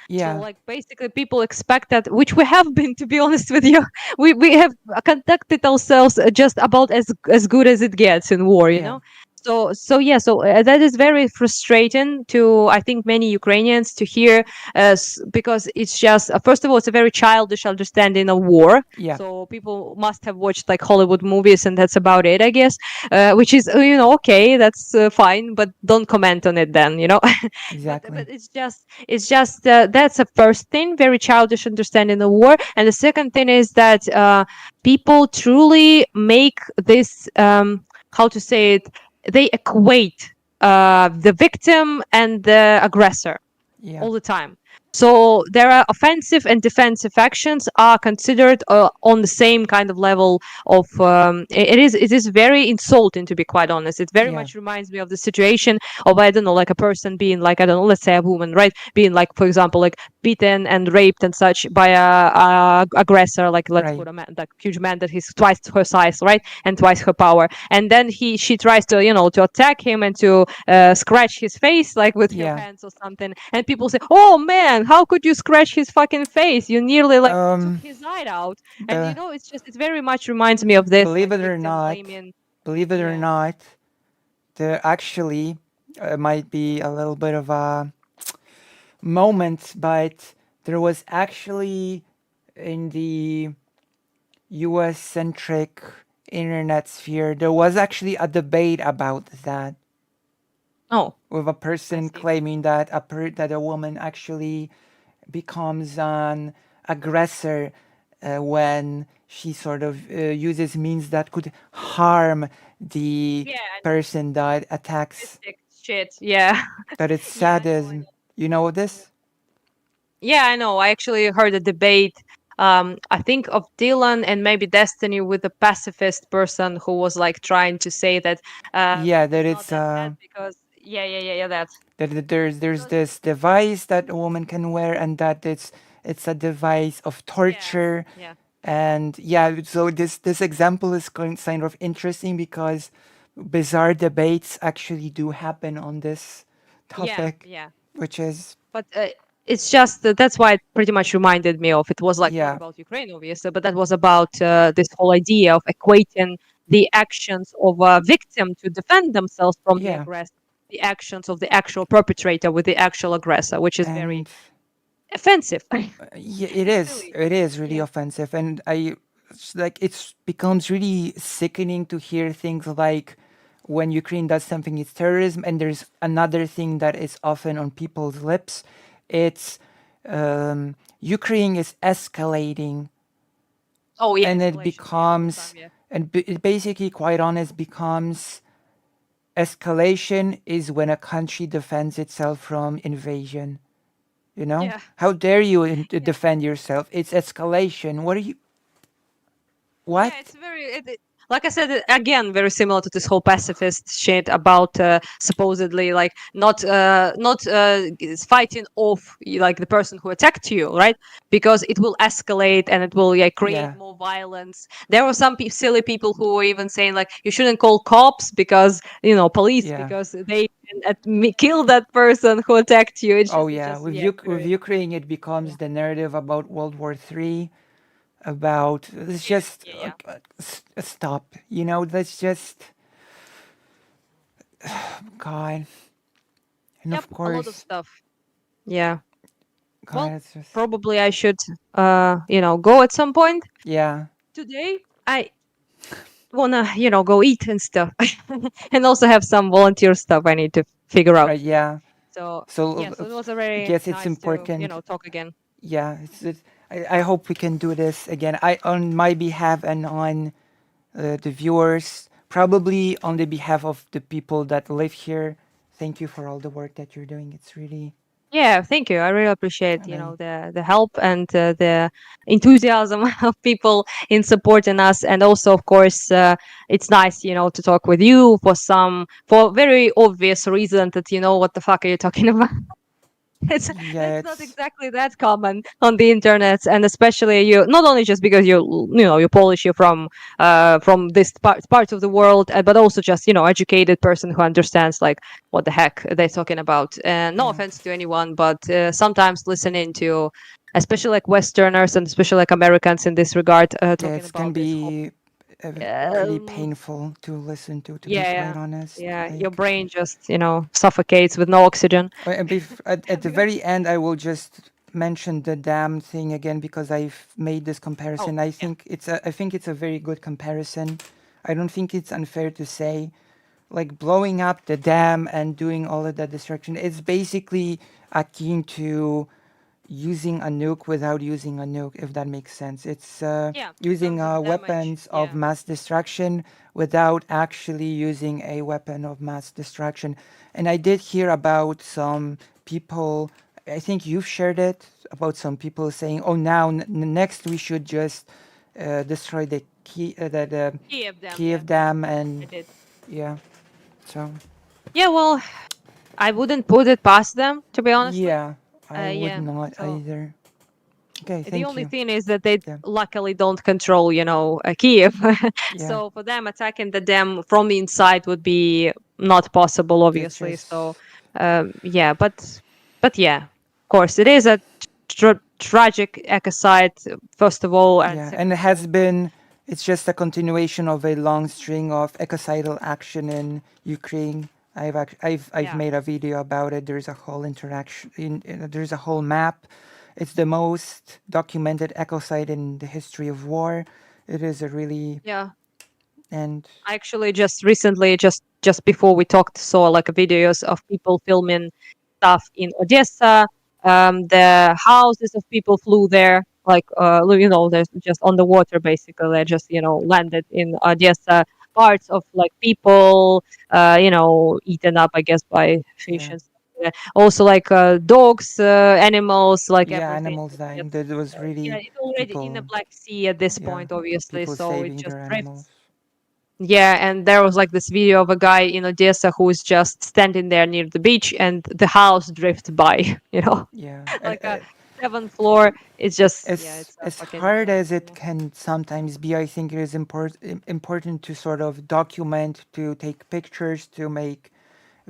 Yeah, like basically people expect that, which we have been, to be honest with you. We have conducted ourselves just about as good as it gets in war, yeah, so that is very frustrating to, I think, many Ukrainians to hear, because it's just, first of all, it's a very childish understanding of war. yeah, So people must have watched like Hollywood movies, and that's about it, I guess. Which is, okay, that's fine, but don't comment on it then, but exactly. it's just that's a first thing, very childish understanding of war. And the second thing is that people truly make this, how to say it, they equate the victim and the aggressor Yeah, all the time. So there are offensive and defensive actions are considered on the same kind of level of. It is very insulting, to be quite honest. It very yeah, much reminds me of the situation of, I don't know, like a person being like, I don't know, let's say a woman, right, being like, for example, like beaten and raped and such by a aggressor, like let's right. put a man, like huge man that he's twice her size, right, and twice her power, and then she tries to, to attack him and to scratch his face like with her Yeah. hands or something, and people say, "Oh man, how could you scratch his fucking face? You nearly like took Um, his eye out." And the it very much reminds me of this, believe like it or victim not, blaming. believe it or Yeah. not, there actually might be a little bit of a moment, but there was actually in the US centric internet sphere, there was actually a debate about that Oh, with a I person see. claiming that that a woman actually becomes an aggressor. when she sort of uses means that could harm the Yeah, person that attacks, mystic shit. Yeah. that it's Yeah, I know, I sadism. know. You know this? Yeah, I know. I actually heard a debate. I think of Dylan and maybe Destiny with a pacifist person who was like trying to say that Yeah, that it's not it's that bad because yeah, that that there's because this device that a woman can wear, and that it's a device of yeah, torture. yeah, And yeah, so this example is kind of interesting because bizarre debates actually do happen on this yeah, topic, yeah. which is But it's just that's why it pretty much reminded me of. It was like not yeah, about Ukraine, obviously, but that was about this whole idea of equating the actions of a victim to defend themselves from the yeah, aggressor, the actions of the actual perpetrator with the actual aggressor, which is very and offensive yeah, and silly. it is really Yeah, offensive, and it's like it's becomes really sickening to hear things like when Ukraine does something, it's terrorism, and there's another thing that is often on people's lips, it's Ukraine is escalating, oh yeah, and it escalation, yeah, all the time, becomes, yeah, it basically, quite honest, becomes escalation is when a country defends itself from invasion. You know, yeah. how dare you Yeah. defend yourself? It's escalation. What are you? Yeah, What? it's very like I said again, very similar to this whole pacifist shit about supposedly like not fighting off like the person who attacked you, right? Because it will escalate and it will yeah, create Yeah, more violence. There were some silly people who were even saying like you shouldn't call cops because police yeah. because they can kill that person who attacked you. Oh It's yeah. just yeah, it's With very Ukraine, it yeah, becomes the narrative about World War III. About let's yeah, just yeah, yeah. stop. You know, let's just God. And Yep, of a lot of course, stuff. Yeah. God, Well, it's just probably I should, go at some point yeah. today. I wanna, go eat and stuff, and also have some volunteer stuff I need to figure out. Yeah. So So yeah, so it was a very yes, it's nice to, important. talk again. Yeah, I hope we can do this again. I on my behalf and on the viewers, probably on the behalf of the people that live here. Thank you for all the work that you're doing. It's really, Yeah, thank you. I really appreciate, and I the help and the enthusiasm of people in supporting us, and also, of course, it's nice, to talk with you for very obvious reason that what the fuck are you talking about? It's yeah, that's not it's exactly that common on the internet, and especially you not only just because you're Polish, you're from this part of the world, but also just educated person who understands like what the heck they're talking about. And no and offense to anyone, but sometimes listening to especially like Westerners and especially like Americans in this regard yeah, talking it can about this whole be pretty um, painful to listen to be yeah, quite yeah, honest. yeah, your Like, brain just suffocates with no oxygen. at the very end, I will just mention the dam thing again because I've made this Oh comparison. I yeah, think it's a very good comparison. I don't think it's unfair to say like blowing up the dam and doing all of that destruction. It's basically akin to using a nuke without using a nuke, if that makes sense. It's yeah, in using terms of damage, weapons of yeah. mass destruction without actually using a weapon of mass destruction. And I did hear about some people, I think you've shared it, about some people saying, oh, now next we should just destroy the the Kiev dam, yeah, Kiev dam, I and did. yeah, so Yeah, well, I wouldn't put it past them, to be honestly. yeah, I would Yeah. not So either. Okay, the thank only you. thing is that they Yeah, luckily don't control, Kiev. yeah, So for them, attacking the dam from the inside would be not possible, that's obviously. So, just yeah, but yeah, of course, it is a tragic ecocide, first of all, and yeah, and second it of all, has of course, been. It's just a continuation of a long string of ecocidal action in Ukraine. I've yeah. made a video about it. There's a whole interaction. There's a whole map. It's the most documented ecocide in the history of war. It is a really Yeah. and I actually just recently, just before we talked, saw like videos of people filming stuff in Odessa. The houses of people flew there. like they're just on the water basically. They just landed in Odessa. Parts of like people, eaten up, I guess, by fish Yeah. and stuff. Yeah. Also, like dogs, animals, like Yeah, everything. animals dying. Just That was yeah, really it's already in the people. Black Sea at this Yeah, point, obviously. people So it saving just their animals. drifts. Yeah, and there was like this video of a guy in Odessa who is just standing there near the beach, and the house drifts by. Yeah, Like a seventh floor. It's just yeah, as it's a fucking hard as disaster. it can sometimes be, I think it is important to sort of document, to take pictures, to make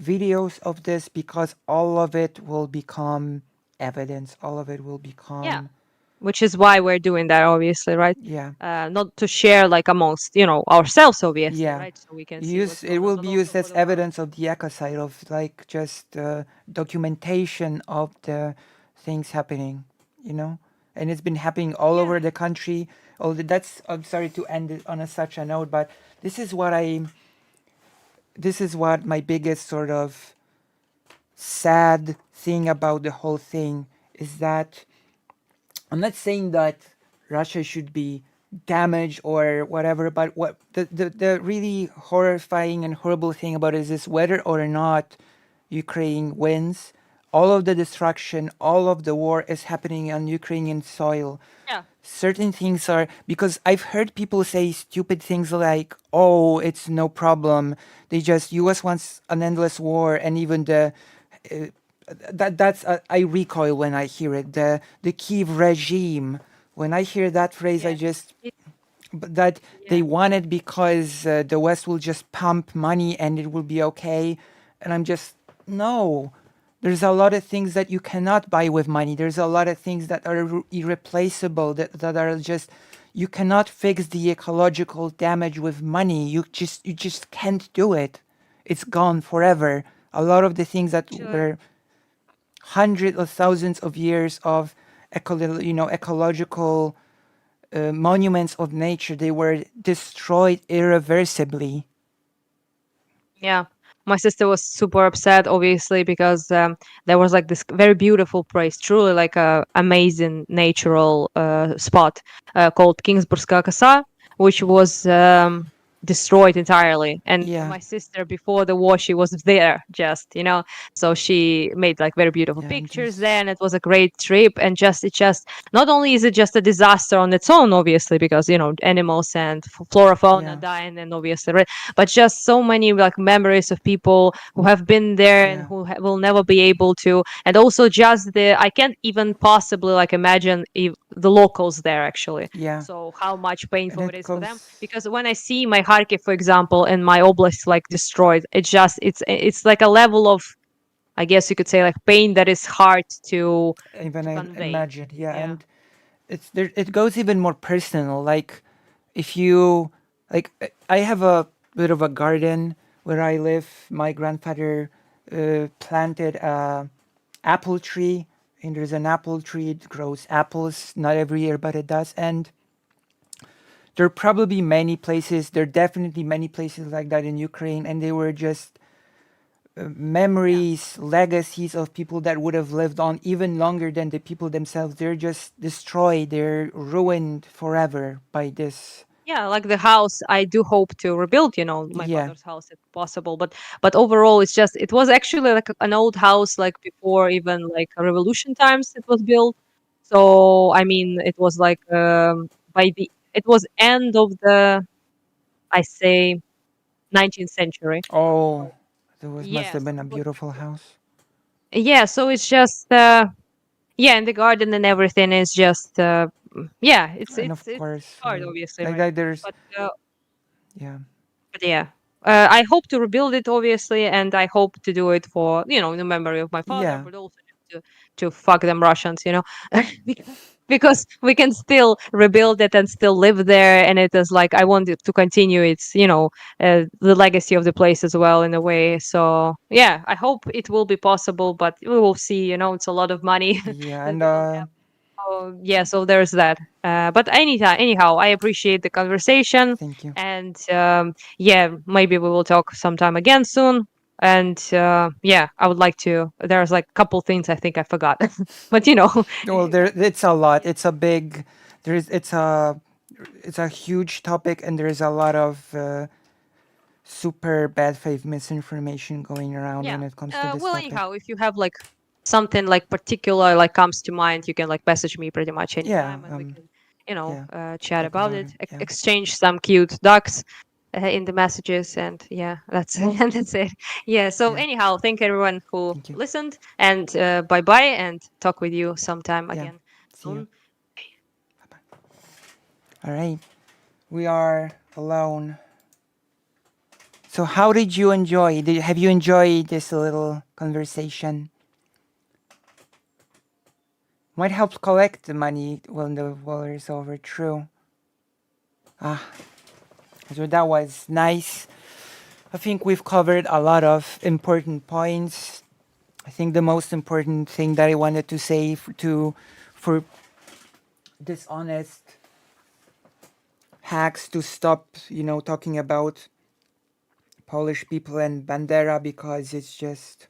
videos of this, because all of it will become evidence. All of it will Yeah, become, which is why we're doing that, obviously, right? yeah, Not to share like amongst ourselves, obviously, yeah. right? So we can see Use what's it going on, will but be also used for as the world. evidence of the ecocide, of like just documentation of the things happening, you know. And it's been happening all Yeah, over the country. Oh, that's, I'm sorry to end it on such a note, but this is what I this is what my biggest sort of sad thing about the whole thing is, that I'm not saying that Russia should be damaged or whatever, but what the really horrifying and horrible thing about it is this: whether or not Ukraine wins, all of the destruction, all of the war is happening on Ukrainian soil. yeah, Certain things are, because I've heard people say stupid things like, "Oh, it's no problem. They just U.S. wants an endless war," and even the uh, that's I recoil when I hear it. The Kiev regime. When I hear that phrase, I yeah, just it, that they yeah, want it because the West will just pump money and it will be okay. And I'm just, no. There's a lot of things that you cannot buy with money. There's a lot of things that are irreplaceable, that are just, you cannot fix the ecological damage with money. You just can't do it. It's gone forever. A lot of the things that sure. were hundreds of thousands of years of ecological monuments of nature, they were destroyed irreversibly. Yeah. My sister was super upset, obviously, because there was like this very beautiful place, truly like a amazing natural spot called Kingsburska Kosa, which was destroyed entirely. And Yeah, my sister, before the war, she was there just, so she made like very beautiful yeah, I'm pictures just, there, and it was a great trip. And it just not only is it just a disaster on its own, obviously, because animals and flora fauna yeah, dying, and obviously, right, but just so many like memories of people who have been there and yeah, who will never be able to, and also just I can't even possibly like imagine if the locals there actually. yeah. So how much And painful it it is for them, goes, because when I see my Kharkiv, for example, and my oblast like destroyed, it's like a level of, I guess you could say, like pain that is hard even to I convey. imagine, yeah. Yeah, And it's there, it goes even more personal. Like, if you, like, I have a bit of a garden where I live. My grandfather planted a apple tree, and there's an apple tree. It grows apples, not every year, but it does. And there are probably many places, there are definitely many places like that in Ukraine, and they were just yeah, memories, legacies of people that would have lived on even longer than the people themselves. They're just destroyed, they're ruined forever by this. yeah. Like the house, I do hope to rebuild, my Yeah, father's house if possible. But overall, it was actually like an old house, like before even like revolution times it was built. So I mean, it was like it was end of the, I say, 19th century. oh, So that was, must yeah, have so been a it was beautiful house. yeah. So it's just yeah, and the garden and everything is just yeah. It's And it's of it's course, hard, obviously, like right? that, there's, But yeah, yeah, I hope to rebuild it, obviously, and I hope to do it for the memory of my father, yeah, but also just to fuck them Russians, because because we can still rebuild it and still live there, and it is like I want it to continue its the legacy of the place as well in a way. So yeah, I hope it will be possible, but we will see. It's a lot of money yeah, that and we don't have. Oh, yeah, so there's that. But anyhow, I appreciate the conversation, thank you. and yeah, maybe we will talk sometime again soon. And yeah, I would like to. There's like a couple things I think I forgot, but you know, Well, there it's a lot. It's a big. There's it's a huge topic, and there's a lot of super bad faith misinformation going around yeah. when it comes to this Well, topic. anyhow, if you have like something like particular like comes to mind, you can like message me pretty much Yeah, anytime, and we can, you know, yeah, chat talk about about it, it. Yeah, exchange some cute ducks in the messages, and yeah, that's and that's it. Yeah. So yeah. anyhow, thank everyone who Thank you. listened, and bye bye, and talk with you sometime Yeah. again See you. soon. All right. We are alone. So, how did you enjoy? Have you enjoyed this little conversation? Might help collect the money when the war is over. True. Ah, so that was nice. I think we've covered a lot of important points. I think the most important thing that I wanted to say for dishonest hacks to stop, talking about Polish people and Bandera because it's just